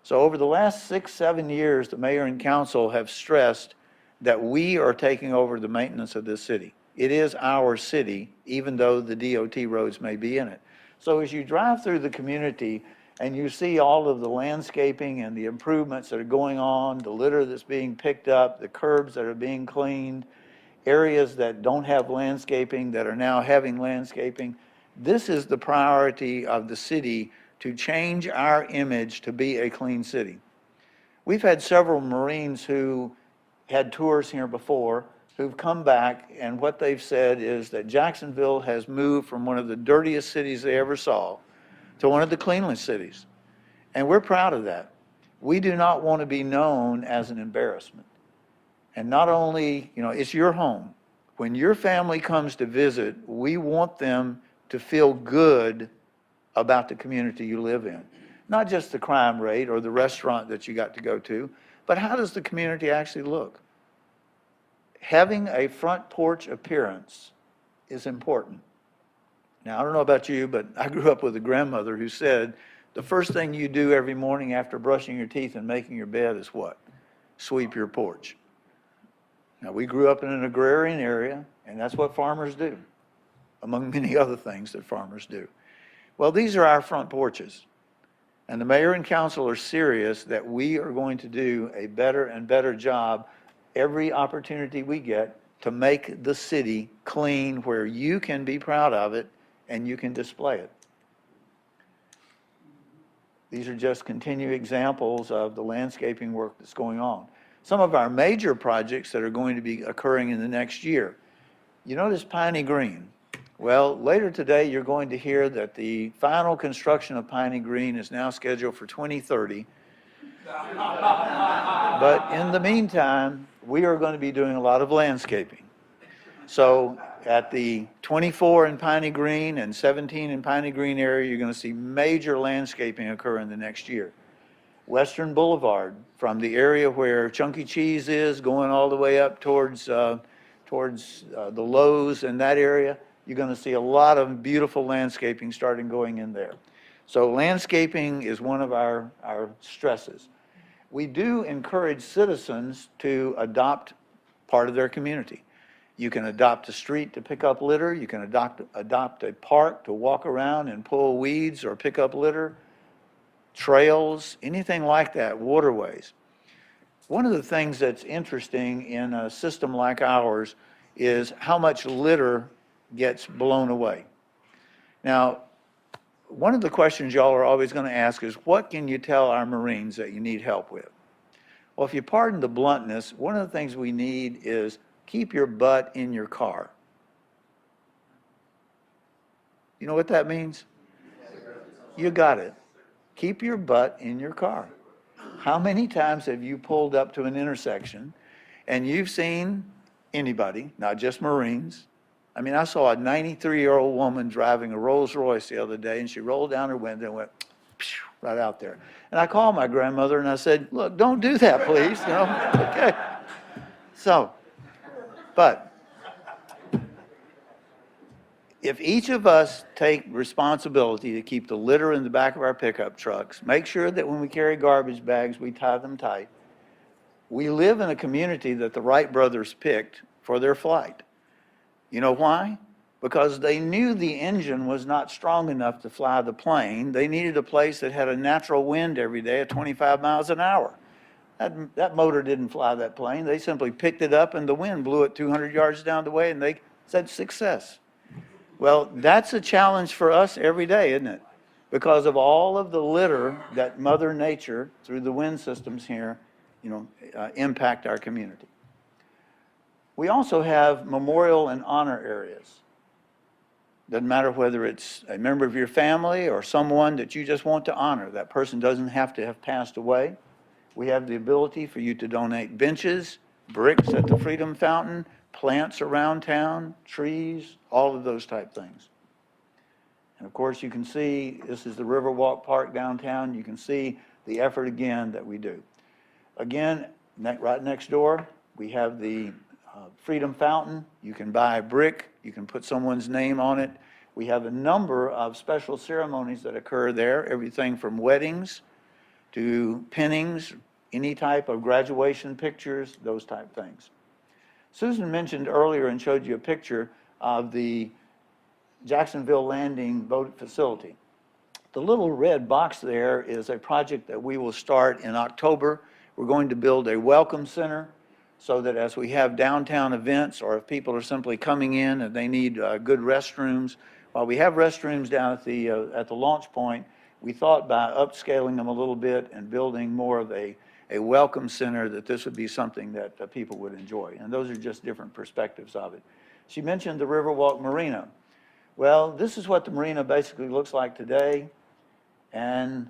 So over the last 6-7 years, the mayor and council have stressed that we are taking over the maintenance of this city. It is our city, even though the DOT roads may be in it. So as you drive through the community and you see all of the landscaping and the improvements that are going on, the litter that's being picked up, the curbs that are being cleaned, areas that don't have landscaping that are now having landscaping, this is the priority of the city to change our image to be a clean city. We've had several Marines who had tours here before who've come back, and what they've said is that Jacksonville has moved from one of the dirtiest cities they ever saw to one of the cleanest cities. And we're proud of that. We do not want to be known as an embarrassment. And not only, it's your home. When your family comes to visit, we want them to feel good about the community you live in. Not just the crime rate or the restaurant that you got to go to, but how does the community actually look? Having a front porch appearance is important. Now, I don't know about you, but I grew up with a grandmother who said, the first thing you do every morning after brushing your teeth and making your bed is what? Sweep your porch. Now, we grew up in an agrarian area, and that's what farmers do, among many other things that farmers do. Well, these are our front porches. And the mayor and council are serious that we are going to do a better and better job every opportunity we get to make the city clean where you can be proud of it and you can display it. These are just continued examples of the landscaping work that's going on. Some of our major projects that are going to be occurring in the next year. You notice Piney Green. Well, later today, you're going to hear that the final construction of Piney Green is now scheduled for 2030. But in the meantime, we are going to be doing a lot of landscaping. So at the 24 in Piney Green and 17 in Piney Green area, you're going to see major landscaping occur in the next year. Western Boulevard, from the area where Chuck E. Cheese is, going all the way up towards the Lowe's and that area, you're going to see a lot of beautiful landscaping starting going in there. So landscaping is one of our stresses. We do encourage citizens to adopt part of their community. You can adopt a street to pick up litter. You can adopt a park to walk around and pull weeds or pick up litter. Trails, anything like that, waterways. One of the things that's interesting in a system like ours is how much litter gets blown away. Now, one of the questions y'all are always going to ask is, what can you tell our Marines that you need help with? Well, if you pardon the bluntness, one of the things we need is keep your butt in your car. You know what that means? You got it. Keep your butt in your car. How many times have you pulled up to an intersection and you've seen anybody, not just Marines? I mean, I saw a 93-year-old woman driving a Rolls Royce the other day, and she rolled down her window and went right out there. And I called my grandmother and I said, look, don't do that, please. Okay. So, but if each of us take responsibility to keep the litter in the back of our pickup trucks, make sure that when we carry garbage bags, we tie them tight. We live in a community that the Wright brothers picked for their flight. You know why? Because they knew the engine was not strong enough to fly the plane. They needed a place that had a natural wind every day at 25 miles an hour. That motor didn't fly that plane. They simply picked it up and the wind blew it 200 yards down the way and they said success. Well, that's a challenge for us every day, isn't it? Because of all of the litter that Mother Nature, through the wind systems here, impact our community. We also have memorial and honor areas. Doesn't matter whether it's a member of your family or someone that you just want to honor. That person doesn't have to have passed away. We have the ability for you to donate benches, bricks at the Freedom Fountain, plants around town, trees, all of those type things. And of course, you can see, this is the Riverwalk Park downtown. You can see the effort again that we do. Again, right next door, we have the Freedom Fountain. You can buy a brick. You can put someone's name on it. We have a number of special ceremonies that occur there, everything from weddings to pinnings, any type of graduation pictures, those type things. Susan mentioned earlier and showed you a picture of the Jacksonville Landing boat facility. The little red box there is a project that we will start in October. We're going to build a welcome center so that as we have downtown events or if people are simply coming in and they need good restrooms, while we have restrooms down at the launch point, we thought by upscaling them a little bit and building more of a welcome center that this would be something that people would enjoy. And those are just different perspectives of it. She mentioned the Riverwalk Marina. Well, this is what the marina basically looks like today, and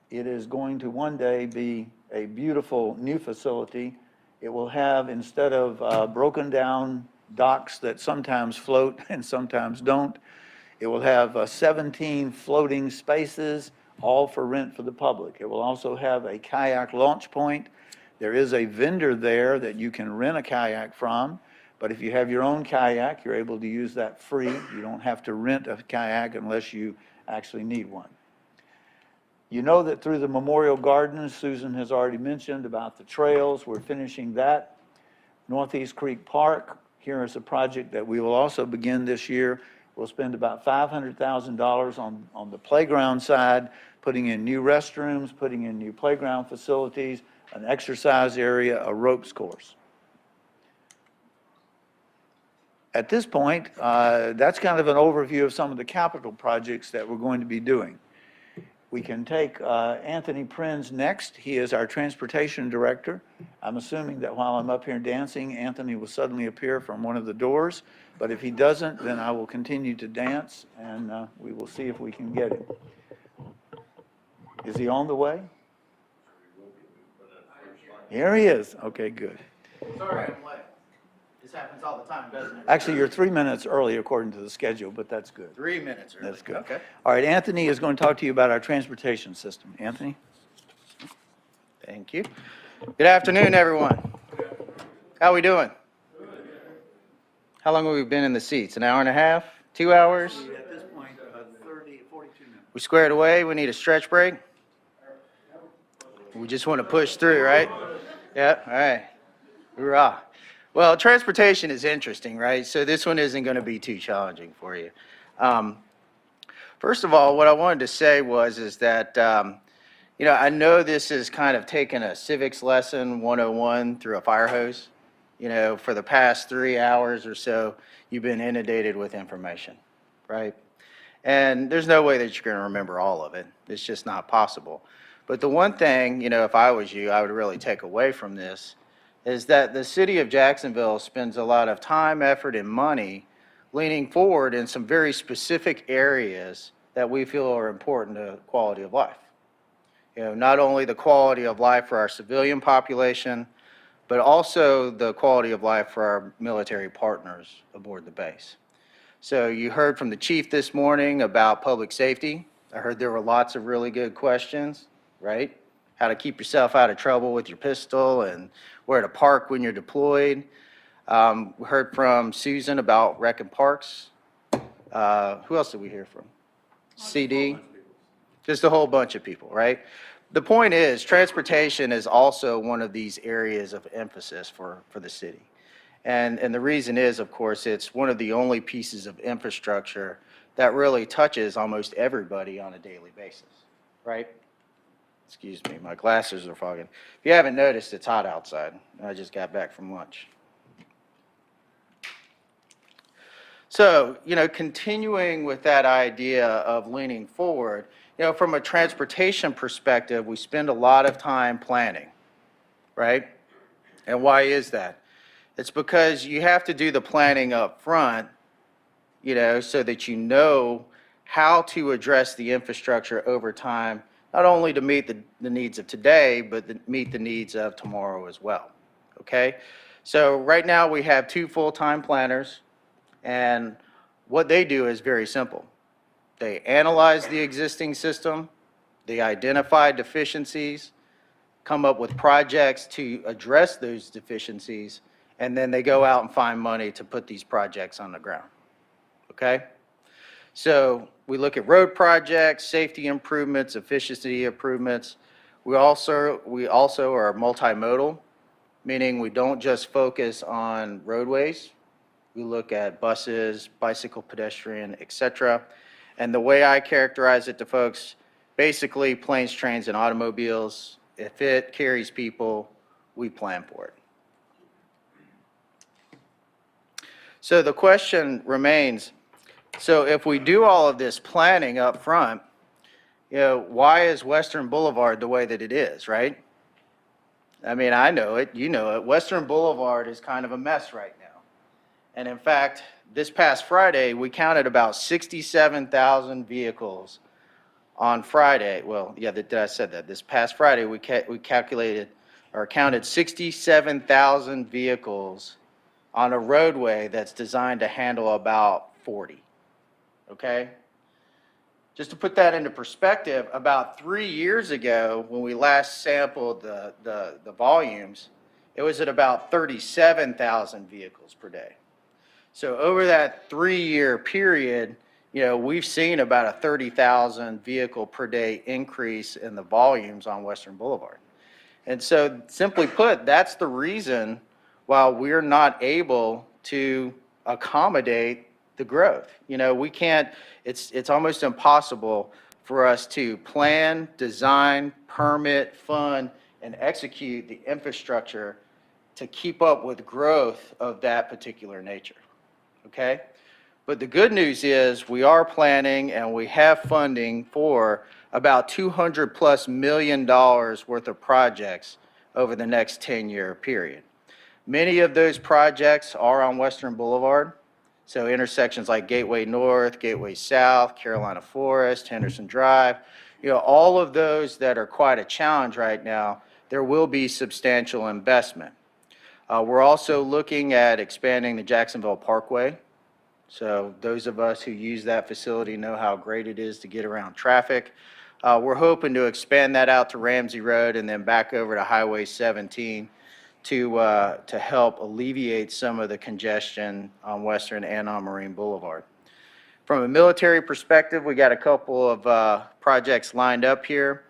it is going to one day be a beautiful new facility. It will have, instead of broken down docks that sometimes float and sometimes don't, it will have 17 floating spaces, all for rent for the public. It will also have a kayak launch point. There is a vendor there that you can rent a kayak from, but if you have your own kayak, you're able to use that free. You don't have to rent a kayak unless you actually need one. You know that through the Memorial Gardens, Susan has already mentioned about the trails. We're finishing that. Northeast Creek Park, here is a project that we will also begin this year. We'll spend about $500,000 on the playground side, putting in new restrooms, putting in new playground facilities, an exercise area, a ropes course. At this point, that's kind of an overview of some of the capital projects that we're going to be doing. We can take Anthony Prinz next. He is our transportation director. I'm assuming that while I'm up here dancing, Anthony will suddenly appear from one of the doors. But if he doesn't, then I will continue to dance, and we will see if we can get him. Is he on the way? Here he is. Okay, good. Sorry, I'm late. This happens all the time, doesn't it? Actually, you're 3 minutes early according to the schedule, but that's good. 3 minutes early. That's good. Okay. All right, Anthony is going to talk to you about our transportation system. Anthony? Thank you. Good afternoon, everyone. How we doing? How long have we been in the seats? An hour and a half? 2 hours? At this point, 42 minutes. We squared away? We need a stretch break? We just want to push through, right? Yeah, all right. Hoorah. Well, transportation is interesting, right? So this one isn't going to be too challenging for you. First of all, what I wanted to say is that, I know this is kind of taking a civics lesson 101 through a fire hose. For the past 3 hours or so, you've been inundated with information, right? And there's no way that you're going to remember all of it. It's just not possible. But the one thing, if I was you, I would really take away from this is that the city of Jacksonville spends a lot of time, effort, and money leaning forward in some very specific areas that we feel are important to quality of life. Not only the quality of life for our civilian population, but also the quality of life for our military partners aboard the base. So you heard from the chief this morning about public safety. I heard there were lots of really good questions, right? How to keep yourself out of trouble with your pistol and where to park when you're deployed. We heard from Susan about rec and parks. Who else did we hear from? CD? Just a whole bunch of people, right? The point is, transportation is also one of these areas of emphasis for the city. And the reason is, of course, it's one of the only pieces of infrastructure that really touches almost everybody on a daily basis, right? Excuse me, my glasses are fogging. If you haven't noticed, it's hot outside. I just got back from lunch. So, continuing with that idea of leaning forward, from a transportation perspective, we spend a lot of time planning, right? And why is that? It's because you have to do the planning up front, so that you know how to address the infrastructure over time, not only to meet the needs of today, but meet the needs of tomorrow as well, okay? So right now we have 2 full-time planners, and what they do is very simple. They analyze the existing system, they identify deficiencies, come up with projects to address those deficiencies, and then they go out and find money to put these projects on the ground, okay? So we look at road projects, safety improvements, efficiency improvements. We also are multimodal, meaning we don't just focus on roadways. We look at buses, bicycle, pedestrian, et cetera. And the way I characterize it to folks, basically planes, trains, and automobiles. If it carries people, we plan for it. So the question remains, so if we do all of this planning up front, why is Western Boulevard the way that it is, right? I mean, I know it, you know it. Western Boulevard is kind of a mess right now. And in fact, this past Friday, we counted about 67,000 vehicles on Friday. Well, yeah, I said that. This past Friday, we calculated or counted 67,000 vehicles on a roadway that's designed to handle about 40. Okay? Just to put that into perspective, about 3 years ago, when we last sampled the volumes, it was at about 37,000 vehicles per day. So over that 3-year period, we've seen about a 30,000 vehicle per day increase in the volumes on Western Boulevard. And so simply put, that's the reason why we're not able to accommodate the growth. We can't, it's almost impossible for us to plan, design, permit, fund, and execute the infrastructure to keep up with growth of that particular nature, okay? But the good news is we are planning and we have funding for about $200+ million worth of projects over the next 10-year period. Many of those projects are on Western Boulevard. So intersections like Gateway North, Gateway South, Carolina Forest, Henderson Drive, all of those that are quite a challenge right now, there will be substantial investment. We're also looking at expanding the Jacksonville Parkway. So those of us who use that facility know how great it is to get around traffic. We're hoping to expand that out to Ramsey Road and then back over to Highway 17 to help alleviate some of the congestion on Western and on Marine Boulevard. From a military perspective, we got a couple of projects lined up here.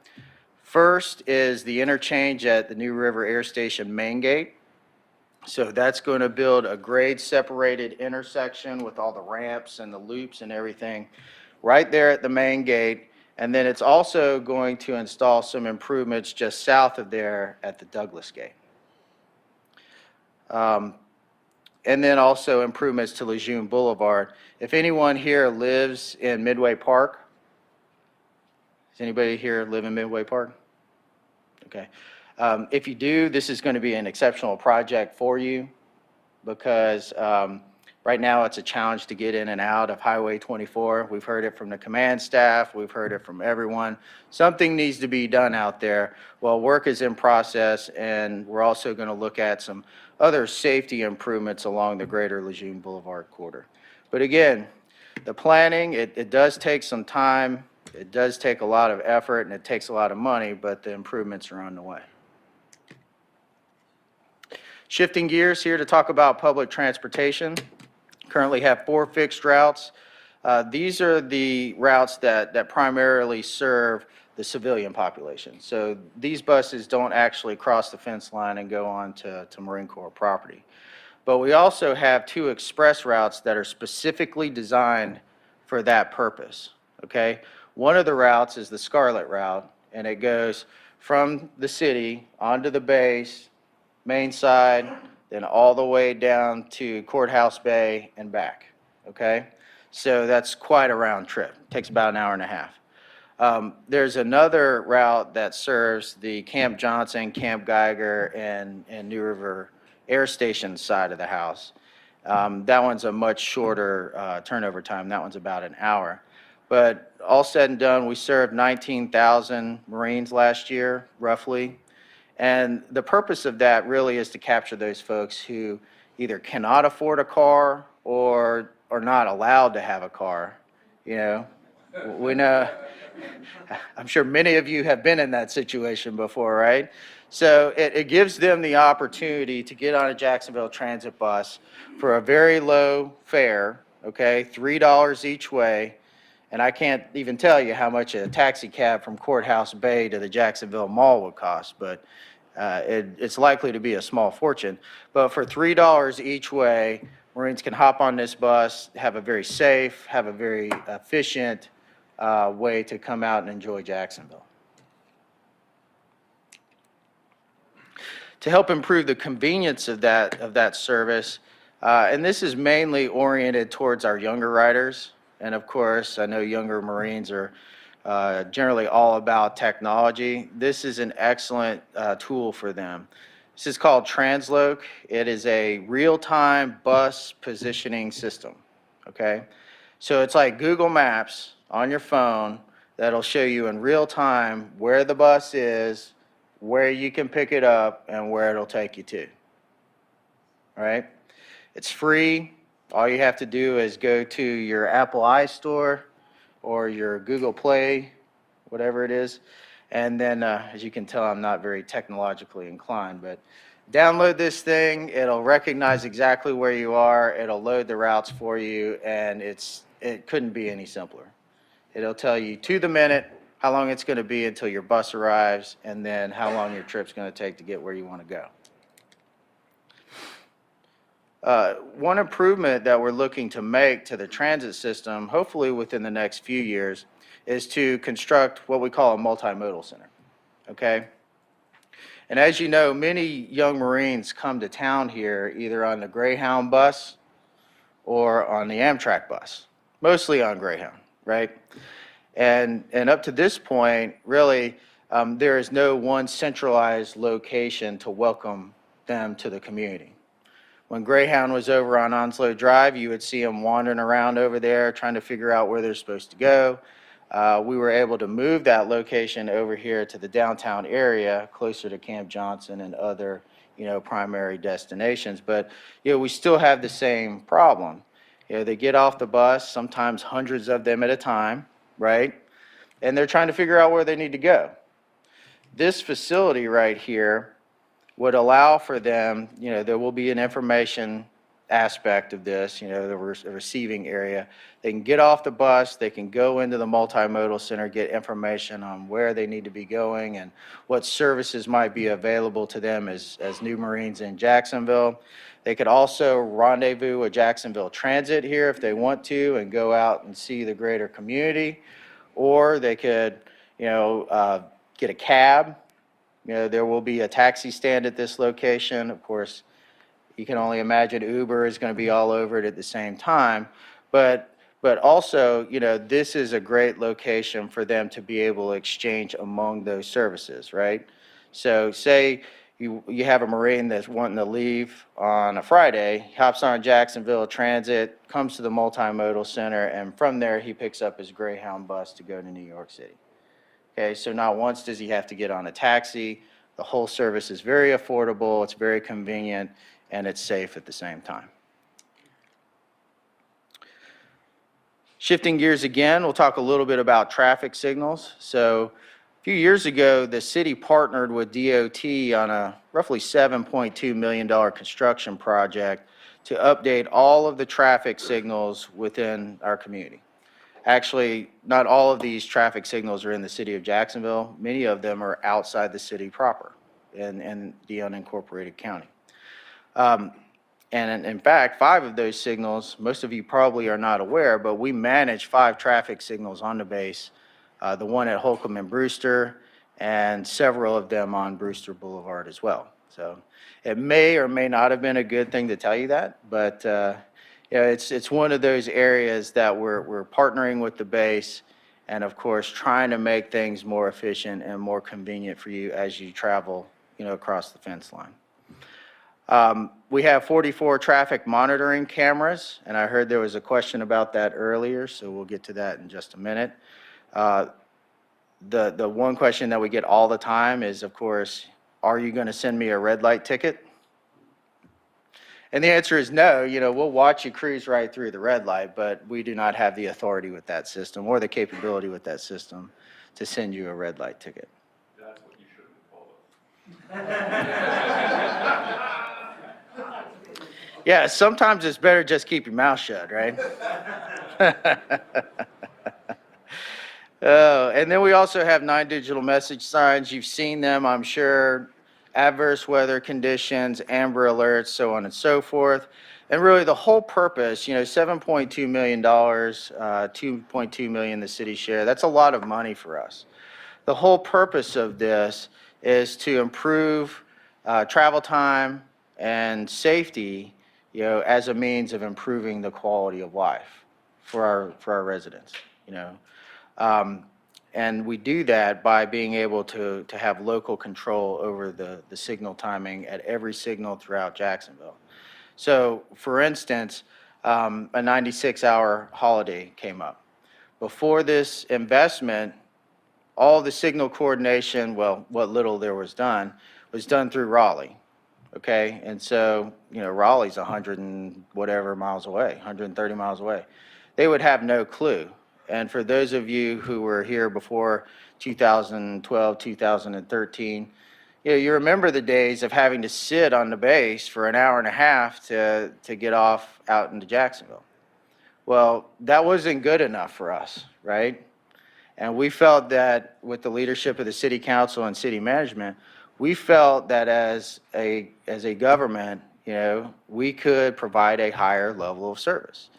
First is the interchange at the New River Air Station main gate. So that's going to build a grade separated intersection with all the ramps and the loops and everything right there at the main gate. And then it's also going to install some improvements just south of there at the Douglas gate. And then also improvements to Lejeune Boulevard. If anyone here lives in Midway Park, does anybody here live in Midway Park? Okay. If you do, this is going to be an exceptional project for you because right now it's a challenge to get in and out of Highway 24. We've heard it from the command staff. We've heard it from everyone. Something needs to be done out there. Well, work is in process, and we're also going to look at some other safety improvements along the greater Lejeune Boulevard corridor. But again, the planning, it does take some time. It does take a lot of effort, and it takes a lot of money, but the improvements are on the way. Shifting gears here to talk about public transportation. Currently have 4 fixed routes. These are the routes that primarily serve the civilian population. So these buses don't actually cross the fence line and go on to Marine Corps property. But we also have 2 express routes that are specifically designed for that purpose, okay? One of the routes is the Scarlet route, and it goes from the city onto the base, main side, then all the way down to Courthouse Bay and back, okay? So that's quite a round trip. Takes about an hour and a half. There's another route that serves the Camp Johnson, Camp Geiger, and New River Air Station side of the house. That one's a much shorter turnover time. That one's about an hour. But all said and done, we served 19,000 Marines last year, roughly. And the purpose of that really is to capture those folks who either cannot afford a car or are not allowed to have a car. You know, we know, I'm sure many of you have been in that situation before, right? So it gives them the opportunity to get on a Jacksonville Transit bus for a very low fare, okay, $3 each way. And I can't even tell you how much a taxi cab from Courthouse Bay to the Jacksonville Mall would cost, but it's likely to be a small fortune. But for $3 each way, Marines can hop on this bus, have a very safe, have a very efficient way to come out and enjoy Jacksonville. To help improve the convenience of that service, and this is mainly oriented towards our younger riders. And of course, I know younger Marines are generally all about technology. This is an excellent tool for them. This is called Transloc. It is a real-time bus positioning system, okay? So it's like Google Maps on your phone that'll show you in real time where the bus is, where you can pick it up, and where it'll take you to, all right? It's free. All you have to do is go to your Apple iStore or your Google Play, whatever it is. And then, as you can tell, I'm not very technologically inclined, but download this thing. It'll recognize exactly where you are. It'll load the routes for you, and it couldn't be any simpler. It'll tell you to the minute how long it's going to be until your bus arrives, and then how long your trip's going to take to get where you want to go. One improvement that we're looking to make to the transit system, hopefully within the next few years, is to construct what we call a multimodal center, okay? And as you know, many young Marines come to town here either on the Greyhound bus or on the Amtrak bus, mostly on Greyhound, right? And up to this point, really, there is no one centralized location to welcome them to the community. When Greyhound was over on Onslow Drive, you would see them wandering around over there trying to figure out where they're supposed to go. We were able to move that location over here to the downtown area, closer to Camp Johnson and other, primary destinations. But, we still have the same problem. They get off the bus, sometimes hundreds of them at a time, right? And they're trying to figure out where they need to go. This facility right here would allow for them, there will be an information aspect of this, the receiving area. They can get off the bus, they can go into the multimodal center, get information on where they need to be going and what services might be available to them as new Marines in Jacksonville. They could also rendezvous with Jacksonville Transit here if they want to and go out and see the greater community. Or they could, get a cab. There will be a taxi stand at this location. Of course, you can only imagine Uber is going to be all over it at the same time. But also, this is a great location for them to be able to exchange among those services, right? So say you have a Marine that's wanting to leave on a Friday, hops on Jacksonville Transit, comes to the multimodal center, and from there he picks up his Greyhound bus to go to New York City. Okay, so not once does he have to get on a taxi. The whole service is very affordable, it's very convenient, and it's safe at the same time. Shifting gears again, we'll talk a little bit about traffic signals. So a few years ago, the city partnered with DOT on a roughly $7.2 million construction project to update all of the traffic signals within our community. Actually, not all of these traffic signals are in the city of Jacksonville. Many of them are outside the city proper in the unincorporated county. And in fact, 5 of those signals, most of you probably are not aware, but we manage 5 traffic signals on the base. The one at Holcomb and Brewster, and several of them on Brewster Boulevard as well. So it may or may not have been a good thing to tell you that, but it's one of those areas that we're partnering with the base and of course trying to make things more efficient and more convenient for you as you travel, across the fence line. We have 44 traffic monitoring cameras, and I heard there was a question about that earlier, so we'll get to that in just a minute. The one question that we get all the time is, of course, are you going to send me a red light ticket? And the answer is no. We'll watch you cruise right through the red light, but we do not have the authority with that system or the capability with that system to send you a red light ticket. That's what you should have told us. Yeah, sometimes it's better just keep your mouth shut, right? And then we also have 9 digital message signs. You've seen them, I'm sure. Adverse weather conditions, amber alerts, so on and so forth. And really the whole purpose, $7.2 million, 2.2 million the city share, that's a lot of money for us. The whole purpose of this is to improve travel time and safety, as a means of improving the quality of life for our residents, And we do that by being able to have local control over the signal timing at every signal throughout Jacksonville. So, for instance, a 96-hour holiday came up. Before this investment, all the signal coordination, well, what little there was done through Raleigh. Okay, and so, Raleigh's 100 and whatever miles away, 130 miles away. They would have no clue. And for those of you who were here before 2012, 2013, you remember the days of having to sit on the base for an hour and a half to get off out into Jacksonville. Well, that wasn't good enough for us, right? And we felt that with the leadership of the city council and city management, we felt that as a government, we could provide a higher level of service.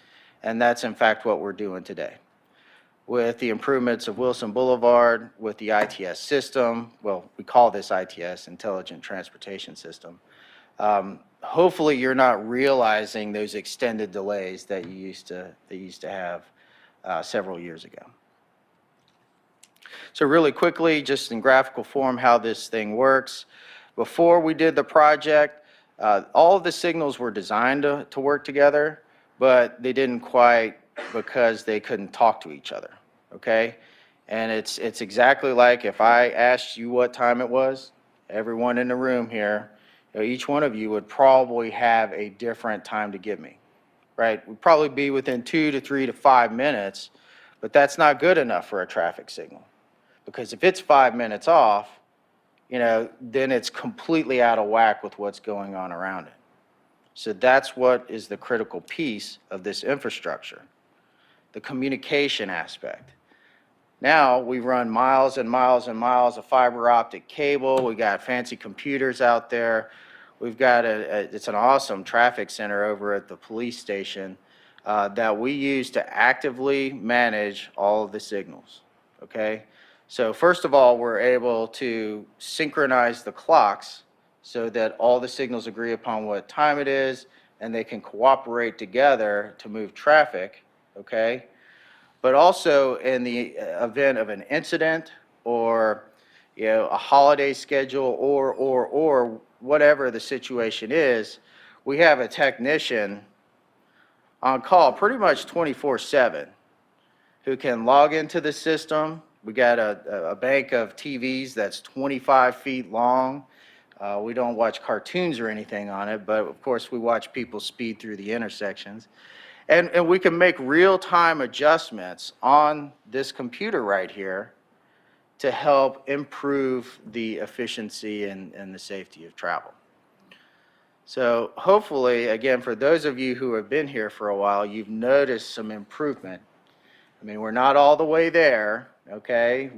And that's in fact what we're doing today. With the improvements of Wilson Boulevard, with the ITS system, well, we call this ITS, Intelligent Transportation System. Hopefully you're not realizing those extended delays that you used to have several years ago. So really quickly, just in graphical form, how this thing works. Before we did the project, all of the signals were designed to work together, but they didn't quite because they couldn't talk to each other, okay? And it's exactly like if I asked you what time it was, everyone in the room here, each one of you would probably have a different time to give me, right? We'd probably be within 2 to 3 to 5 minutes, but that's not good enough for a traffic signal. Because if it's 5 minutes off, then it's completely out of whack with what's going on around it. So that's what is the critical piece of this infrastructure, the communication aspect. Now we run miles and miles and miles of fiber optic cable. We got fancy computers out there. We've got it's an awesome traffic center over at the police station that we use to actively manage all of the signals, okay? So first of all, we're able to synchronize the clocks so that all the signals agree upon what time it is and they can cooperate together to move traffic, okay? But also in the event of an incident or a holiday schedule or whatever the situation is, we have a technician on call pretty much 24/7 who can log into the system. We got a bank of TVs that's 25 feet long. We don't watch cartoons or anything on it, but of course we watch people speed through the intersections. And we can make real-time adjustments on this computer right here to help improve the efficiency and the safety of travel. So hopefully, again, for those of you who have been here for a while, you've noticed some improvement. I mean, we're not all the way there, okay?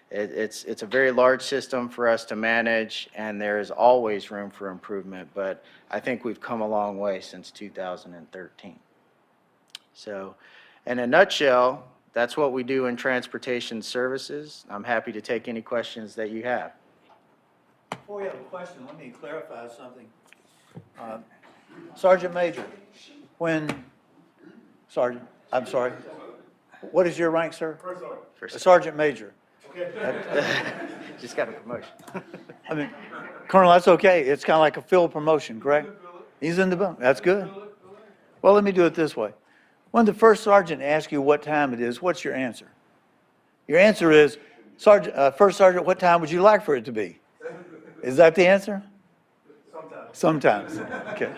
It's a very large system for us to manage, and there is always room for improvement, but I think we've come a long way since 2013. So, in a nutshell, That's what we do in transportation services. I'm happy to take any questions that you have. Before we have a question, let me clarify something. Sergeant Major, Sergeant, I'm sorry. What is your rank, sir? First Sergeant Major. Just got a promotion. I mean, Colonel, that's okay. It's kind of like a field promotion, correct? He's in the boat. That's good. Well, let me do it this way. When the first sergeant asks you what time it is, what's your answer? Your answer is, First Sergeant, what time would you like for it to be? Is that the answer? Sometimes. Okay.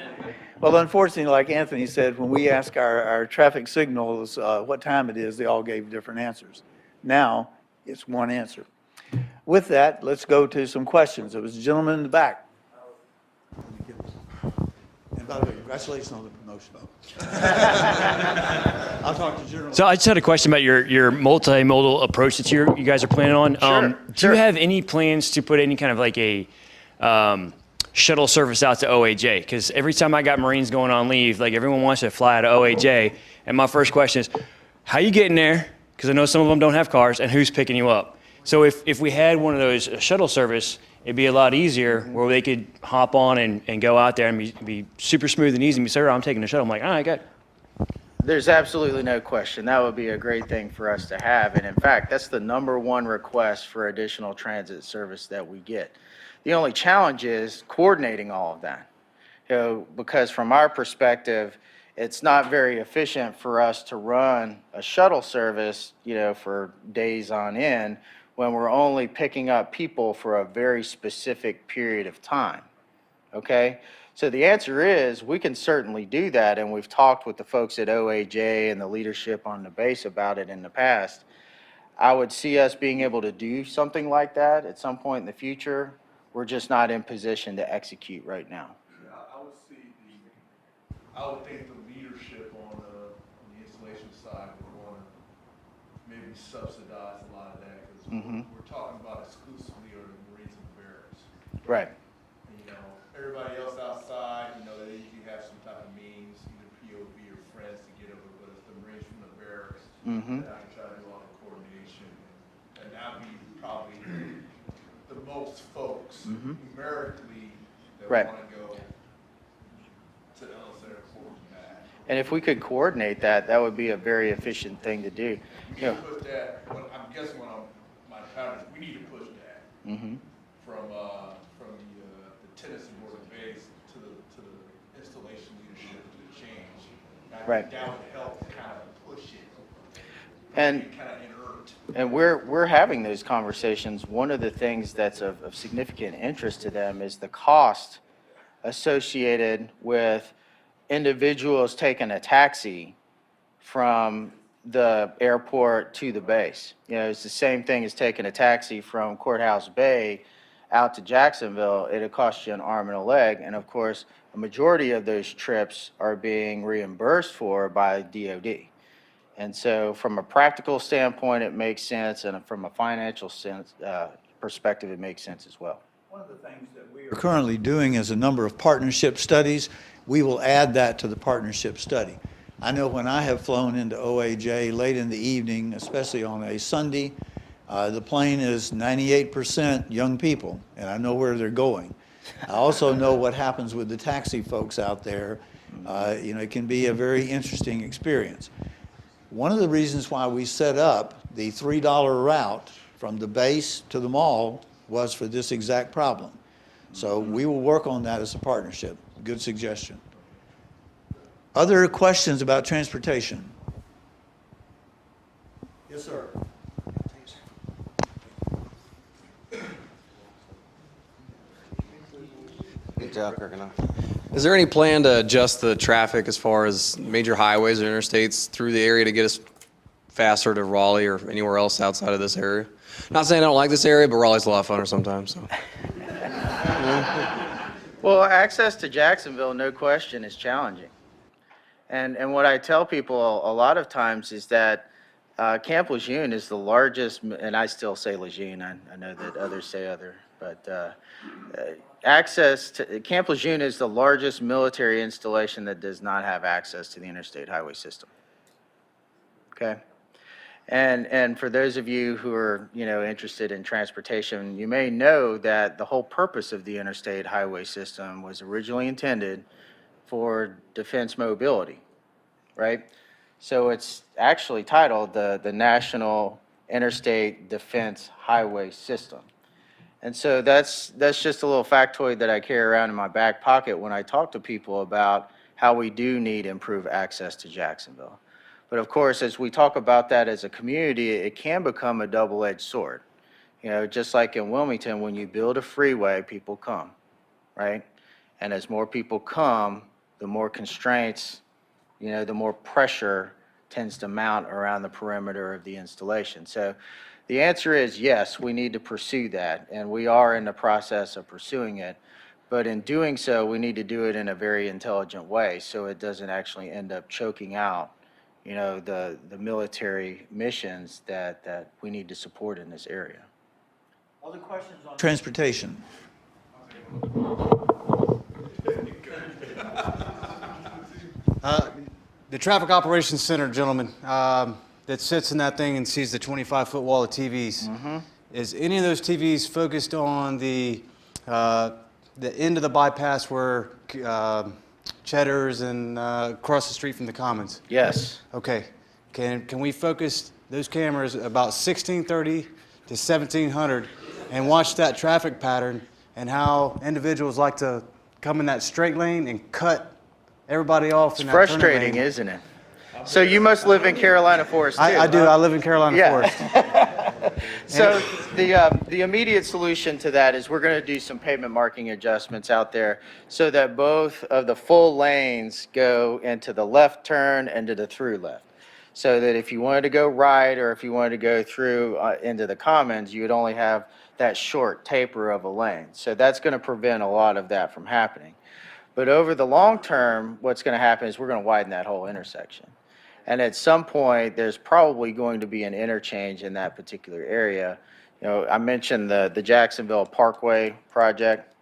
Well, unfortunately, like Anthony said, when we ask our traffic signals what time it is, they all gave different answers. Now, it's one answer. With that, let's go to some questions. There was a gentleman in the back. And by the way, congratulations on the promotion. I'll talk to General. So I just had a question about your multimodal approach that you guys are planning on. Do you have any plans to put any kind of like a shuttle service out to OAJ? Because every time I got Marines going on leave, like everyone wants to fly out of OAJ. And my first question is, how you getting there? Because I know some of them don't have cars, and who's picking you up? So if we had one of those shuttle service, it'd be a lot easier where they could hop on and go out there and be super smooth and easy. And be, sir, I'm taking the shuttle. I'm like, all right, good. There's absolutely no question. That would be a great thing for us to have. And in fact, that's the #1 request for additional transit service that we get. The only challenge is coordinating all of that. Because from our perspective, it's not very efficient for us to run a shuttle service, for days on end when we're only picking up people for a very specific period of time. Okay? So the answer is we can certainly do that, and we've talked with the folks at OAJ and the leadership on the base about it in the past. I would see us being able to do something like that at some point in the future. We're just not in position to execute right now. I would think the leadership on the installation side would want to maybe subsidize a lot of that, because we're talking about exclusively are the Marines and the barracks. Right. And, everybody else outside, they usually have some type of means, either POV or friends to get over, but it's the Marines from the barracks that I can try to do all the coordination, and that would be probably the most folks numerically that want to go to the Center for that. And if we could coordinate that, that would be a very efficient thing to do. We need to put that, I'm guessing my pattern is we need to push that from the Tennessee Board of Base to the installation leadership to the change. Right. That would help kind of push it. And kind of inert. And we're having those conversations. One of the things that's of significant interest to them is the cost associated with individuals taking a taxi from the airport to the base. It's the same thing as taking a taxi from Courthouse Bay out to Jacksonville. It'll cost you an arm and a leg. And of course, a majority of those trips are being reimbursed for by DOD. And so from a practical standpoint, it makes sense. And from a financial perspective, it makes sense as well. One of the things that we are currently doing is a number of partnership studies. We will add that to the partnership study. I know when I have flown into OAJ late in the evening, especially on a Sunday, the plane is 98% young people, and I know where they're going. I also know what happens with the taxi folks out there. It can be a very interesting experience. One of the reasons why we set up the $3 route from the base to the mall was for this exact problem. So we will work on that as a partnership. Good suggestion. Other questions about transportation? Yes, sir. Good job, Kirkenow. Is there any plan to adjust the traffic as far as major highways or interstates through the area to get us faster to Raleigh or anywhere else outside of this area? Not saying I don't like this area, but Raleigh's a lot of fun sometimes. So. Well, access to Jacksonville, no question, is challenging. And what I tell people a lot of times is that Camp Lejeune is the largest, and I still say Lejeune, I know that others say other, but access to Camp Lejeune is the largest military installation that does not have access to the interstate highway system. Okay? And for those of you who are, interested in transportation, you may know that the whole purpose of the interstate highway system was originally intended for defense mobility, right? So it's actually titled the National Interstate Defense Highway System. And so that's just a little factoid that I carry around in my back pocket when I talk to people about how we do need improved access to Jacksonville. But of course, as we talk about that as a community, it can become a double-edged sword. Just like in Wilmington, when you build a freeway, people come, right? And as more people come, the more constraints, the more pressure tends to mount around the perimeter of the installation. So the answer is yes, we need to pursue that, and we are in the process of pursuing it. But in doing so, we need to do it in a very intelligent way so it doesn't actually end up choking out, the military missions that we need to support in this area. Other questions on transportation? The Traffic Operations Center, gentlemen, that sits in that thing and sees the 25-foot wall of TVs. Is any of those TVs focused on the end of the bypass where Cheddar's and across the street from the Commons? Yes. Okay. Can we focus those cameras about 1630 to 1700 and watch that traffic pattern and how individuals like to come in that straight lane and cut everybody off It's in that turning frustrating, lane? isn't it? So you must live in Carolina Forest, too. I do. I live in Carolina Forest. So the immediate solution to that is we're going to do some pavement marking adjustments out there so that both of the full lanes go into the left turn and to the through left. So that if you wanted to go right or if you wanted to go through into the Commons, you would only have that short taper of a lane. So that's going to prevent a lot of that from happening. But over the long term, what's going to happen is we're going to widen that whole intersection. And at some point, there's probably going to be an interchange in that particular area. I mentioned the Jacksonville Parkway project.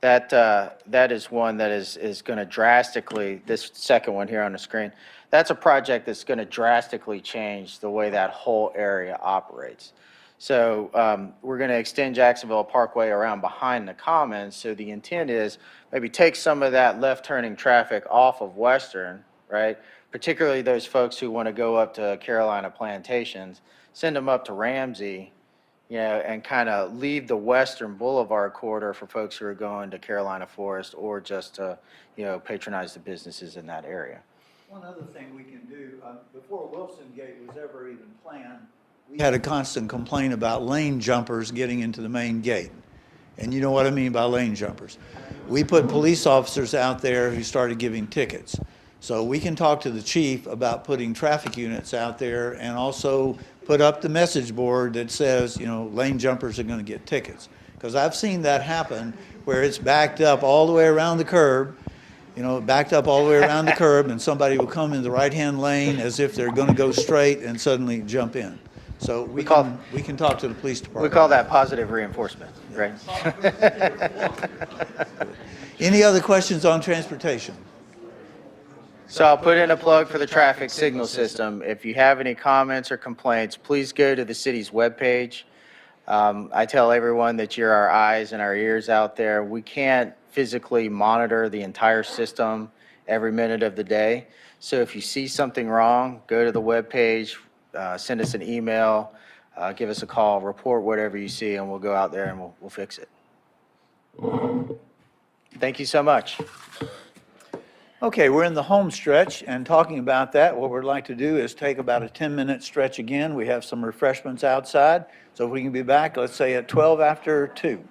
That is one that is going to drastically, this second one here on the screen, that's a project that's going to drastically change the way that whole area operates. So we're going to extend Jacksonville Parkway around behind the Commons. So the intent is maybe take some of that left turning traffic off of Western, right? Particularly those folks who want to go up to Carolina Plantations, send them up to Ramsey, and kind of leave the Western Boulevard corridor for folks who are going to Carolina Forest or just to, patronize the businesses in that area. One other thing we can do, before Wilson Gate was ever even planned, we had a constant complaint about lane jumpers getting into the main gate. And you know what I mean by lane jumpers. We put police officers out there who started giving tickets. So we can talk to the chief about putting traffic units out there and also put up the message board that says, lane jumpers are going to get tickets. Because I've seen that happen where it's backed up all the way around the curb, and somebody will come in the right-hand lane as if they're going to go straight and suddenly jump in. So we can talk to the police department. We call that positive reinforcement, right? Any other questions on transportation? So I'll put in a plug for the traffic signal system. If you have any comments or complaints, please go to the city's webpage. I tell everyone that you're our eyes and our ears out there. We can't physically monitor the entire system every minute of the day. So if you see something wrong, go to the webpage, send us an email, give us a call, report whatever you see, and we'll go out there and we'll fix it. Thank you so much. Okay, we're in the home stretch, and talking about that, what we'd like to do is take about a 10-minute stretch again. We have some refreshments outside, so if we can be back, let's say at 12 after 2.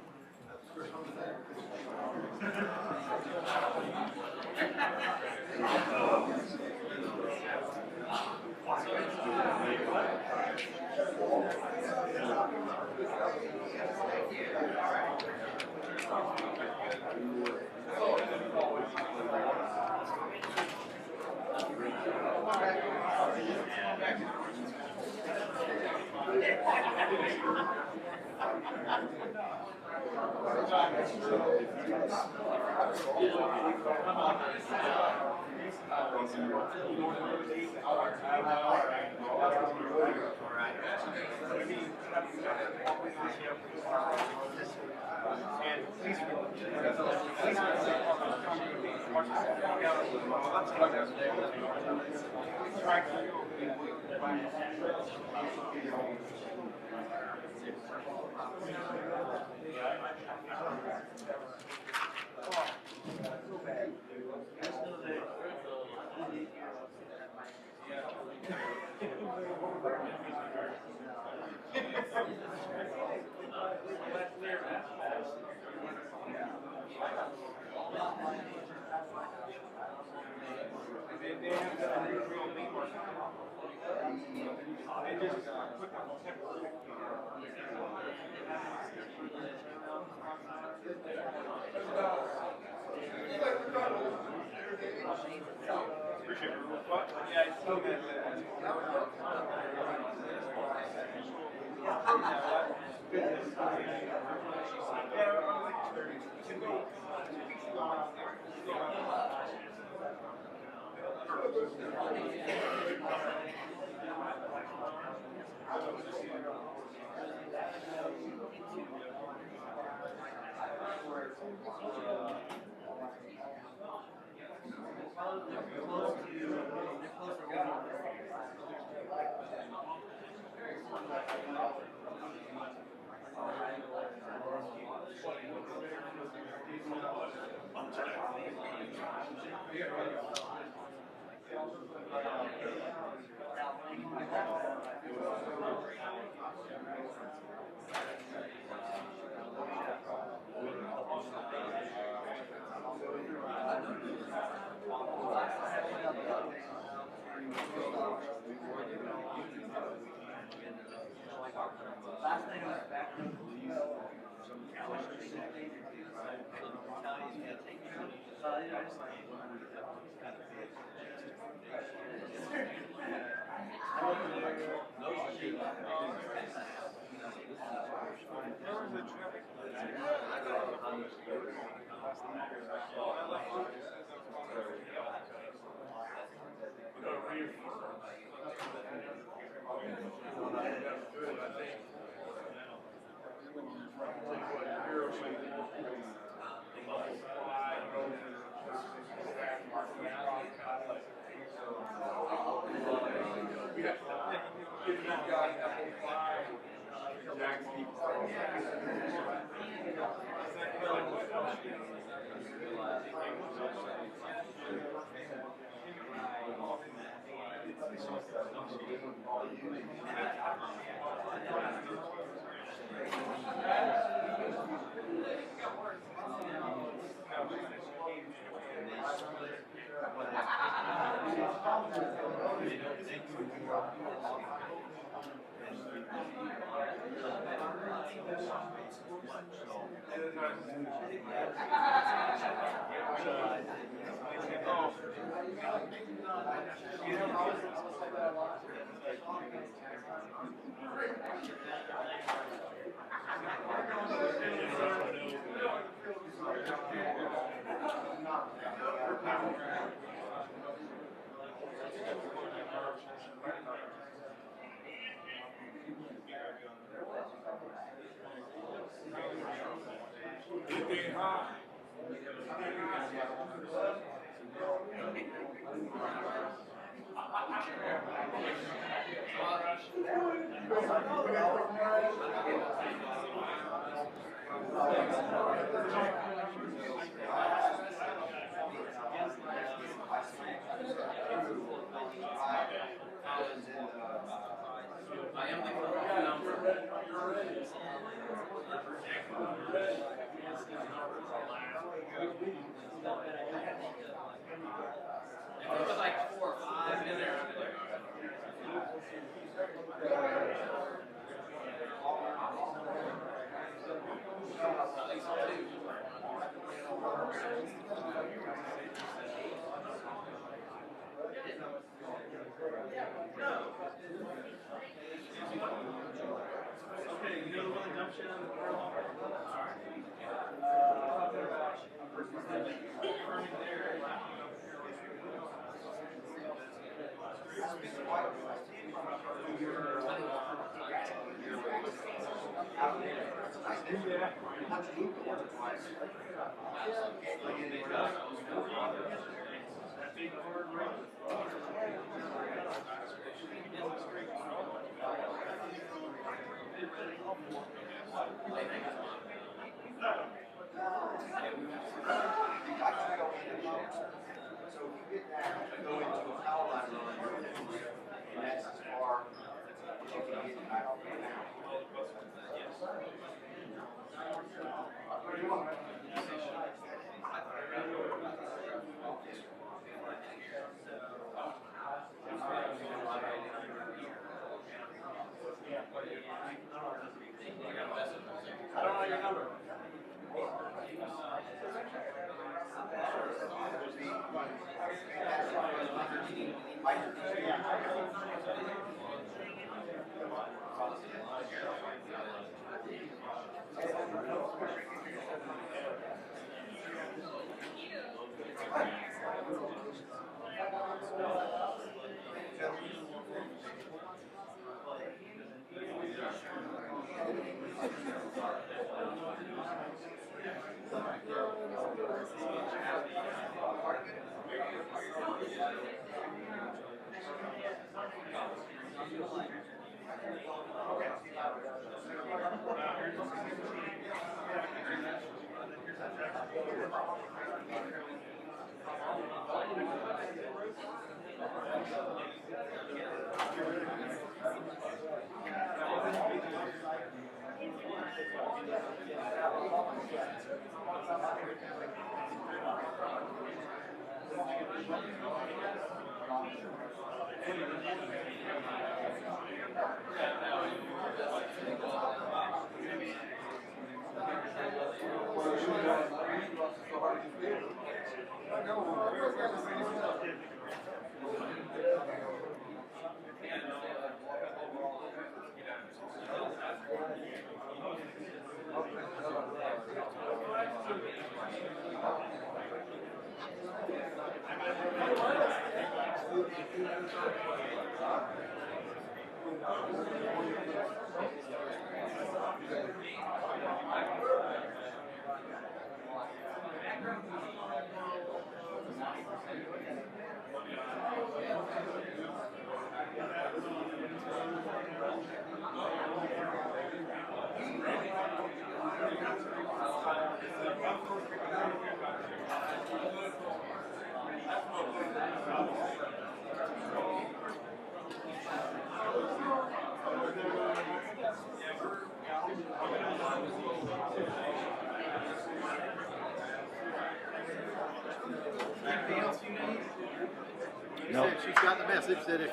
Anything else you need? No. She's got the message that if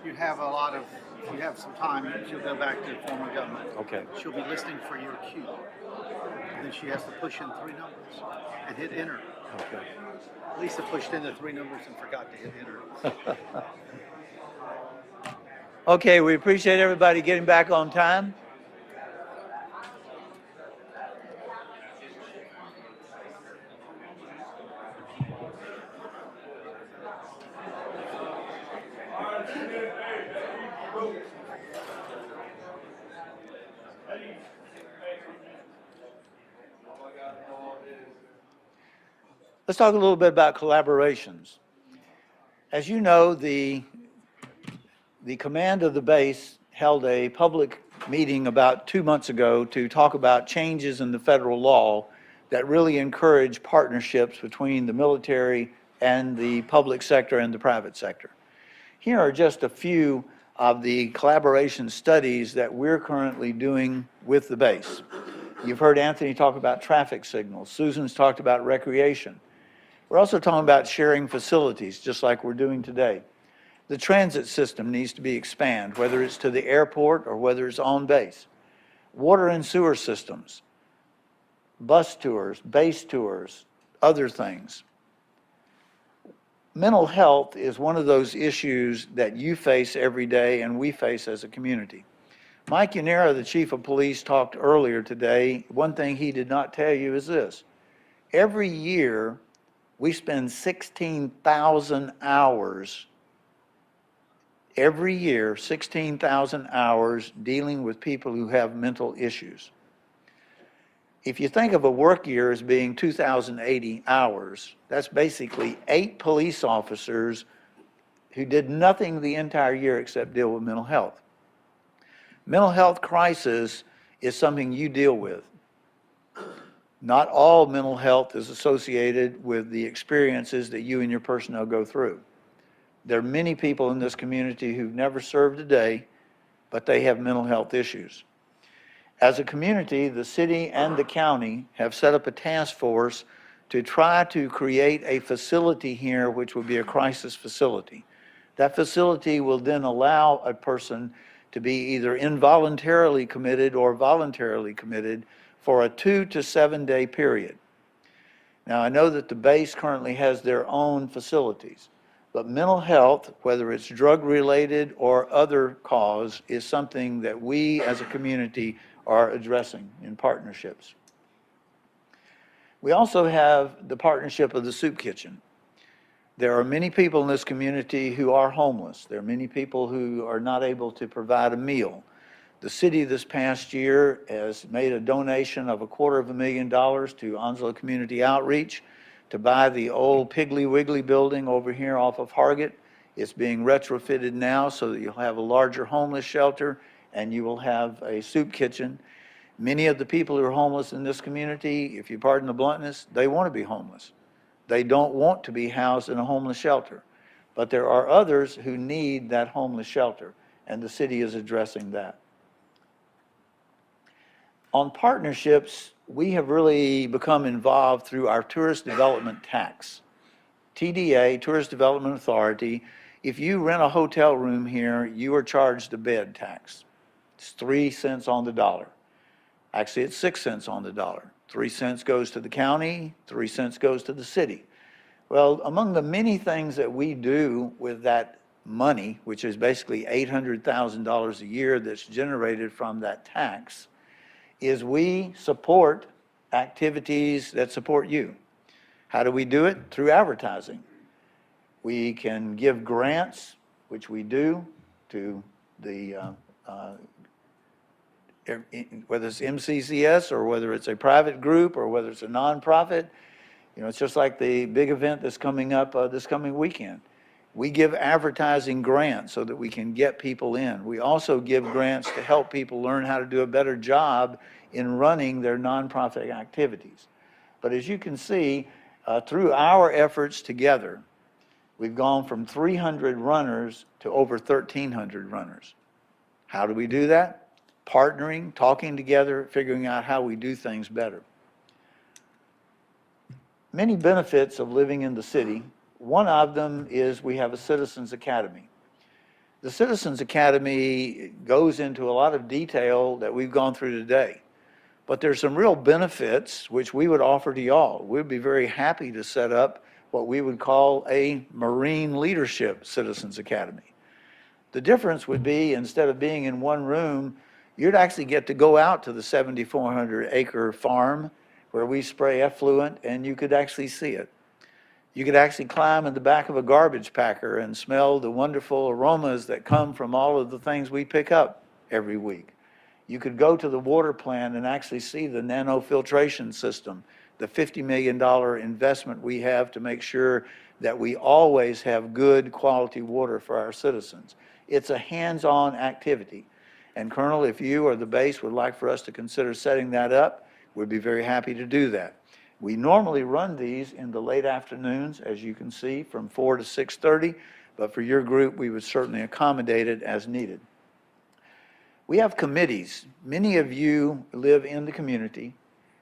you have a lot of, if you have some time, she'll go back to former government. Okay. She'll be listening for your cue. Then she has to push in 3 numbers and hit enter. Okay. Lisa pushed in the 3 numbers and forgot to hit enter. Okay, we appreciate everybody getting back on time. Let's talk a little bit about collaborations. As you know, the command of the base held a public meeting about 2 months ago to talk about changes in the federal law that really encourage partnerships between the military and the public sector and the private sector. Here are just a few of the collaboration studies that we're currently doing with the base. You've heard Anthony talk about traffic signals. Susan's talked about recreation. We're also talking about sharing facilities, just like we're doing today. The transit system needs to be expanded, whether it's to the airport or whether it's on base. Water and sewer systems, bus tours, base tours, other things. Mental health is one of those issues that you face every day and we face as a community. Mike Yanera, the chief of police, talked earlier today. One thing he did not tell you is this. Every year, we spend 16,000 hours every year 16,000 hours dealing with people who have mental issues. If you think of a work year as being 2,080 hours, that's basically 8 police officers who did nothing the entire year except deal with mental health. Mental health crisis is something you deal with. Not all mental health is associated with the experiences that you and your personnel go through. There are many people in this community who've never served a day, but they have mental health issues. As a community, the city and the county have set up a task force to try to create a facility here which would be a crisis facility. That facility will then allow a person to be either involuntarily committed or voluntarily committed for a 2 to 7 day period. Now, I know that the base currently has their own facilities, but mental health, whether it's drug-related or other cause, is something that we as a community are addressing in partnerships. We also have the partnership of the soup kitchen. There are many people in this community who are homeless. There are many people who are not able to provide a meal. The city this past year has made a donation of $250,000 to Onslow Community Outreach to buy the old Piggly Wiggly building over here off of Hargett. It's being retrofitted now so that you'll have a larger homeless shelter and you will have a soup kitchen. Many of the people who are homeless in this community, if you pardon the bluntness, they want to be homeless. They don't want to be housed in a homeless shelter. But there are others who need that homeless shelter, and the city is addressing that. On partnerships, we have really become involved through our tourist development tax. TDA, Tourist Development Authority, if you rent a hotel room here, you are charged a bed tax. It's 3 cents on the dollar. Actually, it's 6 cents on the dollar. 3 cents goes to the county, 3 cents goes to the city. Well, among the many things that we do with that money, which is basically $800,000 a year that's generated from that tax, is we support activities that support you. How do we do it? Through advertising. We can give grants, which we do, to the whether it's MCCS or whether it's a private group or whether it's a nonprofit. You know, it's just like the big event that's coming up this coming weekend. We give advertising grants so that we can get people in. We also give grants to help people learn how to do a better job in running their nonprofit activities. But as you can see, through our efforts together, we've gone from 300 runners to over 1,300 runners. How do we do that? Partnering, talking together, figuring out how we do things better. Many benefits of living in the city. One of them is we have a Citizens Academy. The Citizens Academy goes into a lot of detail that we've gone through today. But there's some real benefits which we would offer to y'all. We'd be very happy to set up what we would call a Marine Leadership Citizens Academy. The difference would be, instead of being in one room, you'd actually get to go out to the 7,400-acre farm where we spray effluent, and you could actually see it. You could actually climb in the back of a garbage packer and smell the wonderful aromas that come from all of the things we pick up every week. You could go to the water plant and actually see the nanofiltration system, the $50 million investment we have to make sure that we always have good quality water for our citizens. It's a hands-on activity. And Colonel, if you or the base would like for us to consider setting that up, we'd be very happy to do that. We normally run these in the late afternoons, as you can see, from 4 to 6:30, but for your group, we would certainly accommodate it as needed. We have committees. Many of you live in the community.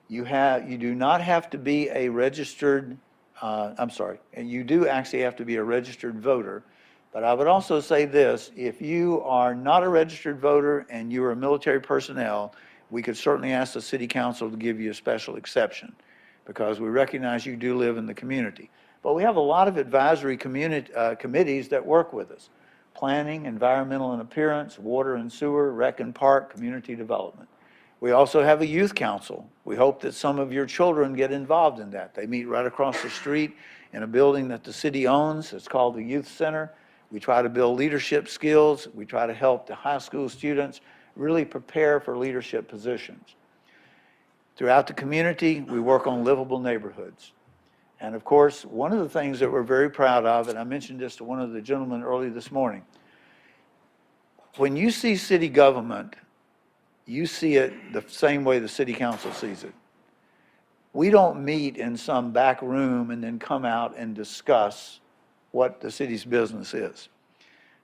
You do not have to be a registered, you do actually have to be a registered voter. But I would also say this, if you are not a registered voter and you are military personnel, we could certainly ask the city council to give you a special exception because we recognize you do live in the community. But we have a lot of advisory committees that work with us. Planning, environmental and appearance, water and sewer, rec and park, community development. We also have a youth council. We hope that some of your children get involved in that. They meet right across the street in a building that the city owns. It's called the Youth Center. We try to build leadership skills. We try to help the high school students really prepare for leadership positions. Throughout the community, we work on livable neighborhoods. And of course, one of the things that we're very proud of, and I mentioned this to one of the gentlemen early this morning, when you see city government, you see it the same way the city council sees it. We don't meet in some back room and then come out and discuss what the city's business is.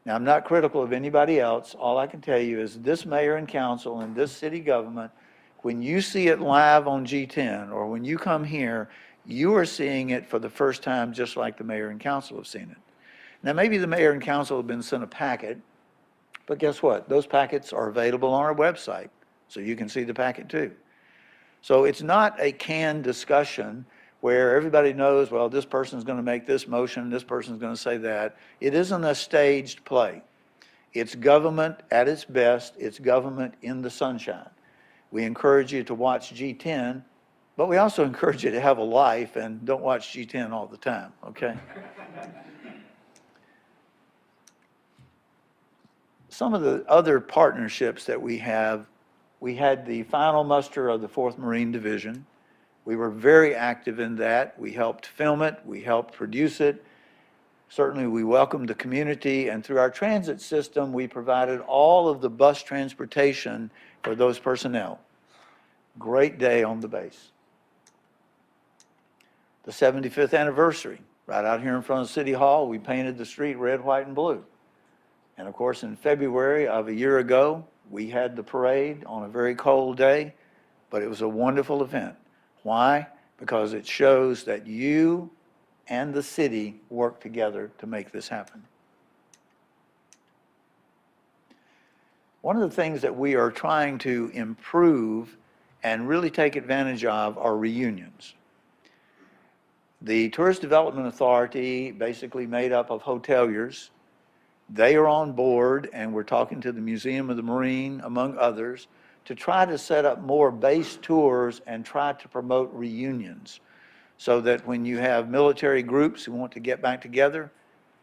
Now, I'm not critical of anybody else. All I can tell you is this mayor and council and this city government, when you see it live on G10 or when you come here, you are seeing it for the first time just like the mayor and council have seen it. Now, maybe the mayor and council have been sent a packet, but guess what? Those packets are available on our website, so you can see the packet too. So it's not a canned discussion where everybody knows, well, this person's going to make this motion, this person's going to say that. It isn't a staged play. It's government at its best. It's government in the sunshine. We encourage you to watch G10, but we also encourage you to have a life and don't watch G10 all the time, okay? Some of the other partnerships that we have, we had the final muster of the 4th Marine Division. We were very active in that. We helped film it. We helped produce it. Certainly, we welcomed the community, and through our transit system, we provided all of the bus transportation for those personnel. Great day on the base. The 75th anniversary, right out here in front of City Hall, we painted the street red, white, and blue. And of course, in February of a year ago, we had the parade on a very cold day, but it was a wonderful event. Why? Because it shows that you and the city work together to make this happen. One of the things that we are trying to improve and really take advantage of are reunions. The Tourist Development Authority, basically made up of hoteliers, they are on board, and we're talking to the Museum of the Marine, among others, to try to set up more base tours and try to promote reunions so that when you have military groups who want to get back together,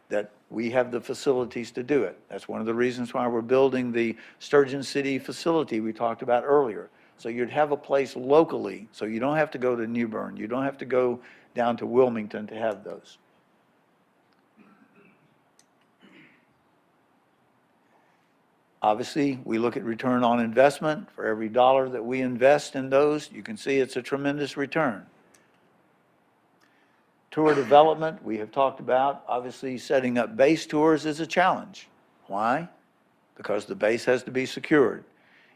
that we have the facilities to do it. That's one of the reasons why we're building the Sturgeon City facility we talked about earlier. So you'd have a place locally, so you don't have to go to New Bern. You don't have to go down to Wilmington to have those. Obviously, we look at return on investment. For every dollar that we invest in those, you can see it's a tremendous return. Tour development, we have talked about. Obviously, setting up base tours is a challenge. Why? Because the base has to be secured.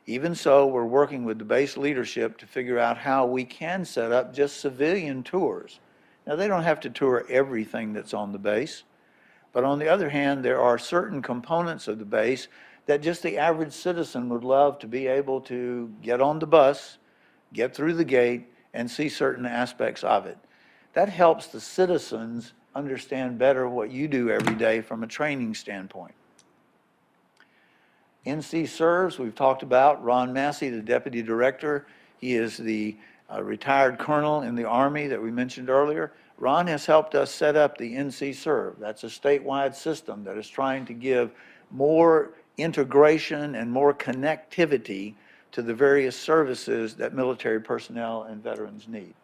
Even so, we're working with the base leadership to figure out how we can set up just civilian tours. Now, they don't have to tour everything that's on the base, but on the other hand, there are certain components of the base that just the average citizen would love to be able to get on the bus, get through the gate, and see certain aspects of it. That helps the citizens understand better what you do every day from a training standpoint. NC Serves, we've talked about. Ron Massey, the Deputy Director, he is the retired colonel in the Army that we mentioned earlier. Ron has helped us set up the NC Serve. That's a statewide system that is trying to give more integration and more connectivity to the various services that military personnel and veterans need.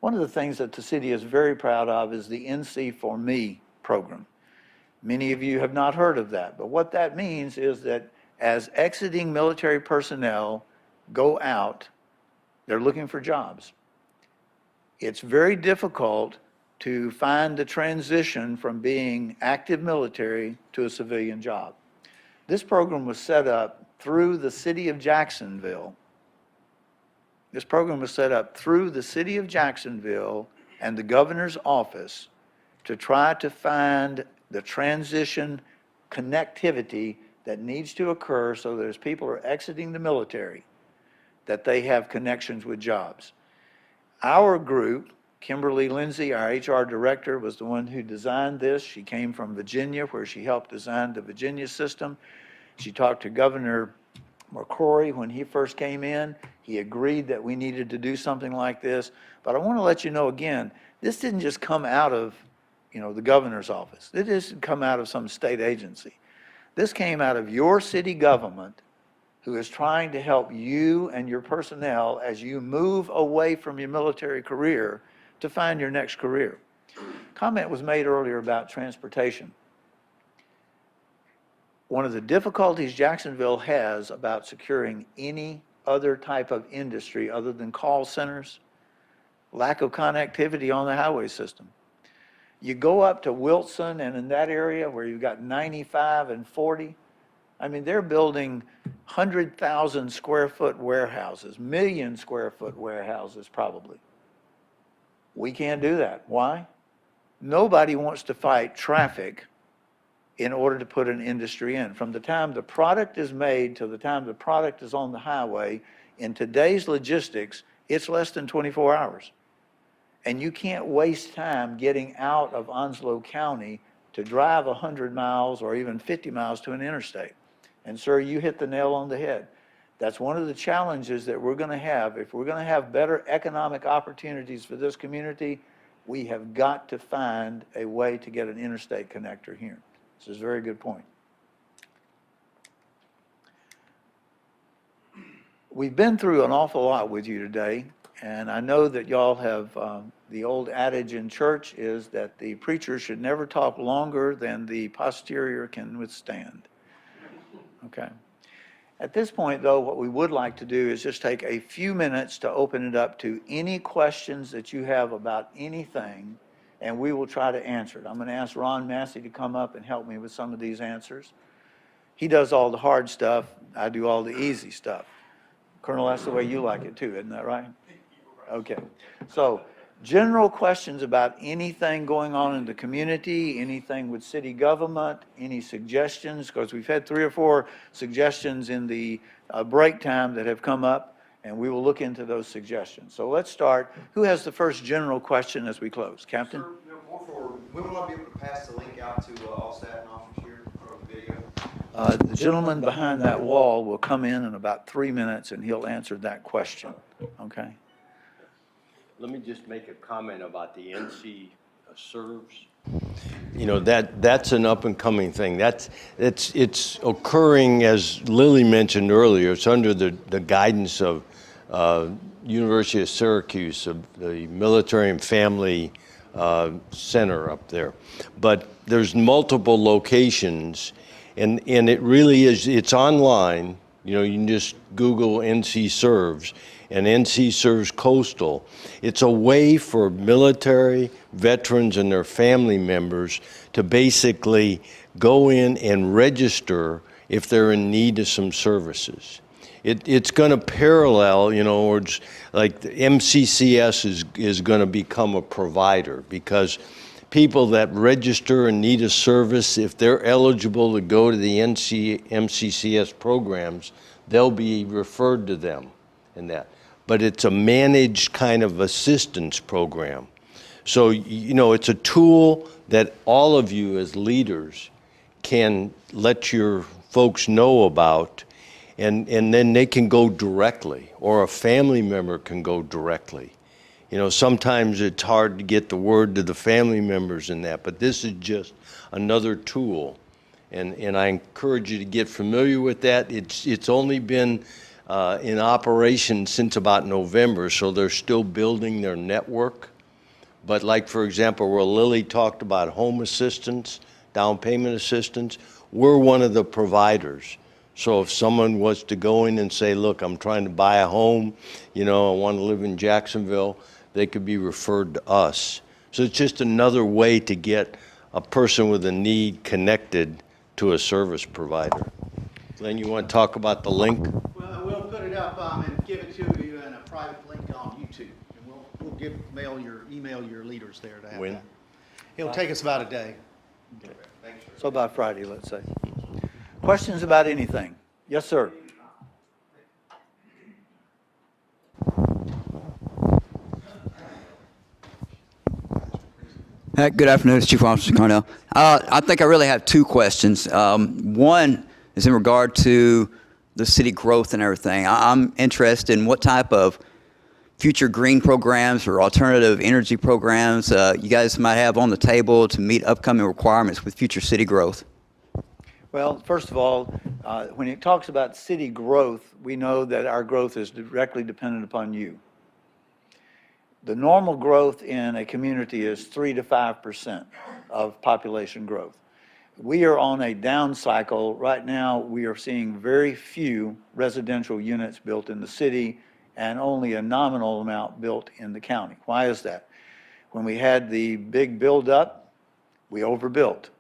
One of the things that the city is very proud of is the NC for Me program. Many of you have not heard of that, but what that means is that as exiting military personnel go out, they're looking for jobs. It's very difficult to find the transition from being active military to a civilian job. This program was set up through the city of Jacksonville. This program was set up through the city of Jacksonville and the governor's office to try to find the transition connectivity that needs to occur so that as people are exiting the military, that they have connections with jobs. Our group, Kimberly Lindsay, our HR director, was the one who designed this. She came from Virginia, where she helped design the Virginia system. She talked to Governor McCrory when he first came in. He agreed that we needed to do something like this. But I want to let you know again, this didn't just come out of the governor's office. It didn't come out of some state agency. This came out of your city government, who is trying to help you and your personnel as you move away from your military career to find your next career. Comment was made earlier about transportation. One of the difficulties Jacksonville has about securing any other type of industry other than call centers, lack of connectivity on the highway system. You go up to Wilson and in that area where you've got 95 and 40, I mean, they're building 100,000 square foot warehouses, million square foot warehouses probably. We can't do that. Why? Nobody wants to fight traffic in order to put an industry in. From the time the product is made to the time the product is on the highway, in today's logistics, it's less than 24 hours. And you can't waste time getting out of Onslow County to drive 100 miles or even 50 miles to an interstate. And sir, you hit the nail on the head. That's one of the challenges that we're going to have. If we're going to have better economic opportunities for this community, we have got to find a way to get an interstate connector here. This is a very good point. We've been through an awful lot with you today, and I know that y'all have, the old adage in church is that the preacher should never talk longer than the posterior can withstand. Okay. At this point, though, what we would like to do is just take a few minutes to open it up to any questions that you have about anything, and we will try to answer it. I'm going to ask Ron Massey to come up and help me with some of these answers. He does all the hard stuff. I do all the easy stuff. Colonel, that's the way you like it too, isn't that right? Okay. So, general questions about anything going on in the community, anything with city government, any suggestions, because we've had 3 or 4 suggestions in the break time that have come up, and we will look into those suggestions. So let's start. Who has the first general question as we close? Captain? Sir, more for, when will I be able to pass the link out to all staff and officers here for the video? The gentleman behind that wall will come in about 3 minutes, and he'll answer that question. Okay? Let me just make a comment about the NC serves. You know, that's an up and coming thing. It's occurring, as Lily mentioned earlier. It's under the guidance of University of Syracuse, of the Military and Family Center up there. But there's multiple locations, and it really is. It's online. You know, you can just Google NC Serves. And NC Serves Coastal. It's a way for military, veterans, and their family members to basically go in and register if they're in need of some services. It's going to parallel, you know, or like the MCCS is going to become a provider, because people that register and need a service, if they're eligible to go to the MCCS programs, they'll be referred to them in that. But it's a managed kind of assistance program. So, you know, it's a tool that all of you as leaders can let your folks know about, and then they can go directly, or a family member can go directly. You know, sometimes it's hard to get the word to the family members in that, but this is just another tool. And I encourage you to get familiar with that. It's only been in operation since about November, so they're still building their network. But like, for example, where Lily talked about home assistance, down payment assistance, we're one of the providers. So if someone was to go in and say, look, I'm trying to buy a home, you know, I want to live in Jacksonville, they could be referred to us. So it's just another way to get a person with a need connected to a service provider. Glenn, you want to talk about the link? Well, we'll put it up and give it to you in a private link on YouTube. And we'll email your leaders there to have When? that. It'll take us about a day. Okay. So about Friday, let's say. Questions about anything? Yes, sir. Good afternoon, it's Chief Officer Cornell. I think I really have 2 questions. One is in regard to the city growth and everything. I'm interested in what type of future green programs or alternative energy programs you guys might have on the table to meet upcoming requirements with future city growth? Well, first of all, when it talks about city growth, we know that our growth is directly dependent upon you. The normal growth in a community is 3 to 5% of population growth. We are on a down cycle. Right now, we are seeing very few residential units built in the city and only a nominal amount built in the county. Why is that? When we had the big buildup, we overbuilt.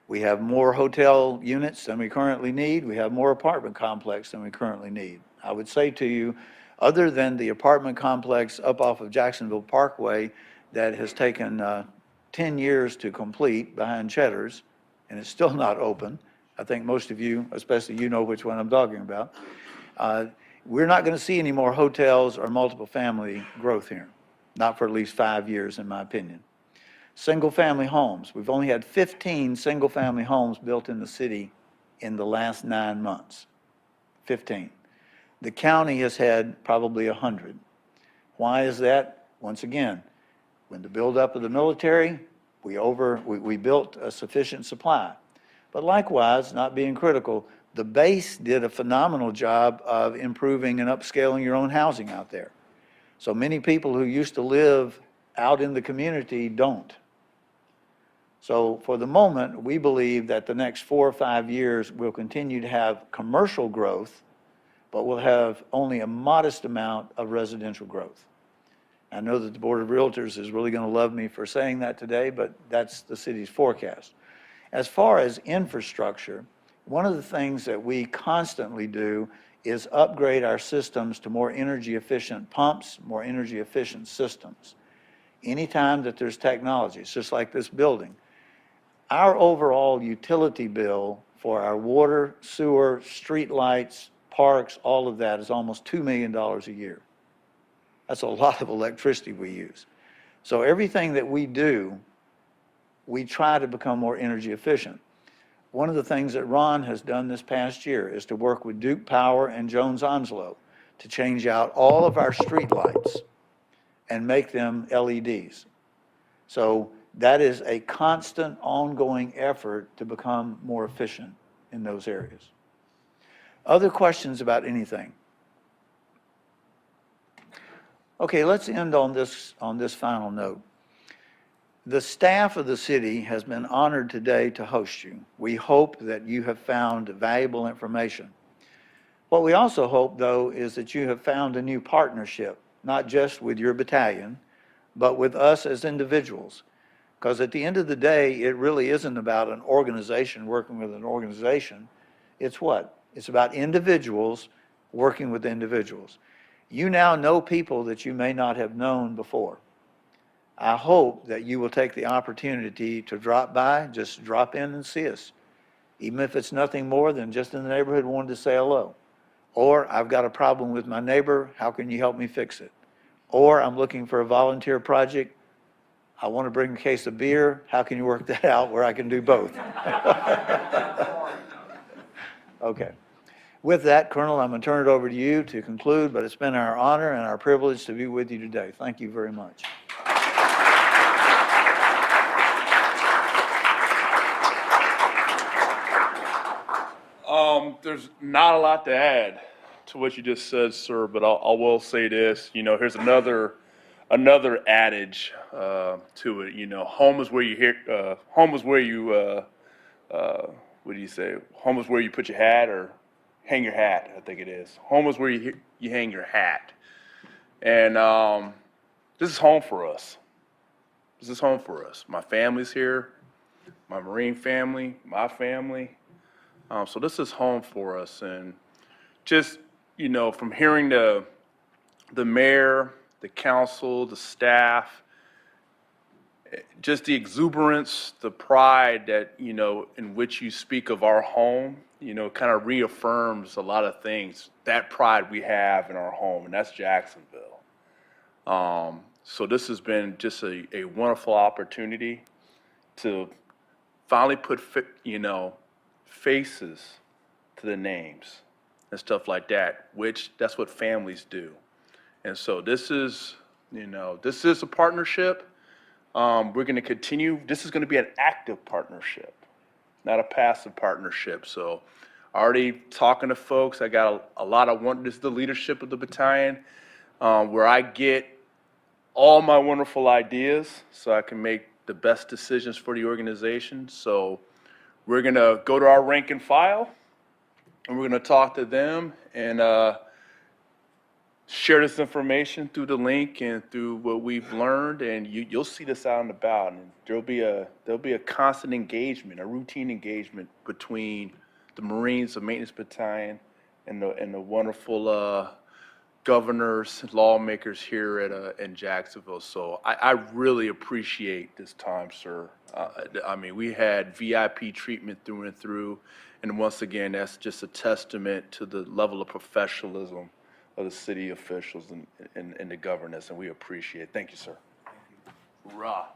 We have more hotel units than we currently need. We have more apartment complex than we currently need. I would say to you, other than the apartment complex up off of Jacksonville Parkway that has taken 10 years to complete behind Cheddar's, and it's still not open. I think most of you, especially you, know which one I'm talking about. We're not going to see any more hotels or multiple family growth here, not for at least 5 years, in my opinion. Single-family homes. We've only had 15 single-family homes built in the city in the last 9 months. 15. The county has had probably 100. Why is that? Once again, when the buildup of the military, we built a sufficient supply. But likewise, not being critical, the base did a phenomenal job of improving and upscaling your own housing out there. So many people who used to live out in the community don't. So for the moment, we believe that the next 4 or 5 years we'll continue to have commercial growth, but we'll have only a modest amount of residential growth. I know that the Board of Realtors is really going to love me for saying that today, but that's the city's forecast. As far as infrastructure, one of the things that we constantly do is upgrade our systems to more energy efficient pumps, more energy efficient systems. Anytime that there's technology, it's just like this building. Our overall utility bill for our water, sewer, street lights, parks, all of that is almost $2 million a year. That's a lot of electricity we use. So everything that we do, we try to become more energy efficient. One of the things that Ron has done this past year is to work with Duke Power and Jones Onslow to change out all of our street lights and make them LEDs. So that is a constant, ongoing effort to become more efficient in those areas. Other questions about anything? Okay, let's end on this final note. The staff of the city has been honored today to host you. We hope that you have found valuable information. What we also hope, though, is that you have found a new partnership, not just with your battalion, but with us as individuals. Because at the end of the day, it really isn't about an organization working with an organization. It's what? It's about individuals working with individuals. You now know people that you may not have known before. I hope that you will take the opportunity to drop by, just drop in and see us. Even if it's nothing more than just in the neighborhood wanting to say hello. Or, I've got a problem with my neighbor, how can you help me fix it? Or, I'm looking for a volunteer project, I want to bring a case of beer, how can you work that out where I can do both? Okay. With that, Colonel, I'm going to turn it over to you to conclude, but it's been our honor and our privilege to be with you today. Thank you very much. There's not a lot to add to what you just said, sir, but I will say this. You know, here's another adage to it. You know, home is where you what do you say? Home is where you put your hat or hang your hat, I think it is. Home is where you hang your hat. And this is home for us. This is home for us. My family's here, my Marine family, my family. So this is home for us. And just, you know, from hearing the mayor, the council, the staff, just the exuberance, the pride that, you know, in which you speak of our home, you know, kind of reaffirms a lot of things, that pride we have in our home, and that's Jacksonville. So this has been just a wonderful opportunity to finally put, you know, faces to the names and stuff like that, which that's what families do. And so this is, this is a partnership. We're going to continue. This is going to be an active partnership, not a passive partnership. So already talking to folks, I got a lot of this is the leadership of the battalion, where I get all my wonderful ideas so I can make the best decisions for the organization. So we're going to go to our rank and file, and we're going to talk to them and share this information through the link and through what we've learned, and you'll see this out and about. And there'll be a constant engagement, a routine engagement between the Marines, the Maintenance Battalion, and the wonderful governors, lawmakers here in Jacksonville. So I really appreciate this time, sir. I mean, we had VIP treatment through and through, and once again, that's just a testament to the level of professionalism of the city officials and the governance, and we appreciate it. Thank you, sir. Thank you. Hoorah.